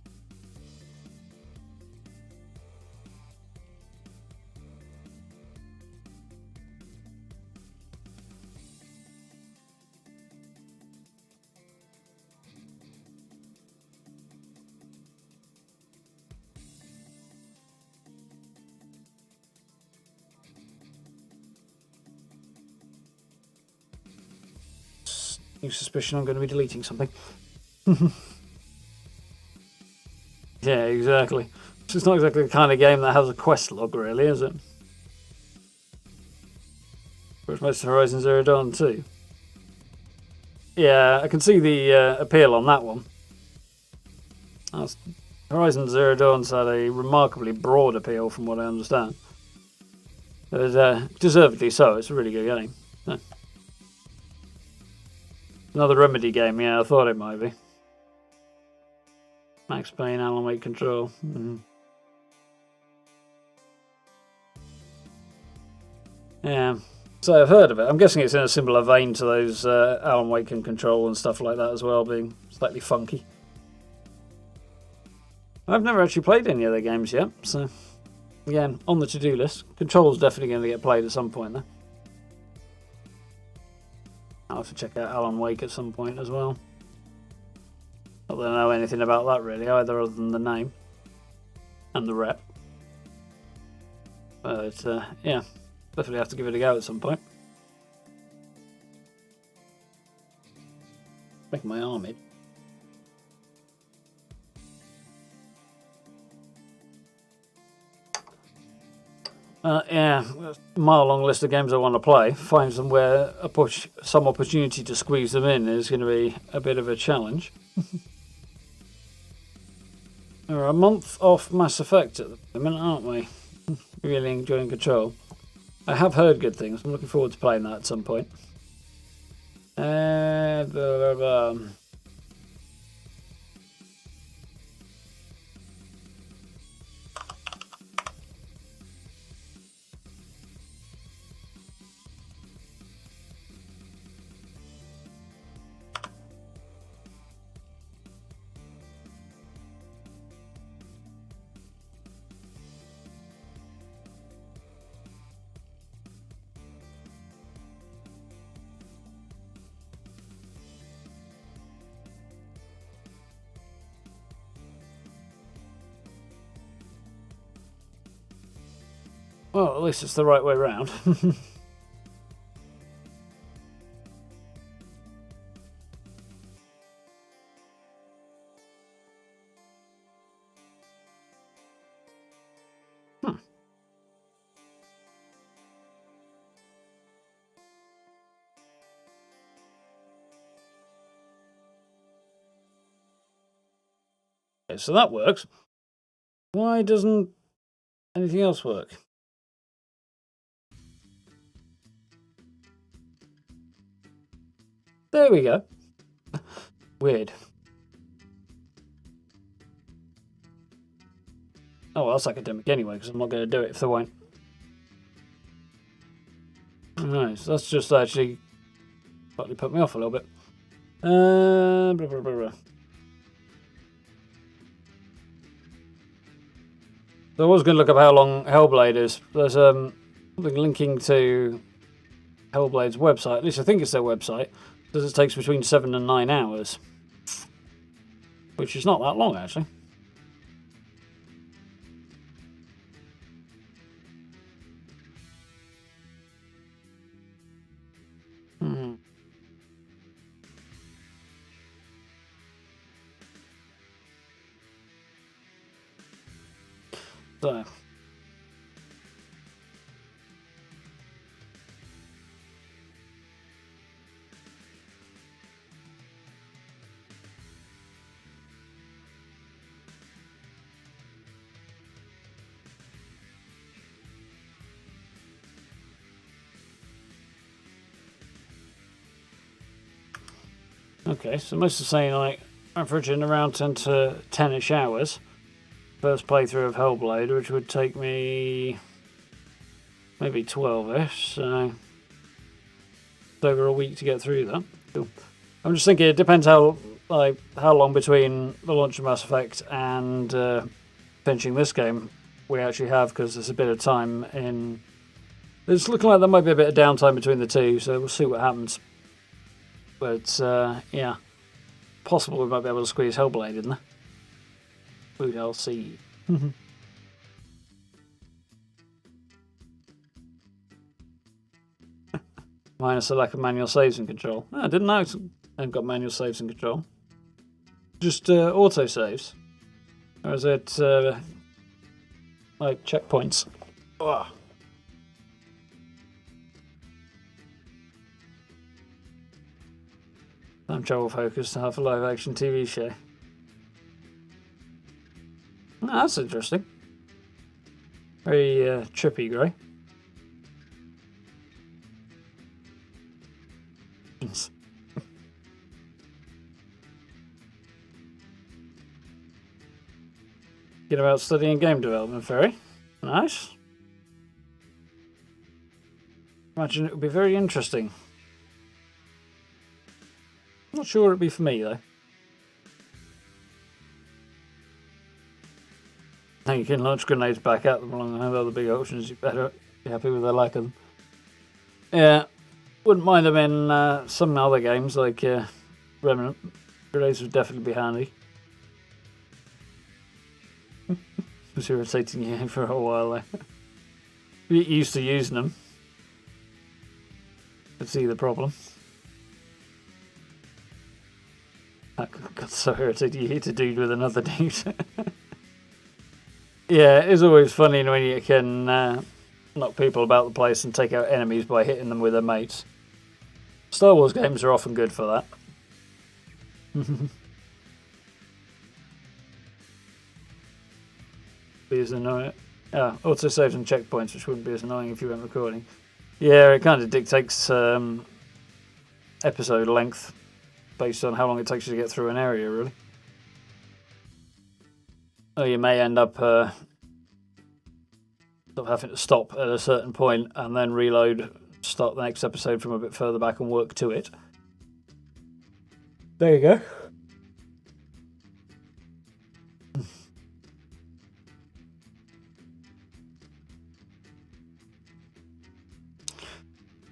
Speaker 1: New suspicion I'm going to be deleting something. Yeah, exactly. It's not exactly the kind of game that has a quest log, really, is it? Whereas most of Horizon Zero Dawn too. Yeah, I can see the appeal on that one. Horizon Zero Dawn's had a remarkably broad appeal, from what I understand. But, deservedly so. It's a really good game. Yeah. Another Remedy game, yeah, I thought it might be. Max Payne, Alan Wake Control. Yeah, so I've heard of it. I'm guessing it's in a similar vein to those Alan Wake and Control and stuff like that as well, being slightly funky. I've never actually played any of their games yet, so again, on the to-do list. Control's definitely going to get played at some point, though. I'll have to check out Alan Wake at some point as well. Not that I know anything about that really, either other than the name and the rep. But yeah, definitely have to give it a go at some point. Make my arm itch. Yeah, a mile-long list of games I want to play. Find somewhere, some opportunity to squeeze them in is going to be a bit of a challenge. We're a month off Mass Effect at the moment, aren't we? Really enjoying Control. I have heard good things. I'm looking forward to playing that at some point. Well, at least it's the right way round. Okay, so that works. Why doesn't anything else work? There we go. Weird. Oh, well, that's academic anyway, because I'm not going to do it if they won't. Nice, that's just actually slightly put me off a little bit. Blah, blah, blah, blah. So I was going to look up how long Hellblade is. There's something linking to Hellblade's website. At least I think it's their website. Says it takes between 7 and 9 hours, which is not that long actually. So, Okay, so most are saying like averaging around 10 to 10-ish hours. First playthrough of Hellblade, which would take me maybe 12-ish, so it's over a week to get through that. Cool. I'm just thinking it depends how long between the launch of Mass Effect and finishing this game we actually have, because there's a bit of time in. It's looking like there might be a bit of downtime between the two, so we'll see what happens. But yeah, possible we might be able to squeeze Hellblade in there. We shall see. Minus the lack of manual saves and control. I didn't know I've got manual saves and control. Just auto saves. Or is it like checkpoints? Ugh. Time travel focused to have a live action TV show. Oh, that's interesting. Very trippy, Grey. Get about studying game development, very nice. Imagine it would be very interesting. Not sure it'd be for me though. Now you can launch grenades back at them along with other big options. You better be happy with the lack of them. Yeah, wouldn't mind them in some other games like Remnant. Grenades would definitely be handy. Was irritating you for a while there. Get used to using them. Could see the problem. That got so irritating you hit a dude with another dude. Yeah, it's always funny when you can knock people about the place and take out enemies by hitting them with their mates. Star Wars games are often good for that. Be as annoying. Auto saves and checkpoints, which wouldn't be as annoying if you weren't recording. Yeah, it kind of dictates episode length based on how long it takes you to get through an area, really. Or you may end up having to stop at a certain point and then reload, start the next episode from a bit further back and work to it. There you go.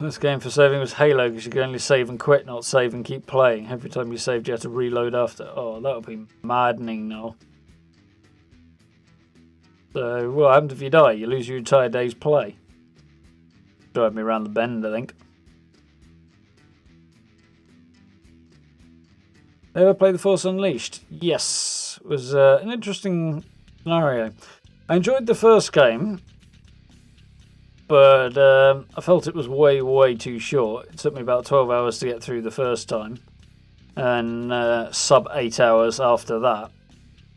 Speaker 1: This game for saving was Halo, because you could only save and quit, not save and keep playing. Every time you saved, you had to reload after. Oh, that would be maddening now. So, what happens if you die? You lose your entire day's play. Drive me around the bend, I think. Ever played The Force Unleashed? Yes. It was an interesting scenario. I enjoyed the first game, but I felt it was way, way too short. It took me about 12 hours to get through the first time, and sub 8 hours after that.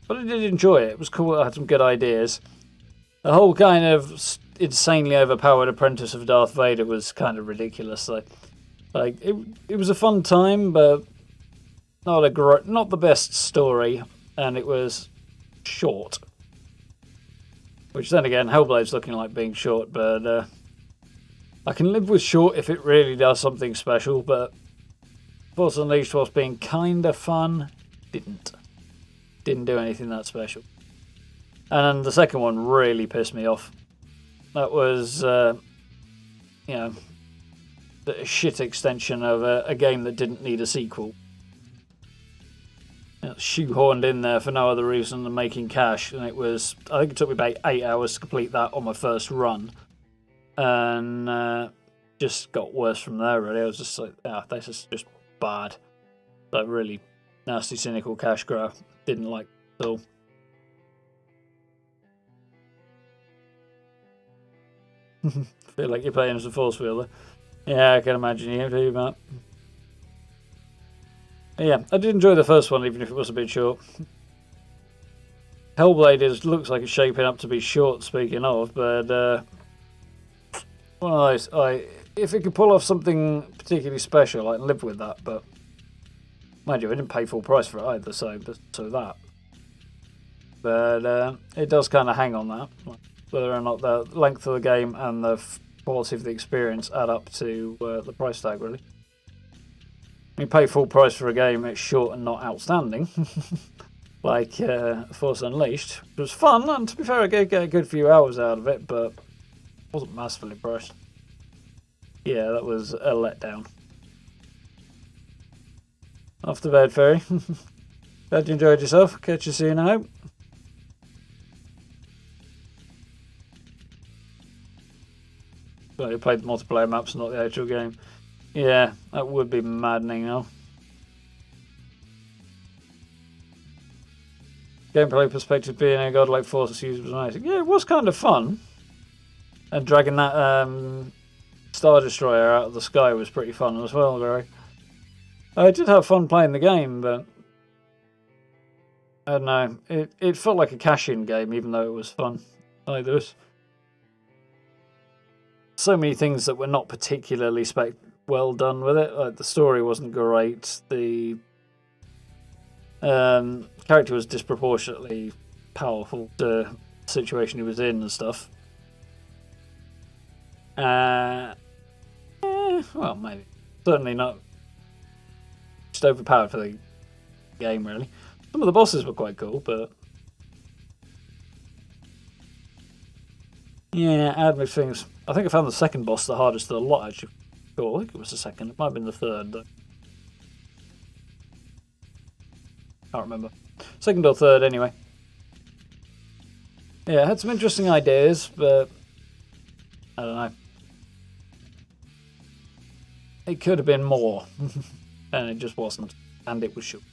Speaker 1: But I did enjoy it. It was cool. I had some good ideas. The whole kind of insanely overpowered apprentice of Darth Vader was kind of ridiculous. Like it was a fun time, but not the best story, and it was short. Which then again, Hellblade's looking like being short, but I can live with short if it really does something special. But Force Unleashed, whilst being kind of fun, didn't do anything that special. And then the second one really pissed me off. That was, the shit extension of a game that didn't need a sequel. It was shoehorned in there for no other reason than making cash, and I think it took me about 8 hours to complete that on my first run. And just got worse from there, really. I was just like, this is just bad. Like, really nasty, cynical cash grab. Didn't like it at all. Feel like you're playing as a force wielder. Yeah, I can imagine you do, Matt. Yeah, I did enjoy the first one, even if it was a bit short. Hellblade looks like it's shaping up to be short, speaking of, but one of those, if it could pull off something particularly special, I'd live with that, but Mind you, I didn't pay full price for it either, so that. But it does kind of hang on that, whether or not the length of the game and the quality of the experience add up to the price tag, really. When you pay full price for a game, it's short and not outstanding. Like Force Unleashed. It was fun, and to be fair, I did get a good few hours out of it, but wasn't massively priced. Yeah, that was a letdown. Off to bed, Ferry. Glad you enjoyed yourself. Catch you soon, I hope. Well, you played the multiplayer maps, not the actual game. Yeah, that would be maddening, though. Gameplay perspective, being a godlike Force user was amazing. Yeah, it was kind of fun. And dragging that Star Destroyer out of the sky was pretty fun as well, Gary. I did have fun playing the game, but I don't know. It felt like a cash-in game, even though it was fun. Like there was so many things that were not particularly well done with it. Like the story wasn't great. The character was disproportionately powerful to the situation he was in and stuff. Well, maybe. Certainly not just overpowered for the game, really. Some of the bosses were quite cool, but yeah, add me things. I think I found the second boss the hardest of the lot, actually. Cool, I think it was the second. It might have been the third, though. Can't remember. Second or third, anyway. Yeah, I had some interesting ideas, but I don't know. It could have been more, and it just wasn't, and it was short.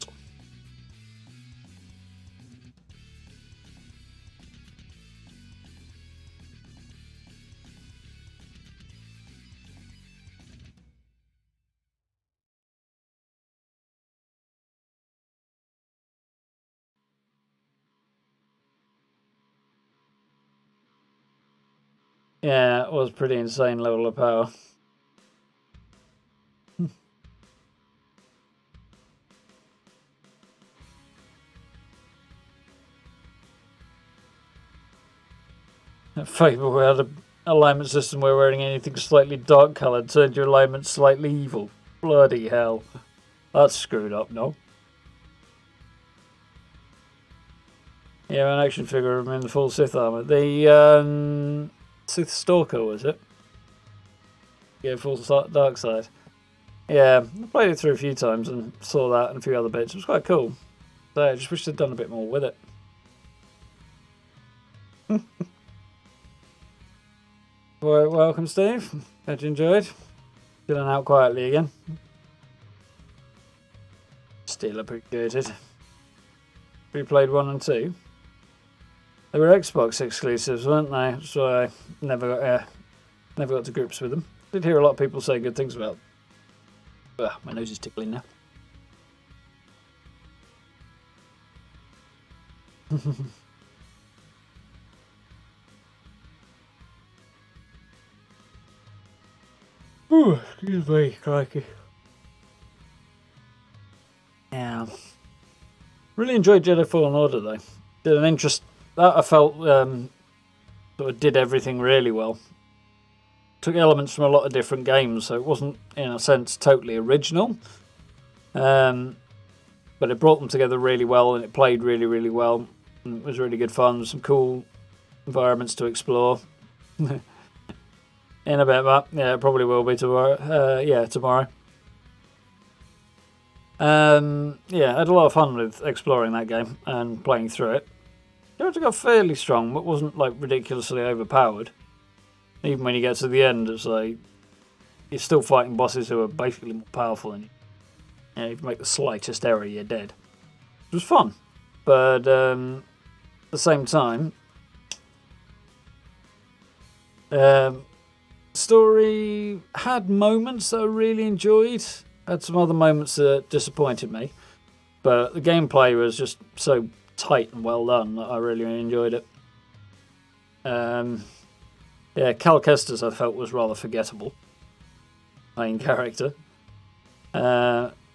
Speaker 1: Yeah, it was pretty insane level of power. Fable, we had an alignment system where wearing anything slightly dark coloured turned your alignment slightly evil. Bloody hell. That's screwed up, no? Yeah, an action figure of him in the full Sith armour. The Sith Stalker, was it? Yeah, full dark side. Yeah, I played it through a few times and saw that and a few other bits. It was quite cool. So I just wish they'd done a bit more with it. Well, welcome, Steve. Glad you enjoyed. Chilling out quietly again. Still appreciated. We played 1 and 2. They were Xbox exclusives, weren't they? So I never got to grips with them. Did hear a lot of people say good things about them. My nose is tickling now. Ooh, excuse me, crikey. Yeah. Really enjoyed Jedi Fallen Order, though. Did an interest that I felt sort of did everything really well. Took elements from a lot of different games, so it wasn't, in a sense, totally original. But it brought them together really well, and it played really, really well. And it was really good fun. Some cool environments to explore. In a bit, Matt. Yeah, it probably will be tomorrow. Yeah, tomorrow. Yeah, I had a lot of fun with exploring that game and playing through it. The character got fairly strong, but wasn't like ridiculously overpowered. Even when you get to the end, it's like you're still fighting bosses who are basically more powerful than you. You know, if you make the slightest error, you're dead. It was fun, but at the same time, story had moments that I really enjoyed. Had some other moments that disappointed me, but the gameplay was just so tight and well done that I really enjoyed it. Yeah, Cal Kestis I felt was rather forgettable, main character.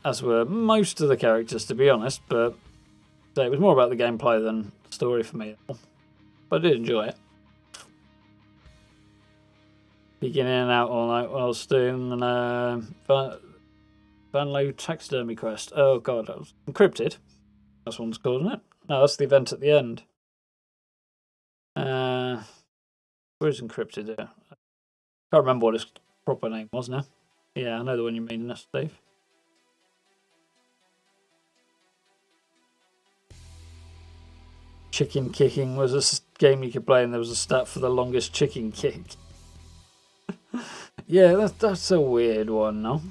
Speaker 1: as were most of the characters, to be honest, but so it was more about the gameplay than the story for me. But I did enjoy it. Peeking in and out all night while I was doing Vanlo taxidermy quest. Oh god, that was encrypted. That's what it's called, isn't it? No, that's the event at the end. Where's encrypted here? Can't remember what its proper name was now. Yeah, I know the one you mean, that's Steve. Chicken kicking was a game you could play, and there was a stat for the longest chicken kick. Yeah, that's a weird one, no?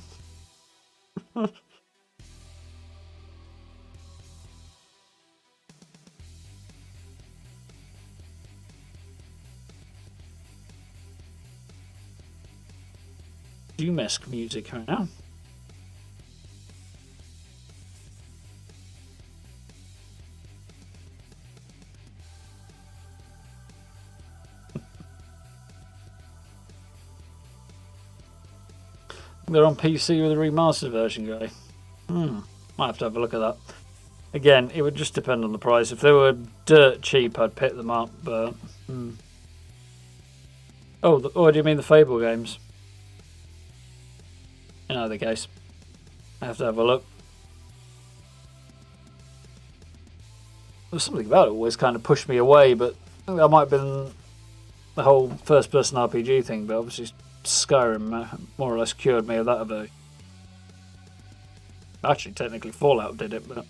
Speaker 1: Doom-esque music right now. They're on PC with a remastered version, guy. Might have to have a look at that. Again, it would just depend on the price. If they were dirt cheap, I'd pick them up, but... Oh, do you mean the Fable games? In either case, I have to have a look. There's something about it always kind of pushed me away, but I think that might have been the whole first-person RPG thing, but obviously Skyrim more or less cured me of that a bit. Actually, technically Fallout did it, but...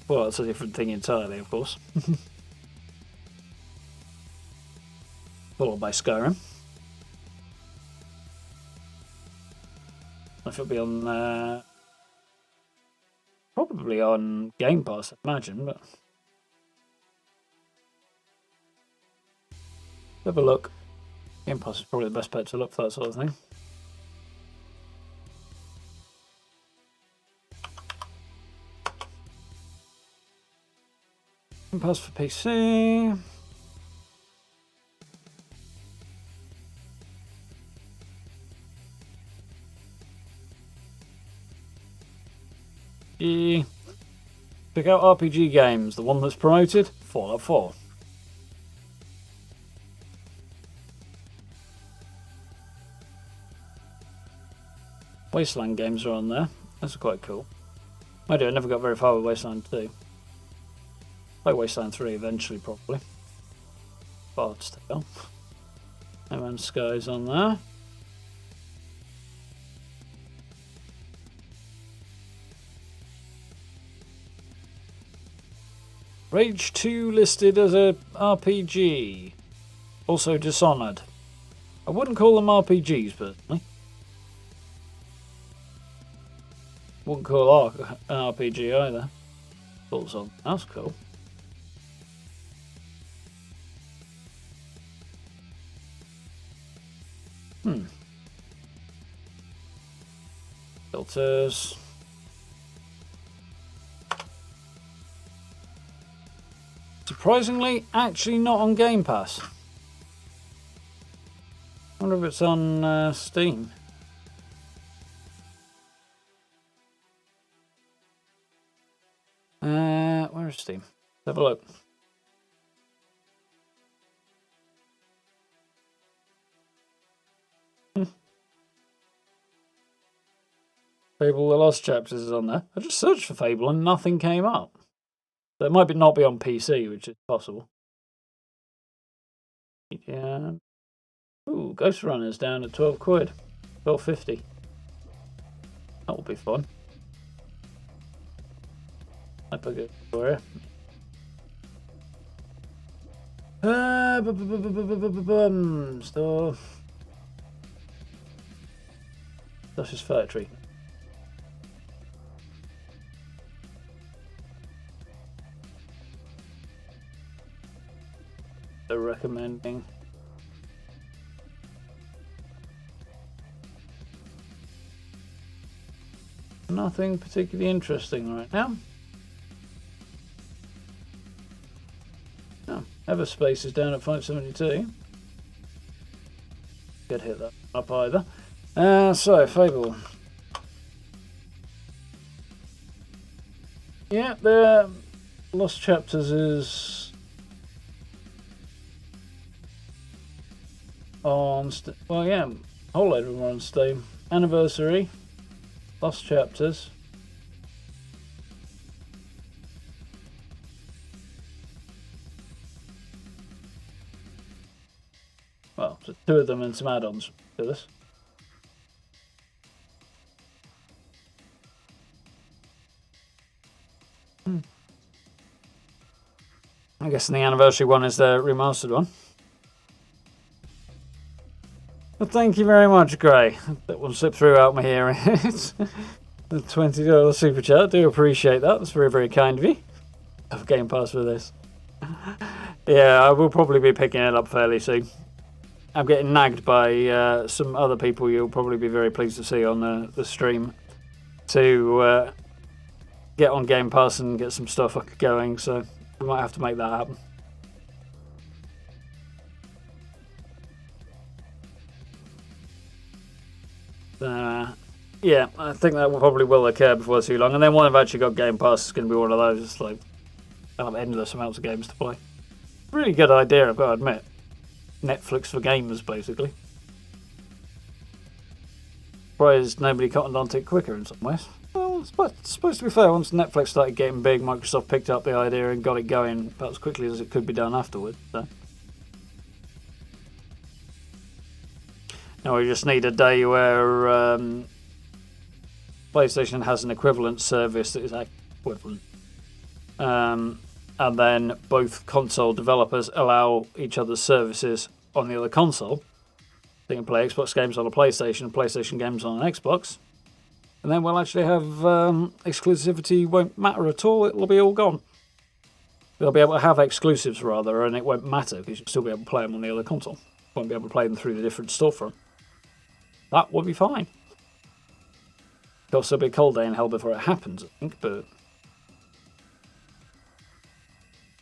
Speaker 1: Well, it's a different thing entirely, of course. Followed by Skyrim. If it'll be on... probably on Game Pass, I imagine, but... Have a look. Game Pass is probably the best bet to look for that sort of thing. Game Pass for PC. Pick out RPG games. The one that's promoted, Fallout 4. Wasteland games are on there. That's quite cool. I never got very far with Wasteland 2. Play Wasteland 3 eventually, probably. Bard's Tale. No Man's Sky's on there. Rage 2 listed as a RPG. Also Dishonored. I wouldn't call them RPGs, personally. Wouldn't call an RPG either. Thoughts on that's cool. Filters. Surprisingly, actually not on Game Pass. I wonder if it's on Steam. Where is Steam? Let's have a look. Fable The Lost Chapters is on there. I just searched for Fable and nothing came up. So it might not be on PC, which is possible. Yeah. Ooh, Ghost Runner's down at 12 quid. 12.50. That will be fun. I put it for you. Store. That's his fire tree. They're recommending. Nothing particularly interesting right now. Oh, Everspace is down at 572. Could hit that up either. So, Fable. Yeah, the Lost Chapters is on. Well, yeah, a whole load of them are on Steam. Anniversary, Lost Chapters. Well, so 2 of them and some add-ons to this. I guess the anniversary one is the remastered one. Well, thank you very much, Gray. That will slip through out my hearing. It's the $20 super chat. I do appreciate that. That's very, very kind of you. I have Game Pass for this. Yeah, I will probably be picking it up fairly soon. I'm getting nagged by some other people you'll probably be very pleased to see on the stream to get on Game Pass and get some stuff going, so we might have to make that happen. Yeah, I think that probably will occur before too long. And then when I've actually got Game Pass, it's going to be one of those. It's like, I'll have endless amounts of games to play. Really good idea, I've got to admit. Netflix for gamers, basically. Surprised nobody cottoned onto it quicker in some ways. Well, it's supposed to be fair. Once Netflix started getting big, Microsoft picked up the idea and got it going about as quickly as it could be done afterwards. So. Now we just need a day where PlayStation has an equivalent service that is equivalent. And then both console developers allow each other's services on the other console. They can play Xbox games on a PlayStation, PlayStation games on an Xbox. And then we'll actually have exclusivity won't matter at all, it'll be all gone. They'll be able to have exclusives rather, and it won't matter because you'll still be able to play them on the other console. Won't be able to play them through the different storefront. That would be fine. Of course, there'll be a cold day in hell before it happens, I think, but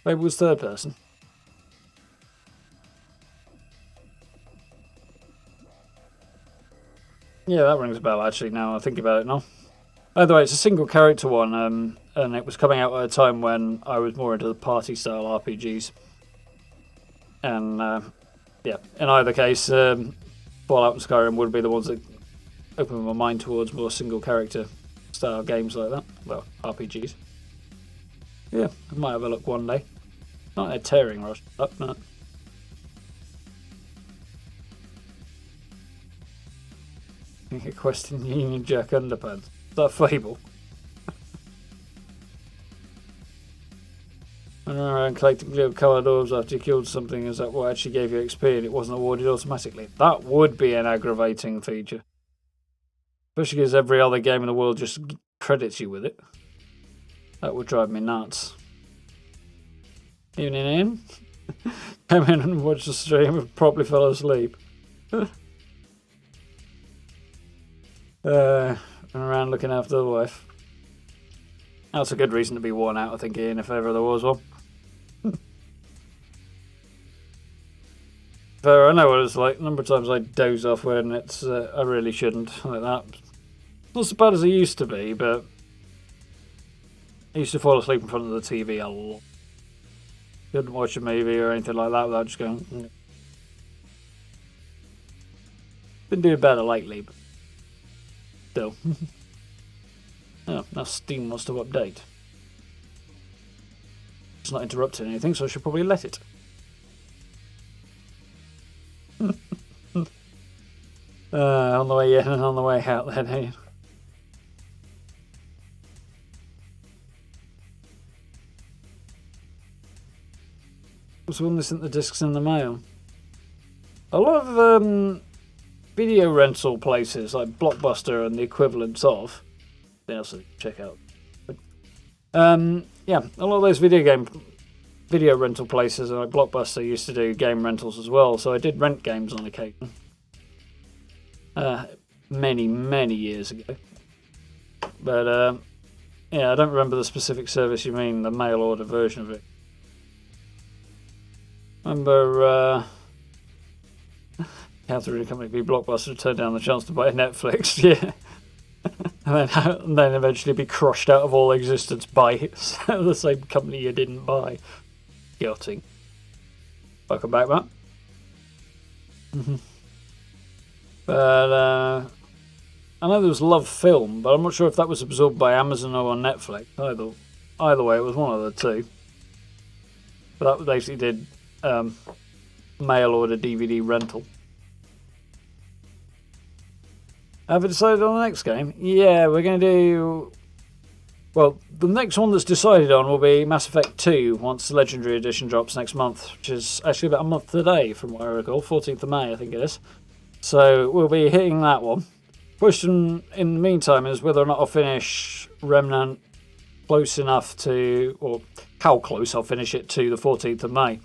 Speaker 1: maybe it was third person. Yeah, that rings a bell, actually, now I think about it now. By the way, it's a single character one, and it was coming out at a time when I was more into the party-style RPGs. And, yeah, in either case, Fallout and Skyrim would be the ones that open my mind towards more single-character style games like that. Well, RPGs. Yeah, I might have a look one day. Not a tearing rush up, no. A question Union Jack underpants. Is that Fable? Running around collecting little coloured orbs after you killed something, is that what actually gave you XP and it wasn't awarded automatically? That would be an aggravating feature. Especially because every other game in the world just credits you with it. That would drive me nuts. Evening in. Came in and watched the stream and probably fell asleep. Around looking after the wife. That's a good reason to be worn out, I think, Ian, if ever there was one. Fair, I know what it's like. A number of times I doze off when it's I really shouldn't. Like that. Not so bad as it used to be, but I used to fall asleep in front of the TV a lot. Couldn't watch a movie or anything like that without just going. Been doing better lately, but still. Oh, now Steam wants to update. It's not interrupting anything, so I should probably let it. On the way in and on the way out then, eh? So when they sent the discs in the mail. A lot of video rental places like Blockbuster and the equivalents of. They also check out. Yeah, a lot of those video rental places like Blockbuster used to do game rentals as well. So I did rent games on occasion. Many years ago. But yeah, I don't remember the specific service you mean, the mail order version of it. Remember, Catherine company be Blockbuster to turn down the chance to buy Netflix, yeah. and then eventually be crushed out of all existence by the same company you didn't buy. Yachting. Welcome back, Matt. But I know there was Love Film, but I'm not sure if that was absorbed by Amazon or Netflix. Either way, it was one of the two. But that basically did mail order DVD rental. Have we decided on the next game? Yeah, we're going to do... Well, the next one that's decided on will be Mass Effect 2 once the Legendary Edition drops next month, which is actually about a month today, from what I recall. 14th of May, I think it is. So we'll be hitting that one. Question in the meantime is whether or not I'll finish Remnant close enough to... or how close I'll finish it to the 14th of May.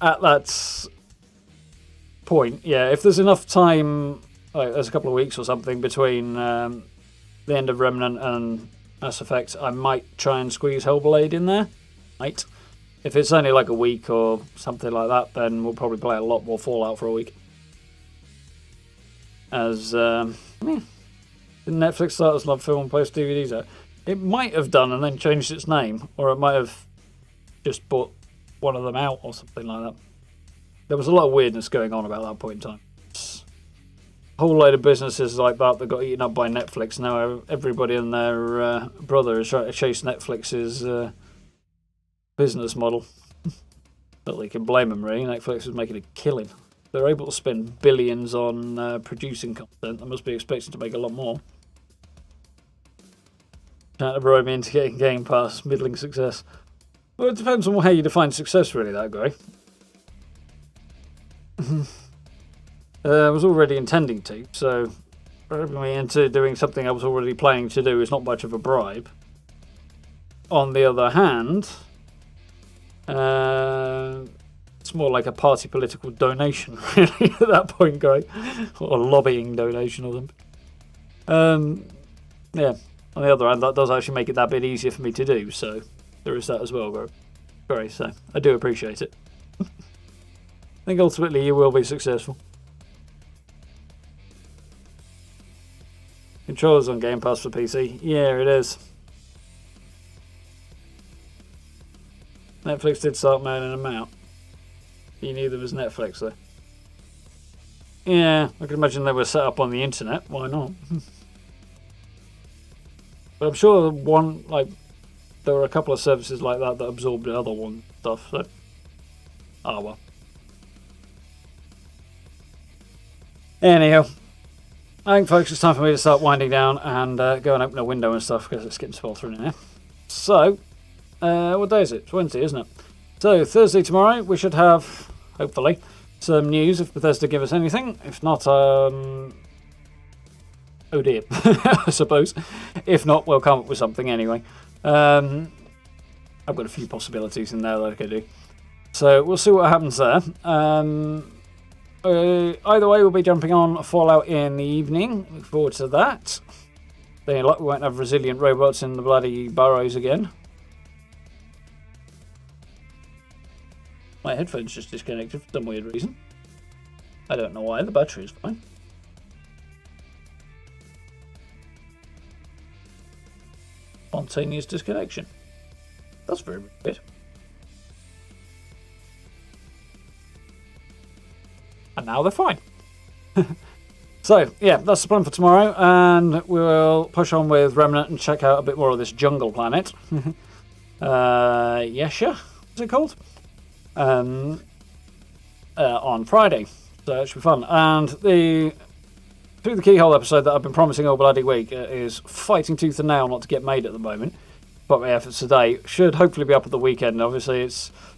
Speaker 1: At that point, yeah, if there's enough time, like there's a couple of weeks or something between the end of Remnant and Mass Effect, I might try and squeeze Hellblade in there. Might. If it's only like a week or something like that, then we'll probably play a lot more Fallout for a week. As didn't Netflix start as Love Film and post DVDs out? It might have done and then changed its name, or it might have just bought one of them out or something like that. There was a lot of weirdness going on about that point in time. A whole load of businesses like that got eaten up by Netflix. Now everybody and their brother is trying to chase Netflix's business model. But they can blame them, really. Netflix was making a killing. They're able to spend billions on producing content. They must be expecting to make a lot more. Trying to bribe me into getting Game Pass. Middling success. Well, it depends on how you define success, really, that guy. I was already intending to, so bribing me into doing something I was already planning to do is not much of a bribe. On the other hand, it's more like a party political donation, really, at that point, guy. Or a lobbying donation or something. Yeah, on the other hand, that does actually make it that bit easier for me to do, so there is that as well, Gary. So I do appreciate it. I think ultimately you will be successful. Controllers on Game Pass for PC. Yeah, it is. Netflix did start mailing them out. You knew there was Netflix though. Yeah, I can imagine they were set up on the internet. Why not? But I'm sure there were a couple of services like that that absorbed the other one stuff. So, well. Anyhow, I think, folks, it's time for me to start winding down and go and open a window and stuff because it's getting sweltering in here. So, what day is it? It's Wednesday, isn't it? So, Thursday tomorrow, we should have, hopefully, some news if Bethesda give us anything. If not, oh dear, I suppose. If not, we'll come up with something anyway. I've got a few possibilities in there that I could do. So, we'll see what happens there. Either way, we'll be jumping on Fallout in the evening. Look forward to that. Then, we won't have resilient robots in the bloody burrows again. My headphones just disconnected for some weird reason. I don't know why. The battery is fine. Spontaneous disconnection. That's very weird. And now they're fine. So, yeah, that's the plan for tomorrow. And we'll push on with Remnant and check out a bit more of this jungle planet. Yesha, is it called? On Friday. So it should be fun. And through the Keyhole episode that I've been promising all bloody week is fighting tooth and nail not to get made at the moment. But my efforts today should hopefully be up at the weekend. Obviously,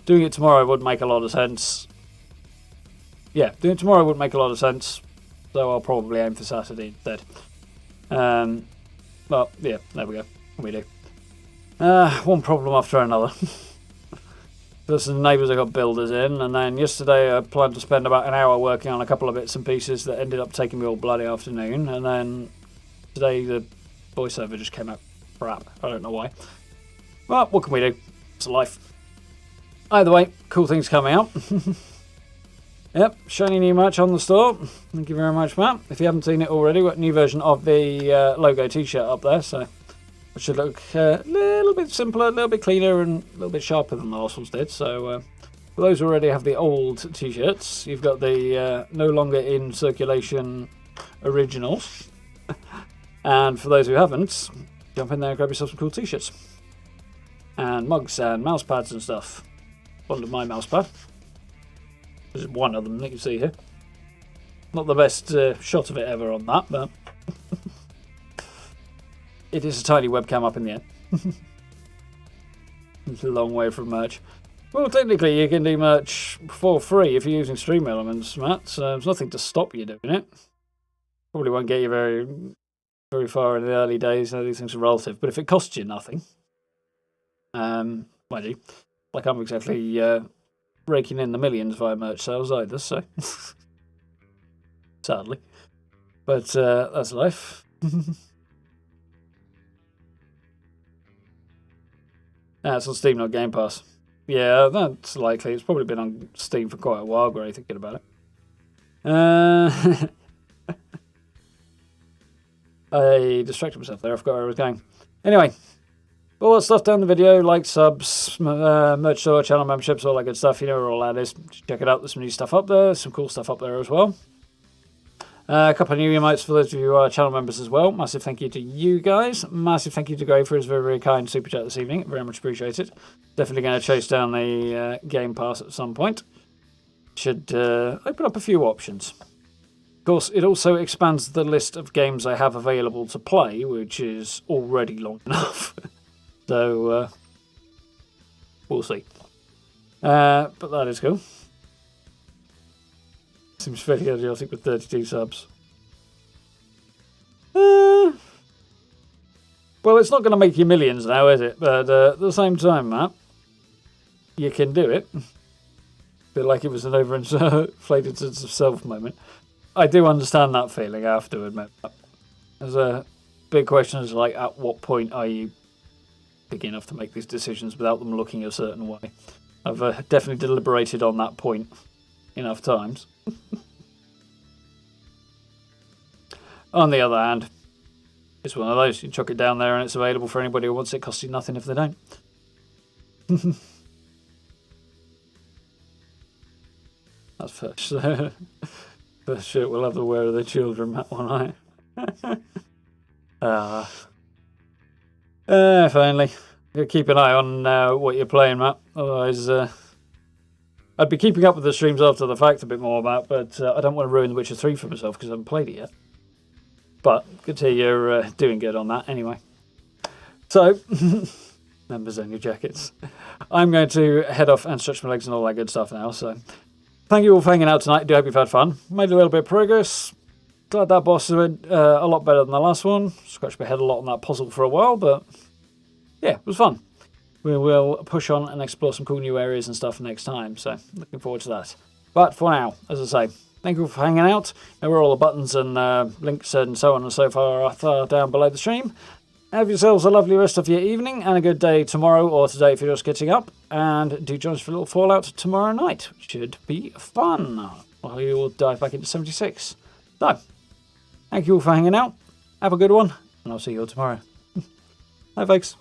Speaker 1: doing it tomorrow would make a lot of sense. Yeah, doing it tomorrow wouldn't make a lot of sense, so I'll probably aim for Saturday instead. Well, yeah, there we go. What we do. One problem after another. First, the neighbours have got builders in, and then yesterday I planned to spend about an hour working on a couple of bits and pieces that ended up taking me all bloody afternoon, and then today the voiceover just came out crap. I don't know why. Well, what can we do? It's life. Either way, cool things coming out. Yep, shiny new merch on the store. Thank you very much, Matt. If you haven't seen it already, we've got a new version of the logo t-shirt up there, so it should look a little bit simpler, a little bit cleaner, and a little bit sharper than the last ones did. So for those who already have the old t-shirts, you've got the no longer in circulation originals. And for those who haven't, jump in there and grab yourself some cool t-shirts. And mugs and mouse pads and stuff. One of my mouse pad. There's one of them that you see here. Not the best shot of it ever on that, but it is a tiny webcam up in the air. It's a long way from merch. Well, technically you can do merch for free if you're using Stream Elements, Matt, so there's nothing to stop you doing it. Probably won't get you very far in the early days. These things are relative, but if it costs you nothing, mind you, like I'm exactly raking in the millions via merch sales either, so sadly, but that's life. It's on Steam, not Game Pass. Yeah, that's likely. It's probably been on Steam for quite a while, Gray, thinking about it. I distracted myself there. I forgot where I was going. Anyway, all that stuff down the video, like subs, merch store, channel memberships, all that good stuff. You know where all that is. Check it out. There's some new stuff up there. Some cool stuff up there as well. A couple of new emotes for those of you who are channel members as well. Massive thank you to you guys. Massive thank you to Gray for his very, very kind super chat this evening. Very much appreciated. Definitely going to chase down the Game Pass at some point. Should open up a few options. Of course, it also expands the list of games I have available to play, which is already long enough. So, we'll see. But that is cool. Seems fairly idiotic with 32 subs. Well, it's not going to make you millions now, is it? But at the same time, Matt, you can do it. Feel like it was an overinflated sense of self moment. I do understand that feeling, I have to admit. There's a big question is like, at what point are you big enough to make these decisions without them looking a certain way? I've definitely deliberated on that point enough times. On the other hand, it's one of those. You chuck it down there and it's available for anybody who wants it. Costs you nothing if they don't. That's first. First shirt we'll have to wear of the children, Matt, one eye. Finally. Keep an eye on what you're playing, Matt. Otherwise, I'd be keeping up with the streams after the fact a bit more, Matt, but I don't want to ruin The Witcher 3 for myself because I haven't played it yet. But good to hear you're doing good on that anyway. So, members only jackets. I'm going to head off and stretch my legs and all that good stuff now, so thank you all for hanging out tonight. I do hope you've had fun. Made a little bit of progress. Glad that boss went a lot better than the last one. Scratched my head a lot on that puzzle for a while, but yeah, it was fun. We will push on and explore some cool new areas and stuff next time, so looking forward to that. But for now, as I say, thank you for hanging out. Now where all the buttons and links and so on and so forth are down below the stream. Have yourselves a lovely rest of your evening and a good day tomorrow or today if you're just getting up. And do join us for a little Fallout tomorrow night, which should be fun. While you all dive back into 76. So, thank you all for hanging out. Have a good one, and I'll see you all tomorrow. Bye, folks.